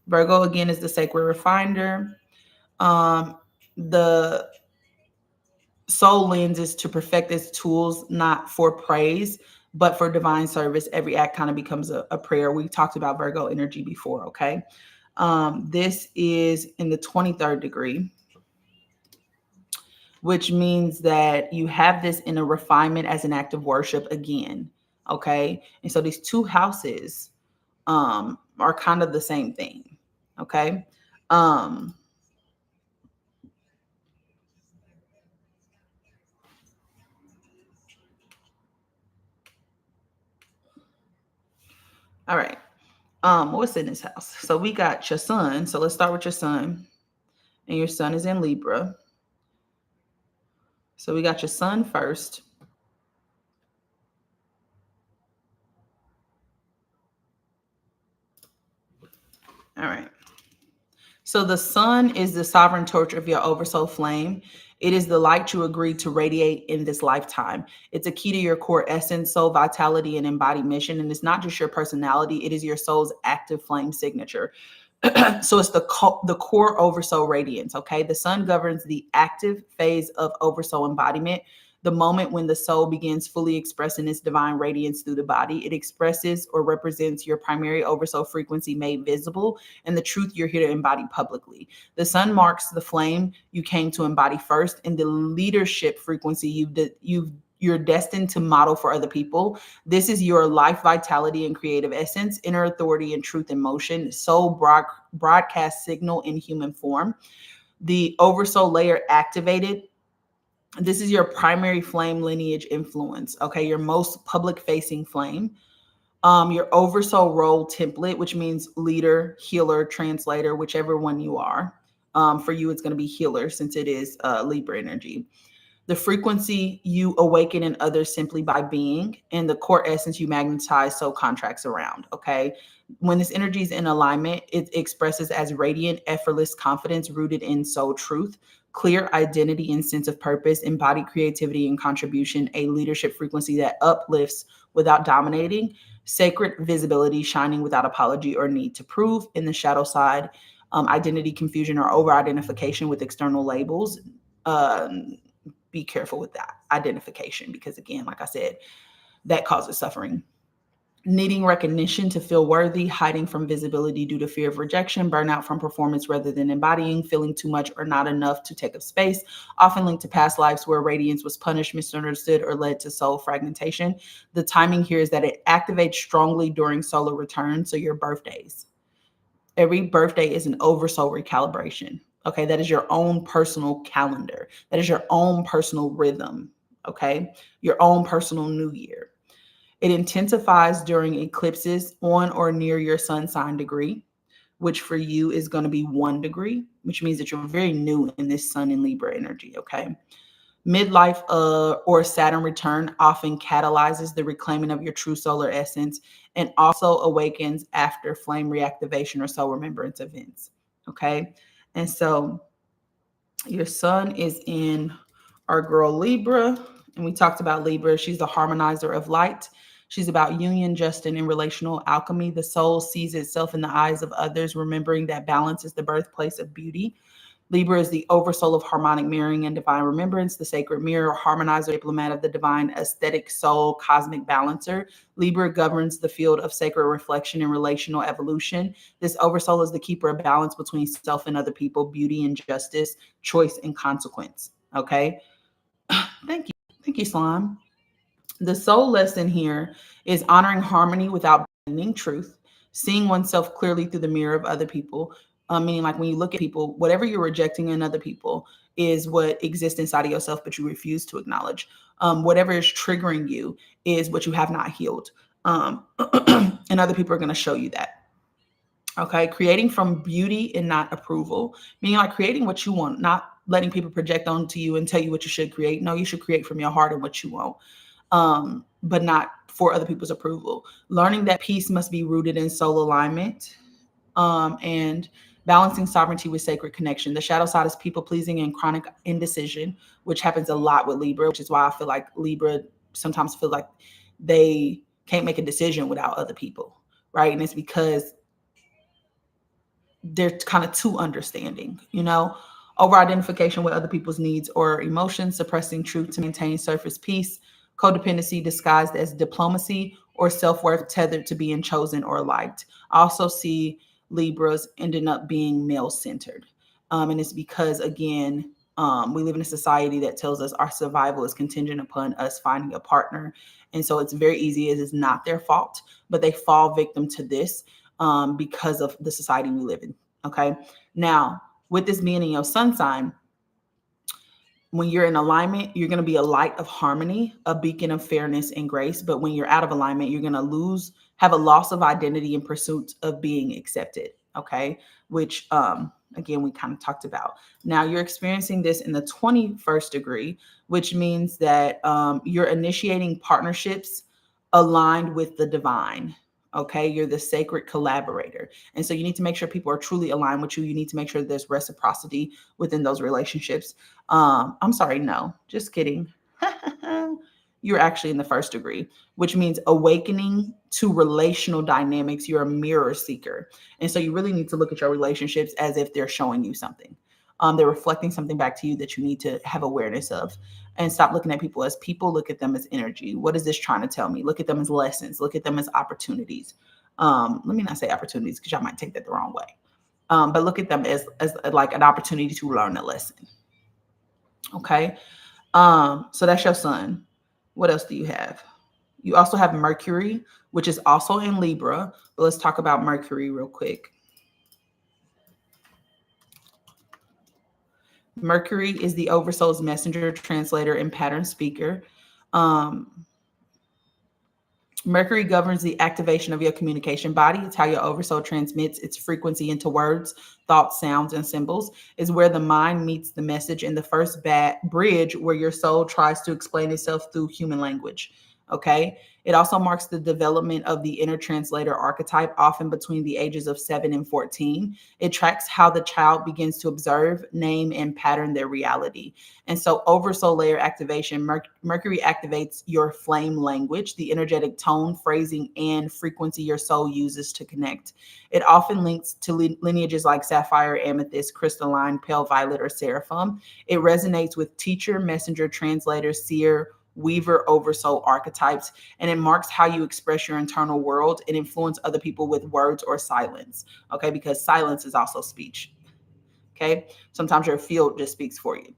Virgo again is the sacred refiner. The soul lens is to perfect its tools, not for praise, but for divine service. Every act kind of becomes a prayer. We talked about Virgo energy before, okay? This is in the 23rd degree, which means that you have this in a refinement as an act of worship again. Okay. And so these two houses are kind of the same thing. Okay. Um, all right. What's in this house? So we got your sun. So let's start with your sun. And your sun is in Libra. So we got your sun first. All right. So the sun is the sovereign torch of your oversoul flame. It is the light you agreed to radiate in this lifetime. It's a key to your core essence, soul vitality, and embodied mission. And it's not just your personality, it is your soul's active flame signature. So it's the core oversoul radiance. Okay, the sun governs the active phase of oversoul embodiment, the moment when the soul begins fully expressing its divine radiance through the body. It expresses or represents your primary oversoul frequency made visible and the truth you're here to embody publicly. The sun marks the flame you came to embody first, and the leadership frequency you're destined to model for other people. This is your life vitality and creative essence, inner authority and truth in motion, soul broadcast signal in human form. The oversoul layer activated. This is your primary flame lineage influence. Okay, your most public facing flame. Your oversoul role template, which means leader, healer, translator, whichever one you are. For you, it's going to be healer since it is Libra energy. The frequency you awaken in others simply by being, and the core essence you magnetize soul contracts around. Okay. When this energy is in alignment, it expresses as radiant, effortless confidence rooted in soul truth, clear identity and sense of purpose, embodied creativity and contribution, a leadership frequency that uplifts without dominating, sacred visibility, shining without apology or need to prove. In the shadow side, identity confusion or over identification with external labels. Be careful with that identification because, again, like I said, that causes suffering. Needing recognition to feel worthy, hiding from visibility due to fear of rejection, burnout from performance rather than embodying, feeling too much or not enough to take up space, often linked to past lives where radiance was punished, misunderstood, or led to soul fragmentation. The timing here is that it activates strongly during solar return, so your birthdays. Every birthday is an oversoul recalibration. Okay, that is your own personal calendar. That is your own personal rhythm. Okay, your own personal new year. It intensifies during eclipses on or near your sun sign degree, which for you is going to be 1 degree, which means that you're very new in this sun and Libra energy. Okay. Midlife or Saturn return often catalyzes the reclaiming of your true solar essence and also awakens after flame reactivation or soul remembrance events. Okay. And so your sun is in our girl Libra, and we talked about Libra. She's the harmonizer of light. She's about union, justice, and relational alchemy. The soul sees itself in the eyes of others, remembering that balance is the birthplace of beauty. Libra is the oversoul of harmonic mirroring and divine remembrance, the sacred mirror, harmonizer, diplomat of the divine aesthetic soul, cosmic balancer. Libra governs the field of sacred reflection and relational evolution. This oversoul is the keeper of balance between self and other people, beauty and justice, choice and consequence. Okay. Thank you. Thank you, Slime. The soul lesson here is honoring harmony without bending truth, seeing oneself clearly through the mirror of other people. Meaning, like when you look at people, whatever you're rejecting in other people is what exists inside of yourself, but you refuse to acknowledge. Whatever is triggering you is what you have not healed. And other people are going to show you that. Okay. Creating from beauty and not approval, meaning like creating what you want, not letting people project onto you and tell you what you should create. No, you should create from your heart and what you want, but not for other people's approval. Learning that peace must be rooted in soul alignment, and balancing sovereignty with sacred connection. The shadow side is people pleasing and chronic indecision, which happens a lot with Libra, which is why I feel like Libra sometimes feel like they can't make a decision without other people, right? And it's because they're kind of too understanding, over identification with other people's needs or emotions, suppressing truth to maintain surface peace, codependency disguised as diplomacy, or self-worth tethered to being chosen or liked. I also see Libras ending up being male centered. And it's because, again, We live in a society that tells us our survival is contingent upon us finding a partner. And so it's very easy. It is not their fault, but they fall victim to this because of the society we live in. Okay. Now, with this being in your sun sign, when you're in alignment, you're going to be a light of harmony, a beacon of fairness and grace. But when you're out of alignment, you're going to have a loss of identity in pursuit of being accepted. Okay. Which, again, we kind of talked about. Now you're experiencing this in the 21st degree, which means that you're initiating partnerships aligned with the divine. Okay. You're the sacred collaborator. And so you need to make sure people are truly aligned with you. You need to make sure there's reciprocity within those relationships. I'm sorry, no, just kidding. You're actually in the first degree, which means awakening to relational dynamics. You're a mirror seeker. And so you really need to look at your relationships as if they're showing you something. They're reflecting something back to you that you need to have awareness of, and stop looking at people as people. Look at them as energy. What is this trying to tell me? Look at them as lessons. Look at them as opportunities. Let me not say opportunities because y'all might take that the wrong way. But look at them as like an opportunity to learn a lesson. Okay. So that's your sun. What else do you have? You also have Mercury, which is also in Libra. But let's talk about Mercury real quick. Mercury is the Oversoul's messenger, translator, and pattern speaker. Mercury governs the activation of your communication body. It's how your oversoul transmits its frequency into words, thoughts, sounds, and symbols. Is where the mind meets the message, in the first bridge where your soul tries to explain itself through human language. Okay. It also marks the development of the inner translator archetype, often between the ages of 7 and 14. It tracks how the child begins to observe, name, and pattern their reality. And so oversoul layer activation, Mercury activates your flame language, the energetic tone, phrasing, and frequency your soul uses to connect. It often links to lineages like sapphire, amethyst, crystalline, pale violet, or seraphim. It resonates with teacher, messenger, translator, seer, weaver, oversoul archetypes, and it marks how you express your internal world and influence other people with words or silence. Okay, because silence is also speech. Okay, sometimes your field just speaks for you.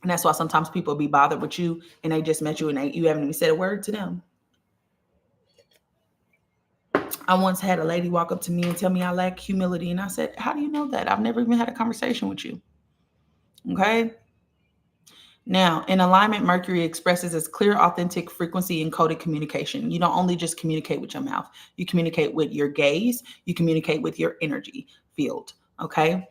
And that's why sometimes people be bothered with you and they just met you and you haven't even said a word to them. I once had a lady walk up to me and tell me I lack humility. And I said, how do you know that? I've never even had a conversation with you. Okay. Now, in alignment, Mercury expresses its clear, authentic, frequency encoded communication. You don't only just communicate with your mouth, you communicate with your gaze, you communicate with your energy field. Okay.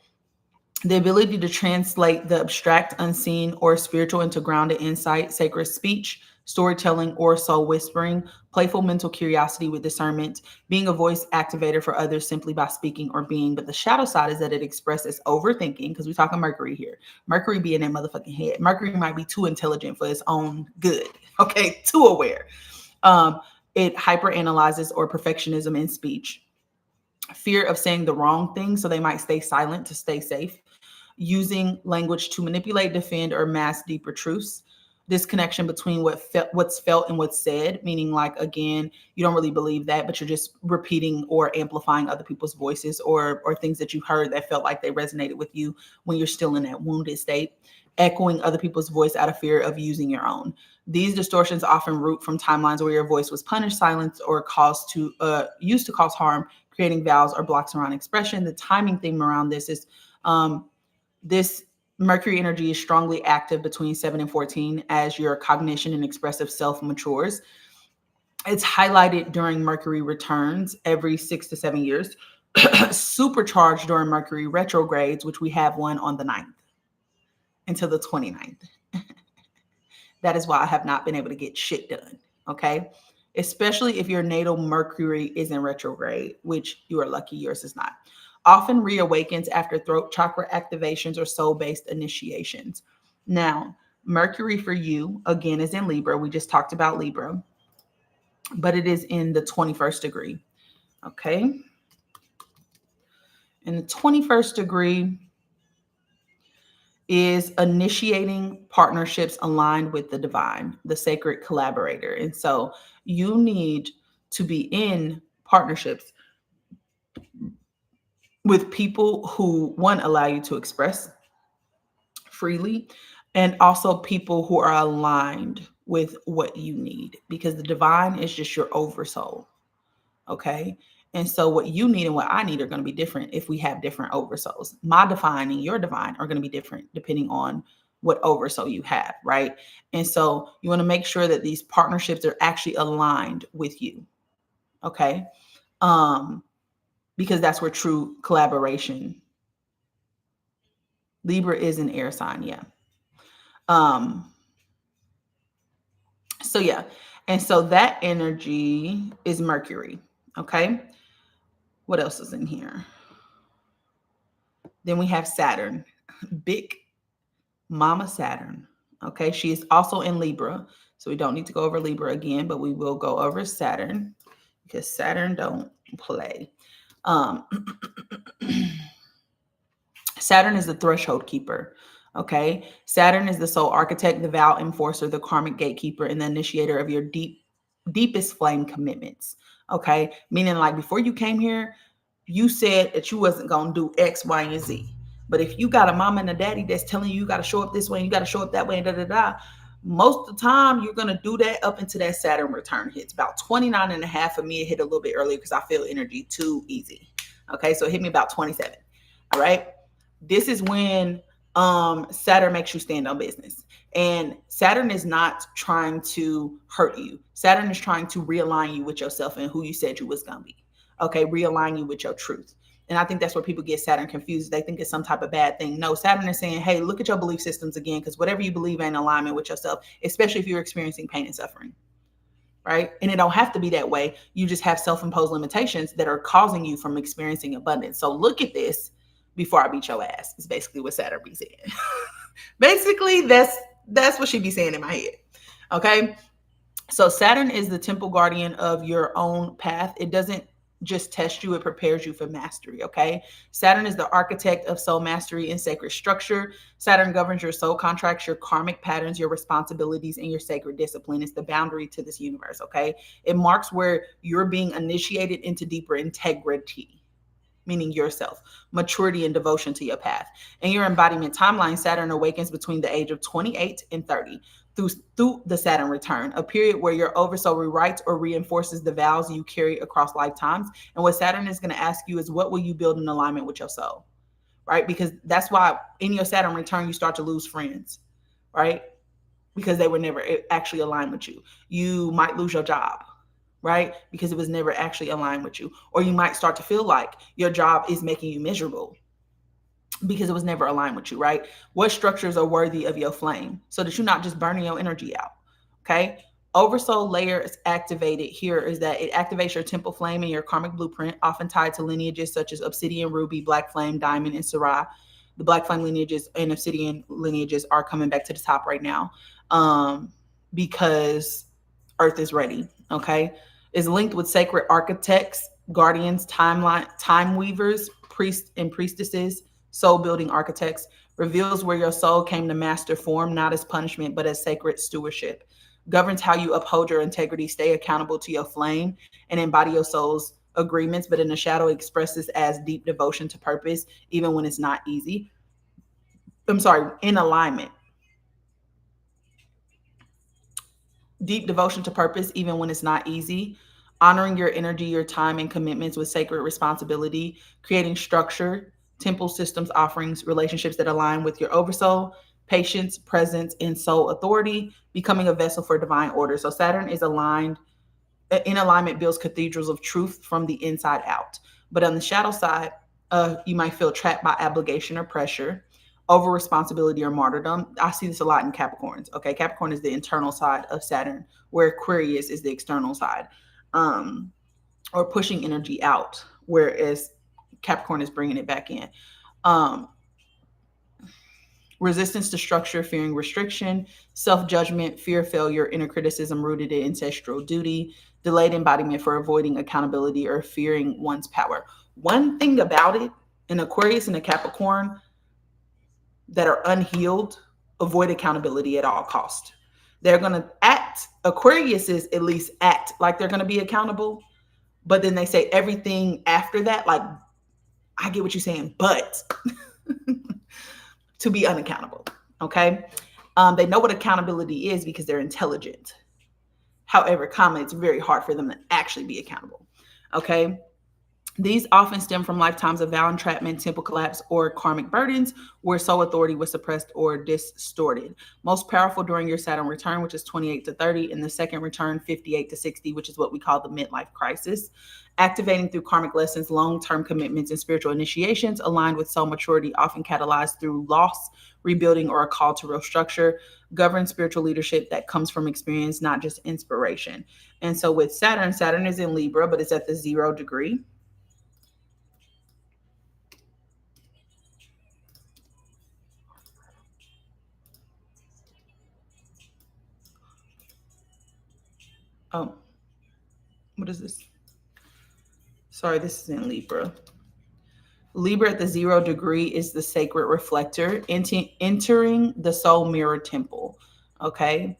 The ability to translate the abstract, unseen, or spiritual into grounded insight, sacred speech, storytelling, or soul whispering, playful mental curiosity with discernment, being a voice activator for others simply by speaking or being. But the shadow side is that it expresses overthinking, because we're talking Mercury here. Mercury be in that motherfucking head. Mercury might be too intelligent for its own good. Okay, too aware. It hyperanalyzes or perfectionism in speech. Fear of saying the wrong thing, so they might stay silent to stay safe. Using language to manipulate, defend, or mask deeper truths. This connection between what's felt and what's said, meaning like, again, you don't really believe that, but you're just repeating or amplifying other people's voices or things that you heard that felt like they resonated with you when you're still in that wounded state. Echoing other people's voice out of fear of using your own. These distortions often root from timelines where your voice was punished, silenced, or used to cause harm, creating vows or blocks around expression. The timing theme around this is this Mercury energy is strongly active between 7 and 14 as your cognition and expressive self matures. It's highlighted during Mercury returns every 6 to 7 years, supercharged during Mercury retrogrades, which we have one on the 9th until the 29th. That is why I have not been able to get shit done. Okay. Especially if your natal Mercury is in retrograde, which you are lucky yours is not. Often reawakens after throat chakra activations or soul-based initiations. Now, Mercury for you, again, is in Libra. We just talked about Libra, but it is in the 21st degree. Okay. In the 21st degree is initiating partnerships aligned with the divine, the sacred collaborator. And so you need to be in partnerships with people who, one, allow you to express freely, and also people who are aligned with what you need, because the divine is just your oversoul. Okay. And so what you need and what I need are going to be different if we have different oversouls. My divine and your divine are going to be different depending on what oversoul you have, right? And so you want to make sure that these partnerships are actually aligned with you. Okay. Um, because that's where true collaboration. Libra is an air sign, yeah. Um, so yeah. And so that energy is Mercury. Okay. What else is in here? Then we have Saturn, big Mama Saturn. Okay. She is also in Libra. So we don't need to go over Libra again, but we will go over Saturn because Saturn don't play. Um, Saturn is the threshold keeper. Okay. Saturn is the soul architect, the vow enforcer, the karmic gatekeeper, and the initiator of your deepest flame commitments. Okay. Meaning, like, before you came here, you said that you wasn't going to do X, Y, and Z. But if you got a mama and a daddy that's telling you got to show up this way and you got to show up that way and da da da, most of the time you're going to do that up until that Saturn return hits. About 29 and a half for me. It hit a little bit earlier because I feel energy too easy. Okay. So it hit me about 27. All right. This is when Saturn makes you stand on business. And Saturn is not trying to hurt you. Saturn is trying to realign you with yourself and who you said you was going to be. Okay, realign you with your truth. And I think that's where people get Saturn confused. They think it's some type of bad thing. No, Saturn is saying, hey, look at your belief systems again, because whatever you believe ain't in alignment with yourself, especially if you're experiencing pain and suffering. Right? And it don't have to be that way. You just have self-imposed limitations that are causing you from experiencing abundance. So look at this before I beat your ass. Is basically what Saturn be saying. Basically, that's what she be saying in my head. Okay. So Saturn is the temple guardian of your own path. It doesn't just test you, it prepares you for mastery. Okay. Saturn is the architect of soul mastery and sacred structure. Saturn governs your soul contracts, your karmic patterns, your responsibilities, and your sacred discipline. It's the boundary to this universe. Okay. It marks where you're being initiated into deeper integrity, meaning yourself, maturity, and devotion to your path. And your embodiment timeline, Saturn awakens between the age of 28 and 30 through the Saturn return, a period where your oversoul rewrites or reinforces the vows you carry across lifetimes. And what Saturn is going to ask you is, what will you build in alignment with your soul? Right? Because that's why in your Saturn return, you start to lose friends, right? Because they were never actually aligned with you. You might lose your job, right? Because it was never actually aligned with you. Or you might start to feel like your job is making you miserable because it was never aligned with you, right? What structures are worthy of your flame so that you're not just burning your energy out, okay? Oversoul layer is activated here is that it activates your temple flame and your karmic blueprint, often tied to lineages such as obsidian, ruby, black flame, diamond, and Sarai. The black flame lineages and obsidian lineages are coming back to the top right now because Earth is ready, okay? Is linked with sacred architects, guardians, time weavers, priests and priestesses, soul building architects, reveals where your soul came to master form, not as punishment, but as sacred stewardship, governs how you uphold your integrity, stay accountable to your flame, and embody your soul's agreements, but in the shadow expresses as deep devotion to purpose, even when it's not easy. I'm sorry, in alignment. Deep devotion to purpose, even when it's not easy, honoring your energy, your time, and commitments with sacred responsibility, creating structure, temple systems, offerings, relationships that align with your oversoul, patience, presence, and soul authority, becoming a vessel for divine order. So Saturn is aligned, in alignment builds cathedrals of truth from the inside out. But on the shadow side, you might feel trapped by obligation or pressure, over responsibility or martyrdom. I see this a lot in Capricorns. Okay, Capricorn is the internal side of Saturn, where Aquarius is the external side, or pushing energy out, whereas Capricorn is bringing it back in. Resistance to structure, fearing restriction, self-judgment, fear of failure, inner criticism rooted in ancestral duty, delayed embodiment for avoiding accountability or fearing one's power. One thing about it, an Aquarius and a Capricorn that are unhealed avoid accountability at all cost. They're going to act, Aquariuses at least act like they're going to be accountable, but then they say everything after that, like, I get what you're saying, but to be unaccountable. Okay. They know what accountability is because they're intelligent. However, it's very hard for them to actually be accountable. Okay. These often stem from lifetimes of vow entrapment, temple collapse, or karmic burdens where soul authority was suppressed or distorted. Most powerful during your Saturn return, which is 28 to 30, and the second return, 58 to 60, which is what we call the midlife crisis. Activating through karmic lessons, long term commitments, and spiritual initiations aligned with soul maturity, often catalyzed through loss, rebuilding, or a call to real structure. Govern spiritual leadership that comes from experience, not just inspiration. And so with Saturn, Saturn is in Libra, but it's at the 0 degree. Oh, what is this? Sorry, this is in Libra. Libra at the 0 degree is the sacred reflector, entering the soul mirror temple. Okay.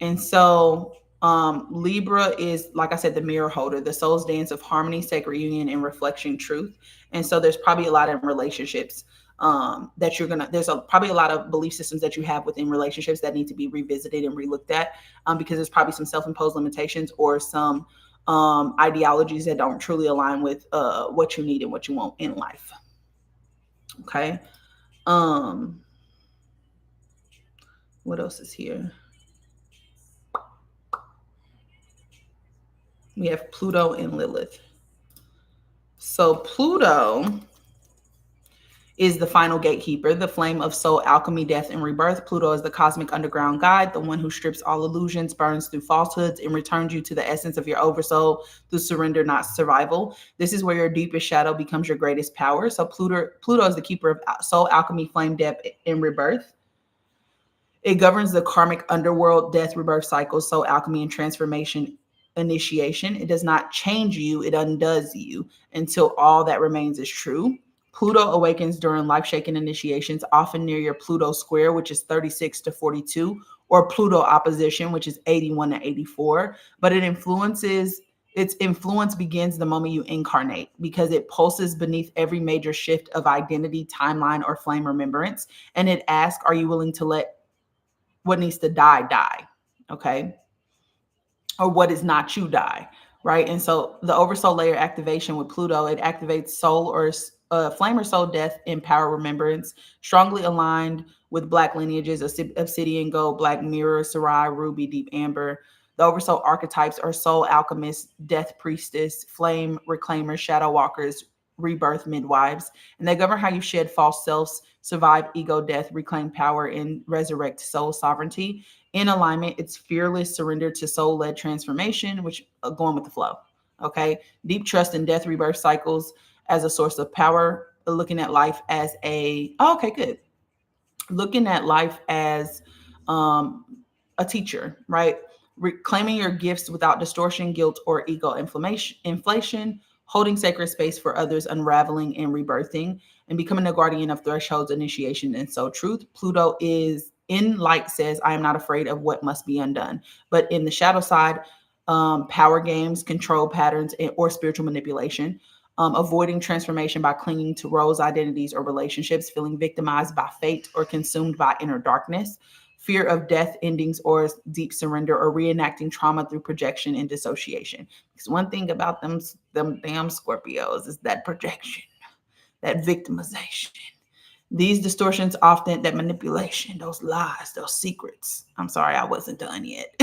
And so Libra is, like I said, the mirror holder, the soul's dance of harmony, sacred union, and reflection truth. And so there's probably a lot in relationships that you're gonna. Probably a lot of belief systems that you have within relationships that need to be revisited and relooked at, because there's probably some self-imposed limitations or some ideologies that don't truly align with what you need and what you want in life. Okay. Um, what else is here? We have Pluto and Lilith. So Pluto is the final gatekeeper, the flame of soul, alchemy, death, and rebirth. Pluto is the cosmic underground guide, the one who strips all illusions, burns through falsehoods, and returns you to the essence of your oversoul through surrender, not survival. This is where your deepest shadow becomes your greatest power. So Pluto is the keeper of soul, alchemy, flame, death, and rebirth. It governs the karmic underworld, death, rebirth cycles, soul alchemy, and transformation initiation. It does not change you, it undoes you until all that remains is true. Pluto awakens during life shaking initiations, often near your Pluto square, which is 36 to 42, or Pluto opposition, which is 81 to 84. But its influence begins the moment you incarnate because it pulses beneath every major shift of identity, timeline, or flame remembrance. And it asks, are you willing to let what needs to die? Okay. Or what is not you die, right? And so the oversoul layer activation with Pluto, it activates soul or flame or soul death in power remembrance, strongly aligned with black lineages, obsidian, gold, black mirror, sarai, ruby, deep amber. The oversoul archetypes are soul alchemist, death priestess, flame reclaimers, shadow walkers, rebirth midwives, and they govern how you shed false selves, survive ego death, reclaim power, and resurrect soul sovereignty. In alignment, it's fearless surrender to soul-led transformation, which going with the flow. Okay. Deep trust in death, rebirth cycles as a source of power, looking at life as okay, good. Looking at life as um, a teacher, right? Reclaiming your gifts without distortion, guilt, or ego inflation, holding sacred space for others, unraveling and rebirthing, and becoming a guardian of thresholds, initiation, and soul truth. Pluto is in light says, I am not afraid of what must be undone. But in the shadow side, power games, control patterns, or spiritual manipulation. Avoiding transformation by clinging to roles, identities, or relationships, feeling victimized by fate or consumed by inner darkness, fear of death endings or deep surrender, or reenacting trauma through projection and dissociation. Because one thing about them damn Scorpios is that projection, that victimization. These distortions often, that manipulation, those lies, those secrets. I'm sorry, I wasn't done yet.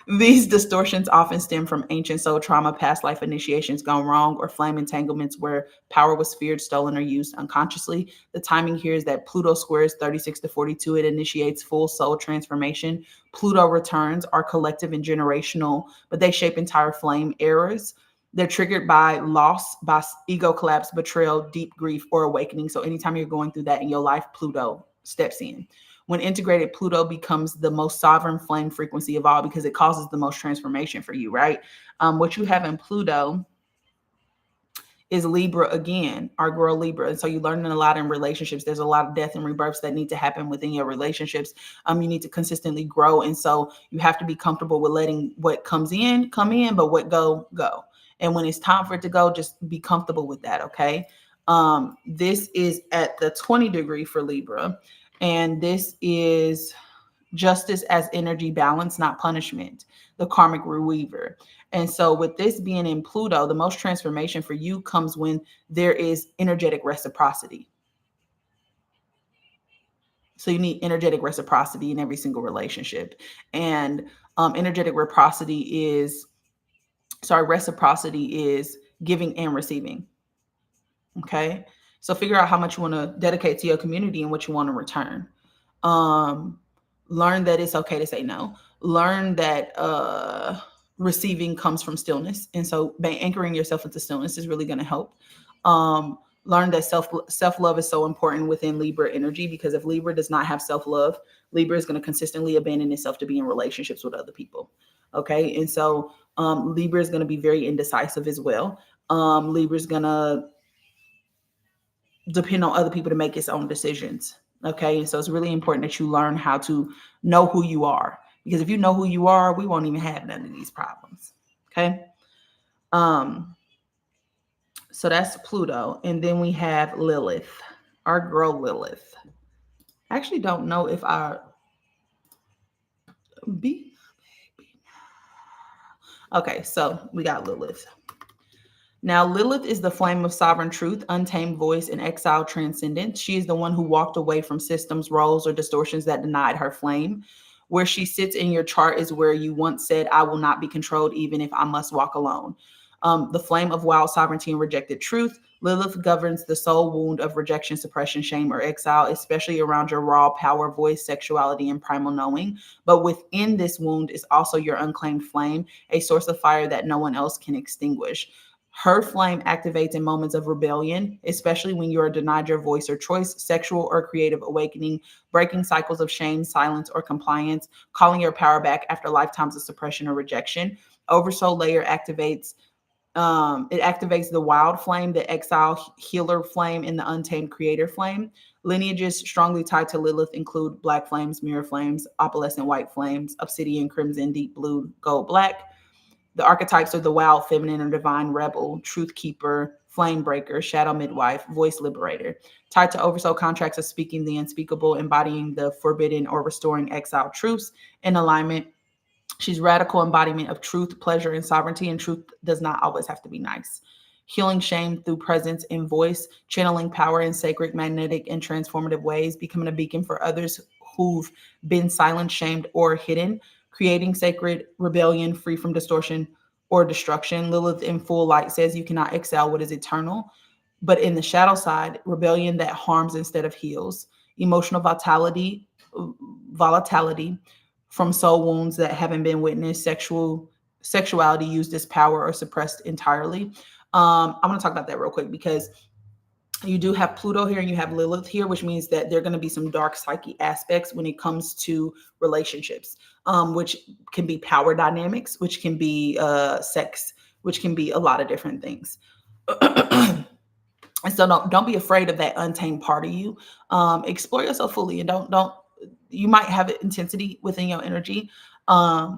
These distortions often stem from ancient soul trauma, past life initiations gone wrong, or flame entanglements where power was feared, stolen, or used unconsciously. The timing here is that Pluto squares 36 to 42. It initiates full soul transformation. Pluto returns are collective and generational, but they shape entire flame eras. They're triggered by loss, by ego collapse, betrayal, deep grief, or awakening. So anytime you're going through that in your life, Pluto steps in. When integrated, Pluto becomes the most sovereign flame frequency of all because it causes the most transformation for you, right? What you have in Pluto is Libra again, our girl Libra. And so you're learning a lot in relationships. There's a lot of death and rebirths that need to happen within your relationships. You need to consistently grow. And so you have to be comfortable with letting what comes in, come in, but what go. And when it's time for it to go, just be comfortable with that. Okay. This is at the 20 degree for Libra. And this is justice as energy balance, not punishment, the karmic reweaver. And so, with this being in Pluto, the most transformation for you comes when there is energetic reciprocity. So, you need energetic reciprocity in every single relationship. And energetic reciprocity is, reciprocity is giving and receiving. Okay. So, figure out how much you want to dedicate to your community and what you want to return. Um, Learn that it's okay to say no. Learn that receiving comes from stillness, and so by anchoring yourself into stillness is really going to help. Learn that self love is so important within Libra energy, because if Libra does not have self love, Libra is going to consistently abandon itself to be in relationships with other people. Okay, and so Libra is going to be very indecisive as well. Libra is going to depend on other people to make its own decisions. Okay. And so it's really important that you learn how to know who you are. Because if you know who you are, we won't even have none of these problems. Okay. Um, so that's Pluto. And then we have Lilith, our girl Lilith. I actually don't know if I be okay, so we got Lilith. Now, Lilith is the flame of sovereign truth, untamed voice, and exiled transcendence. She is the one who walked away from systems, roles, or distortions that denied her flame. Where she sits in your chart is where you once said, I will not be controlled, even if I must walk alone. The flame of wild sovereignty and rejected truth. Lilith governs the soul wound of rejection, suppression, shame, or exile, especially around your raw power, voice, sexuality, and primal knowing. But within this wound is also your unclaimed flame, a source of fire that no one else can extinguish. Her flame activates in moments of rebellion, especially when you are denied your voice or choice, sexual or creative awakening, breaking cycles of shame, silence, or compliance, calling your power back after lifetimes of suppression or rejection. Oversoul layer activates. It activates the wild flame, the exile healer flame, and the untamed creator flame. Lineages strongly tied to Lilith include black flames, mirror flames, opalescent white flames, obsidian, crimson, deep blue, gold, black. The archetypes are the wild feminine or divine rebel, truth keeper, flame breaker, shadow midwife, voice liberator. Tied to oversoul contracts of speaking the unspeakable, embodying the forbidden or restoring exiled truths. In alignment, she's radical embodiment of truth, pleasure, and sovereignty, and truth does not always have to be nice. Healing shame through presence and voice, channeling power in sacred, magnetic, and transformative ways, becoming a beacon for others who've been silent, shamed, or hidden, creating sacred rebellion free from distortion or destruction. Lilith in full light says you cannot excel what is eternal. But in the shadow side, rebellion that harms instead of heals, emotional volatility from soul wounds that haven't been witnessed, sexuality used as power or suppressed entirely. I'm going to talk about that real quick, because you do have Pluto here and you have Lilith here, which means that there are going to be some dark psyche aspects when it comes to relationships, which can be power dynamics, which can be sex, which can be a lot of different things. And so don't be afraid of that untamed part of you. Explore yourself fully, and don't you might have intensity within your energy, but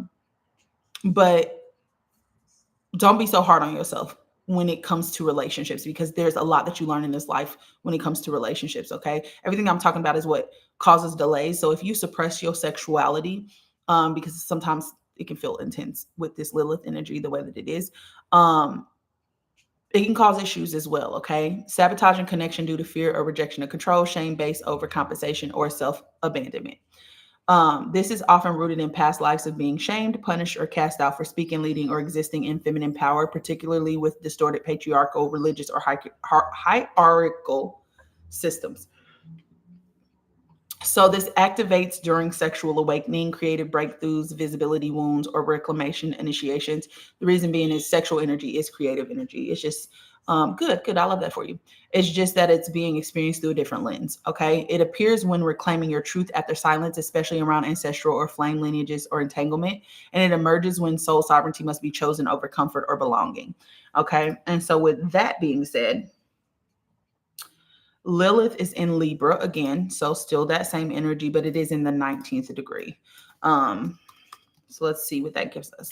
don't be so hard on yourself when it comes to relationships, because there's a lot that you learn in this life when it comes to relationships. Okay, everything I'm talking about is what causes delays. So if you suppress your sexuality, because sometimes it can feel intense with this Lilith energy the way that it is, it can cause issues as well. Okay, sabotaging connection due to fear or rejection of control, shame based overcompensation, or self abandonment. This is often rooted in past lives of being shamed, punished, or cast out for speaking, leading, or existing in feminine power, particularly with distorted patriarchal, religious, or hierarchical systems. So this activates during sexual awakening, creative breakthroughs, visibility wounds, or reclamation initiations. The reason being is sexual energy is creative energy. It's just good. I love that for you. It's just that it's being experienced through a different lens. Okay. It appears when reclaiming your truth after silence, especially around ancestral or flame lineages or entanglement. And it emerges when soul sovereignty must be chosen over comfort or belonging. Okay. And so with that being said, Lilith is in Libra again, so still that same energy, but it is in the 19th degree. So let's see what that gives us.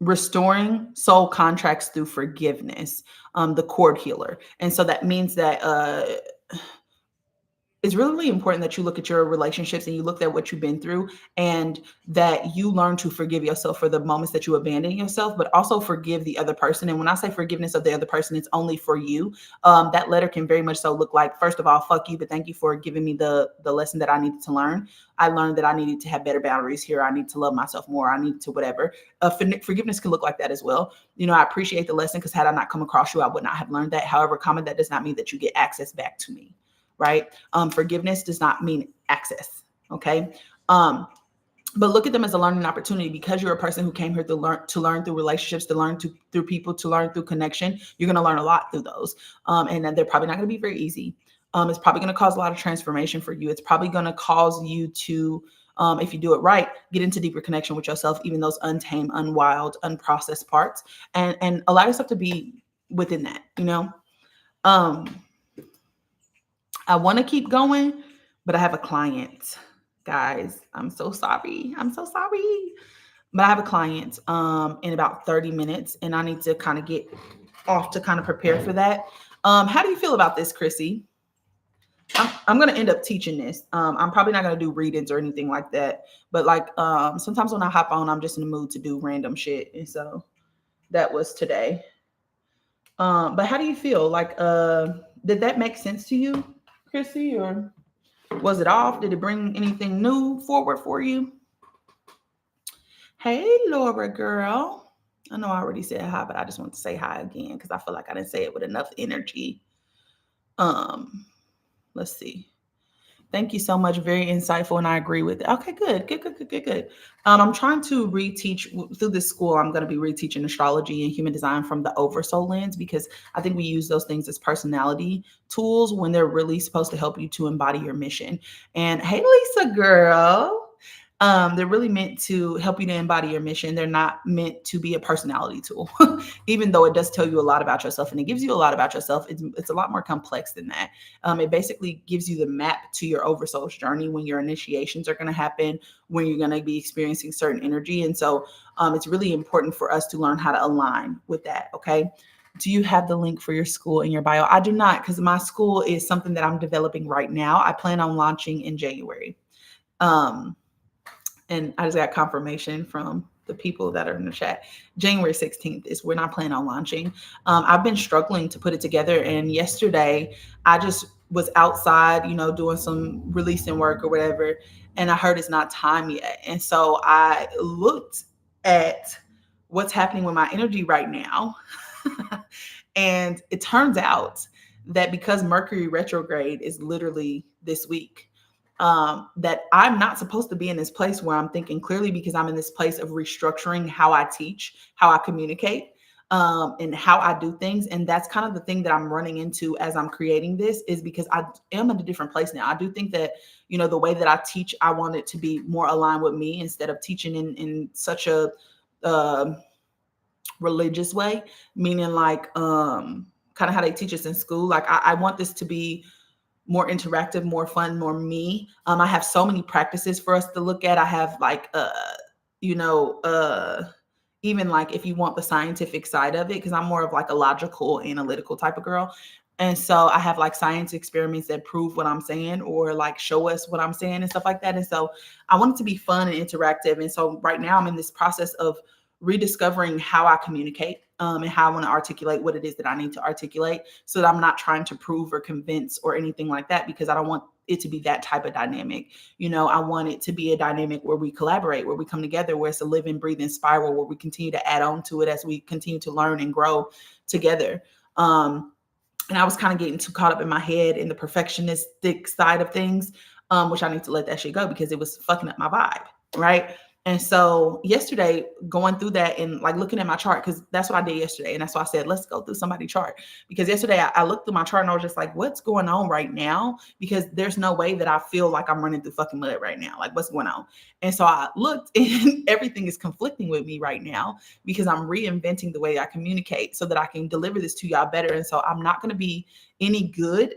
Restoring soul contracts through forgiveness, the cord healer. And so that means that it's really important that you look at your relationships and you look at what you've been through, and that you learn to forgive yourself for the moments that you abandon yourself, but also forgive the other person. And when I say forgiveness of the other person, it's only for you. That letter can very much so look like, first of all, fuck you, but thank you for giving me the lesson that I needed to learn. I learned that I needed to have better boundaries here. I need to love myself more. I need to whatever. Forgiveness can look like that as well. I appreciate the lesson because had I not come across you, I would not have learned that. However, comment, that does not mean that you get access back to me, right? Forgiveness does not mean access. Okay. But look at them as a learning opportunity, because you're a person who came here to learn through relationships, to learn through people, to learn through connection. You're going to learn a lot through those. And then they're probably not going to be very easy. It's probably going to cause a lot of transformation for you. It's probably going to cause you to, if you do it right, get into deeper connection with yourself, even those untamed, unwild, unprocessed parts, and allow yourself to be within that, Um, I want to keep going, but I have a client, guys. I'm so sorry. I'm so sorry. But I have a client in about 30 minutes, and I need to kind of get off to kind of prepare for that. How do you feel about this, Chrissy? I'm going to end up teaching this. I'm probably not going to do readings or anything like that. But like sometimes when I hop on, I'm just in the mood to do random shit. And so that was today. But how do you feel? Like, did that make sense to you, Chrissy, or was it off? Did it bring anything new forward for you? Hey, Laura girl. I know I already said hi, but I just want to say hi again because I feel like I didn't say it with enough energy. Let's see. Thank you so much. Very insightful, and I agree with it. Okay, good. I'm trying to reteach through this school. I'm going to be reteaching astrology and human design from the Oversoul lens, because I think we use those things as personality tools when they're really supposed to help you to embody your mission. And hey, Lisa girl. They're really meant to help you to embody your mission. They're not meant to be a personality tool, even though it does tell you a lot about yourself and it gives you a lot about yourself. It's a lot more complex than that. It basically gives you the map to your oversoul's journey, when your initiations are going to happen, when you're going to be experiencing certain energy. And so it's really important for us to learn how to align with that. Okay. Do you have the link for your school in your bio? I do not, because my school is something that I'm developing right now. I plan on launching in January. And I just got confirmation from the people that are in the chat. January 16th is when I plan on launching. I've been struggling to put it together. And yesterday I just was outside, doing some releasing work or whatever. And I heard it's not time yet. And so I looked at what's happening with my energy right now. And it turns out that because Mercury retrograde is literally this week, that I'm not supposed to be in this place where I'm thinking clearly, because I'm in this place of restructuring how I teach, how I communicate, and how I do things. And that's kind of the thing that I'm running into as I'm creating this, is because I am in a different place now. I do think that, the way that I teach, I want it to be more aligned with me instead of teaching in such a religious way, meaning like kind of how they teach us in school. Like I want this to be more interactive, more fun, more me. I have so many practices for us to look at. I have like, even like if you want the scientific side of it, because I'm more of like a logical, analytical type of girl. And so I have like science experiments that prove what I'm saying, or like show us what I'm saying and stuff like that. And so I want it to be fun and interactive. And so right now I'm in this process of rediscovering how I communicate, and how I want to articulate what it is that I need to articulate, so that I'm not trying to prove or convince or anything like that, because I don't want it to be that type of dynamic. I want it to be a dynamic where we collaborate, where we come together, where it's a living, breathing spiral, where we continue to add on to it as we continue to learn and grow together. And I was kind of getting too caught up in my head in the perfectionistic side of things, which I need to let that shit go, because it was fucking up my vibe, right? And so yesterday, going through that and like looking at my chart, because that's what I did yesterday. And that's why I said, let's go through somebody's chart. Because yesterday I looked through my chart and I was just like, what's going on right now? Because there's no way that I feel like I'm running through fucking mud right now. Like, what's going on? And so I looked and everything is conflicting with me right now, because I'm reinventing the way I communicate so that I can deliver this to y'all better. And so I'm not going to be any good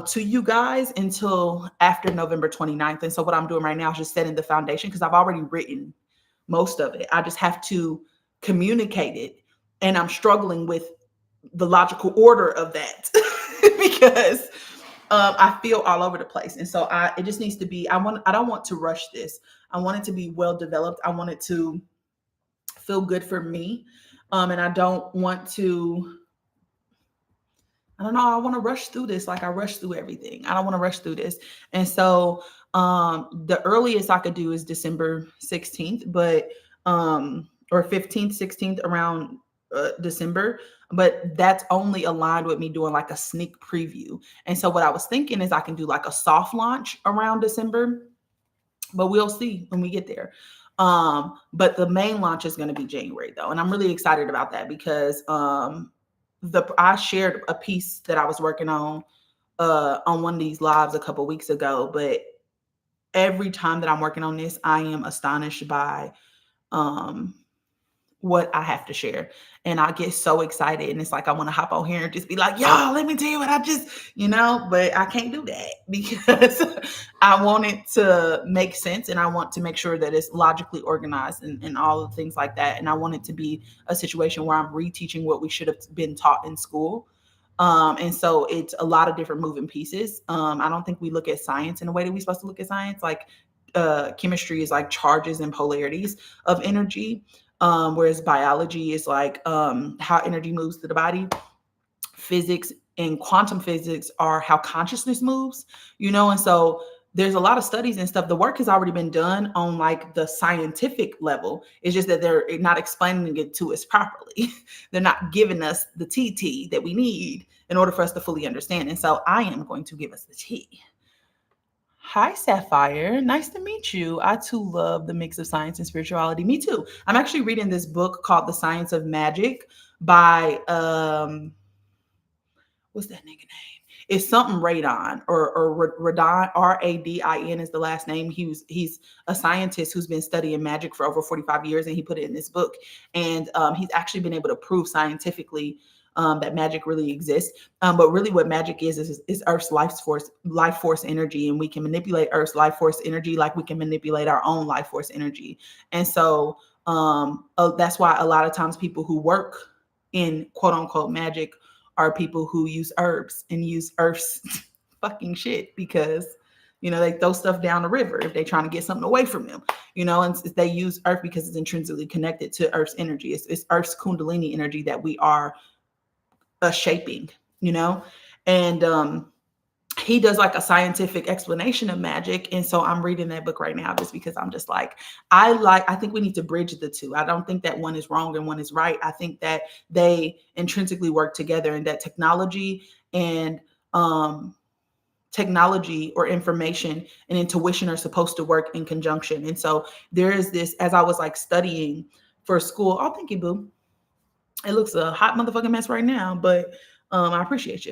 to you guys until after November 29th. And so what I'm doing right now is just setting the foundation, because I've already written most of it. I just have to communicate it. And I'm struggling with the logical order of that because I feel all over the place. And so it just needs to be, I don't want to rush this. I want it to be well developed. I want it to feel good for me. And I don't want to, I don't know, I want to rush through this like I rush through everything. I don't want to rush through this. And so the earliest I could do is December 16th, but or 15th, 16th around December, but that's only aligned with me doing like a sneak preview. And so what I was thinking is I can do like a soft launch around December, but we'll see when we get there. But the main launch is going to be January though, and I'm really excited about that because I shared a piece that I was working on one of these lives a couple weeks ago. But every time that I'm working on this, I am astonished by um what I have to share. And I get so excited. And it's like I want to hop on here and just be like, y'all, let me tell you what I just, but I can't do that because I want it to make sense and I want to make sure that it's logically organized and all the things like that. And I want it to be a situation where I'm reteaching what we should have been taught in school. And so it's a lot of different moving pieces. I don't think we look at science in the way that we're supposed to look at science. Like chemistry is like charges and polarities of energy. Whereas biology is like how energy moves through the body. Physics and quantum physics are how consciousness moves, and so there's a lot of studies and stuff. The work has already been done on like the scientific level. It's just that they're not explaining it to us properly. They're not giving us the TT that we need in order for us to fully understand. And so I am going to give us the T. Hi, Sapphire. Nice to meet you. I too love the mix of science and spirituality. Me too. I'm actually reading this book called The Science of Magic by what's that nigga name? It's something Radon or Radon, Radin is the last name. He's a scientist who's been studying magic for over 45 years, and he put it in this book. And he's actually been able to prove scientifically that magic really exists. But really what magic is Earth's life force energy. And we can manipulate Earth's life force energy like we can manipulate our own life force energy. And so that's why a lot of times people who work in quote unquote magic are people who use herbs and use Earth's fucking shit because, they throw stuff down the river if they're trying to get something away from them, and they use Earth because it's intrinsically connected to Earth's energy. It's Earth's Kundalini energy that we are shaping, and he does like a scientific explanation of magic. And so I'm reading that book right now just because I'm just like, I think we need to bridge the two. I don't think that one is wrong and one is right. I think that they intrinsically work together and that technology and technology or information and intuition are supposed to work in conjunction. And so there is this, as I was like studying for school, oh, thank you, boo. It looks a hot motherfucking mess right now, but I appreciate you.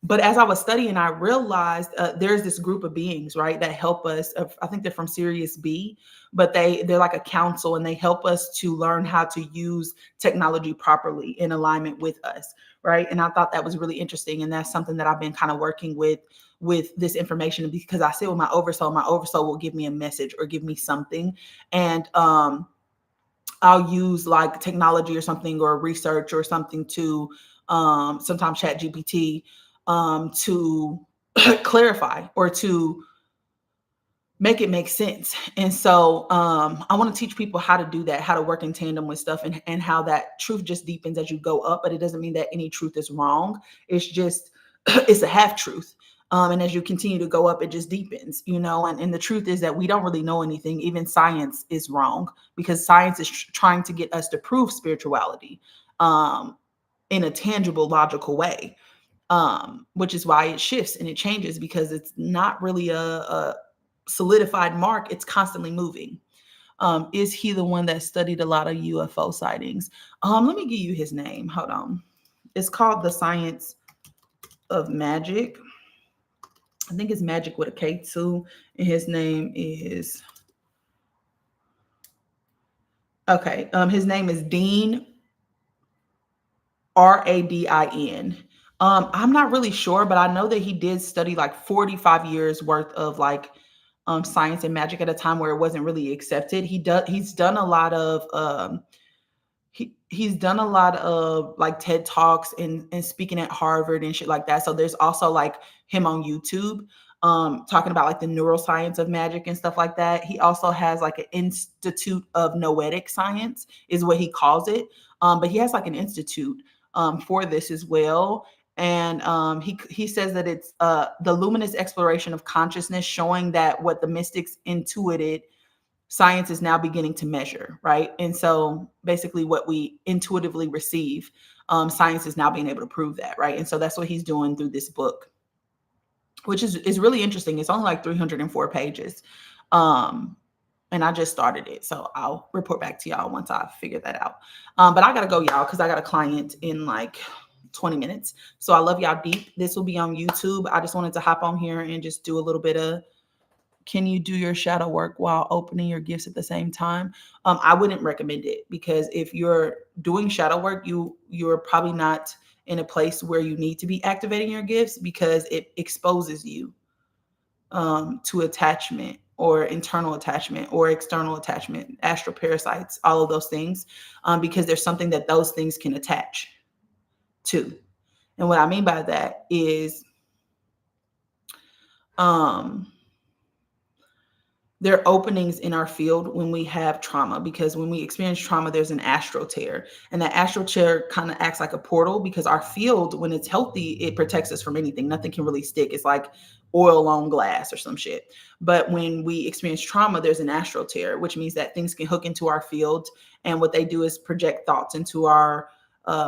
But as I was studying, I realized there's this group of beings, right, that help us. I think they're from Sirius B, but they're like a council, and they help us to learn how to use technology properly in alignment with us, right? And I thought that was really interesting, and that's something that I've been kind of working with this information because I sit with my oversoul. My oversoul will give me a message or give me something, and I'll use like technology or something or research or something to sometimes chat GPT to clarify or to make it make sense. And so I want to teach people how to do that, how to work in tandem with stuff and how that truth just deepens as you go up. But it doesn't mean that any truth is wrong. It's just, it's a half truth. And as you continue to go up, it just deepens, and the truth is that we don't really know anything. Even science is wrong because science is trying to get us to prove spirituality in a tangible, logical way, which is why it shifts and it changes because it's not really a solidified mark. It's constantly moving. Is he the one that studied a lot of UFO sightings? Let me give you his name. Hold on. It's called The Science of Magic. I think it's Magic with a K too. And his name is, okay. His name is Dean Radin. I'm not really sure, but I know that he did study like 45 years worth of like science and magic at a time where it wasn't really accepted. He's done a lot of he's done a lot of like TED Talks and speaking at Harvard and shit like that. So there's also like him on YouTube talking about like the neuroscience of magic and stuff like that. He also has like an Institute of Noetic Science is what he calls it. But he has like an institute for this as well. And he says that it's the luminous exploration of consciousness, showing that what the mystics intuited, science is now beginning to measure, right? And so basically what we intuitively receive, science is now being able to prove that, right? And so that's what he's doing through this book, which is really interesting. It's only like 304 pages. And I just started it. So I'll report back to y'all once I figure that out. But I gotta go, y'all, because I got a client in like 20 minutes. So I love y'all deep. This will be on YouTube. I just wanted to hop on here and just do a little bit of, can you do your shadow work while opening your gifts at the same time? I wouldn't recommend it, because if you're doing shadow work, you're probably not in a place where you need to be activating your gifts, because it exposes you to attachment or internal attachment or external attachment, astral parasites, all of those things, because there's something that those things can attach to. And what I mean by that is, there are openings in our field when we have trauma, because when we experience trauma, there's an astral tear, and that astral tear kind of acts like a portal, because our field, when it's healthy, it protects us from anything. Nothing can really stick. It's like oil on glass or some shit. But when we experience trauma, there's an astral tear, which means that things can hook into our field, and what they do is project thoughts into our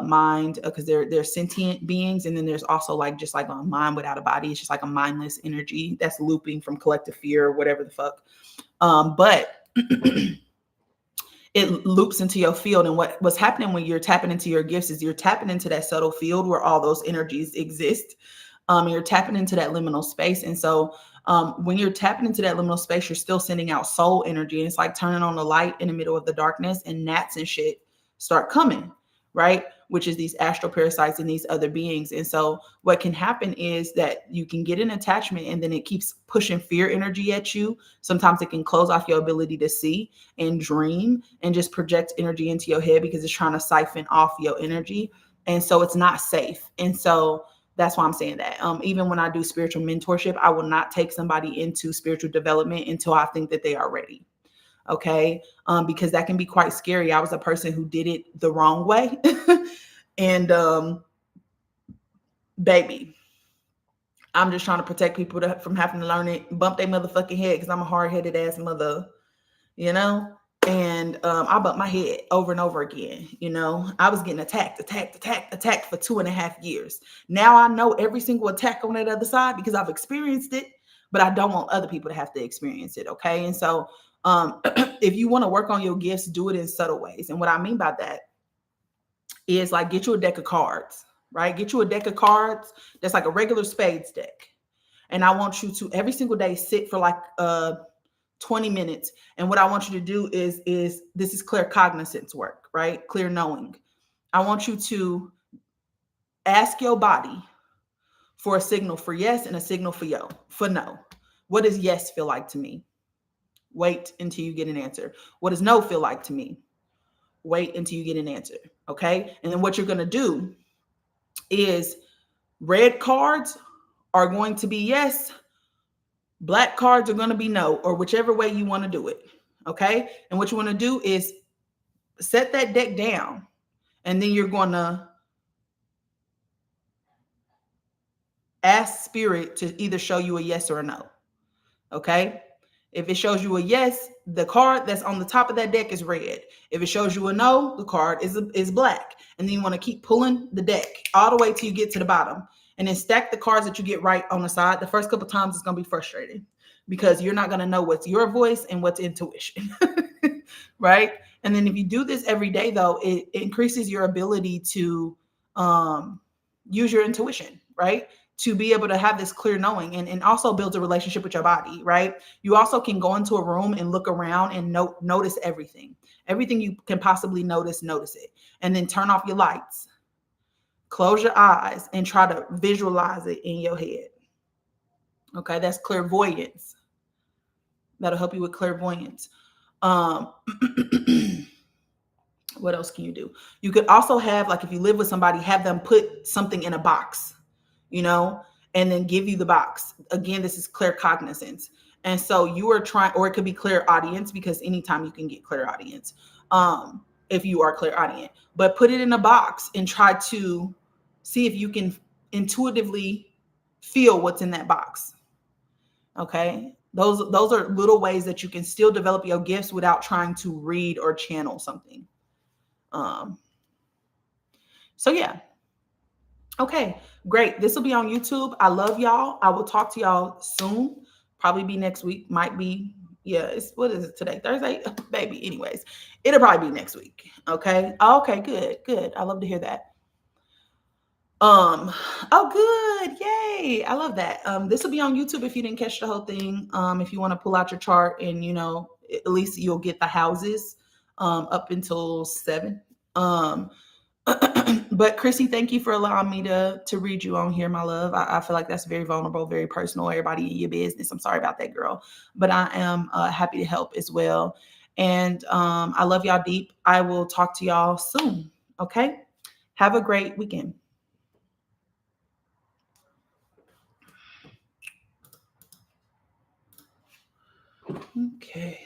mind, because they're sentient beings. And then there's also like just like a mind without a body. It's just like a mindless energy that's looping from collective fear or whatever the fuck. But it loops into your field. And what's happening when you're tapping into your gifts is you're tapping into that subtle field where all those energies exist. You're tapping into that liminal space. And so when you're tapping into that liminal space, you're still sending out soul energy. And it's like turning on the light in the middle of the darkness, and gnats and shit start coming, right? Which is these astral parasites and these other beings. And so what can happen is that you can get an attachment, and then it keeps pushing fear energy at you. Sometimes it can close off your ability to see and dream and just project energy into your head, because it's trying to siphon off your energy. And so it's not safe. And so that's why I'm saying that. Even when I do spiritual mentorship, I will not take somebody into spiritual development until I think that they are ready. Okay. Because that can be quite scary. I was a person who did it the wrong way. And baby, I'm just trying to protect people from having to learn it, bump their motherfucking head, because I'm a hard-headed ass mother, you know? And I bumped my head over and over again. You know, I was getting attacked for 2.5 years. Now I know every single attack on that other side, because I've experienced it, but I don't want other people to have to experience it. Okay. And so if you want to work on your gifts, do it in subtle ways. And what I mean by that is like, get you a deck of cards, right? Get you a deck of cards that's like a regular spades deck. And I want you to every single day sit for like 20 minutes. And what I want you to do is this is clear cognizance work, right? Clear knowing. I want you to ask your body for a signal for yes and a signal for no. What does yes feel like to me? Wait until you get an answer. What does no feel like to me? Wait until you get an answer. Okay. And then what you're going to do is, red cards are going to be yes, black cards are going to be no, or whichever way you want to do it. Okay. And what you want to do is set that deck down, and then you're going to ask spirit to either show you a yes or a no. Okay. If it shows you a yes, the card that's on the top of that deck is red. If it shows you a no, the card is black. And then you want to keep pulling the deck all the way till you get to the bottom, and then stack the cards that you get right on the side. The first couple times it's going to be frustrating, because you're not going to know what's your voice and what's intuition. Right? And then if you do this every day, though, it increases your ability to use your intuition, right? To be able to have this clear knowing, and also builds a relationship with your body, right? You also can go into a room and look around and notice everything. Everything you can possibly notice it. And then turn off your lights. Close your eyes and try to visualize it in your head. Okay, that's clairvoyance. That'll help you with clairvoyance. What else can you do? You could also have, like, if you live with somebody, have them put something in a box, you know, and then give you the box. Again, this is claircognizance. And so you are trying, or it could be clairaudience, because anytime you can get clairaudience, if you are clairaudient, but put it in a box and try to see if you can intuitively feel what's in that box. Okay. Those are little ways that you can still develop your gifts without trying to read or channel something. Um, so yeah. Okay, great. This will be on YouTube. I love y'all. I will talk to y'all soon. Probably be next week. Might be, yeah, it's what is it today? Thursday? Baby. Anyways, it'll probably be next week. Okay. Okay, good, good. I love to hear that. Um, oh good. Yay. I love that. This will be on YouTube if you didn't catch the whole thing. If you want to pull out your chart and at least you'll get the houses up until 7. Um, but Chrissy, thank you for allowing me to read you on here, my love. I feel like that's very vulnerable, very personal. Everybody in your business. I'm sorry about that, girl, but I am happy to help as well. And I love y'all deep. I will talk to y'all soon. Okay. Have a great weekend. Okay.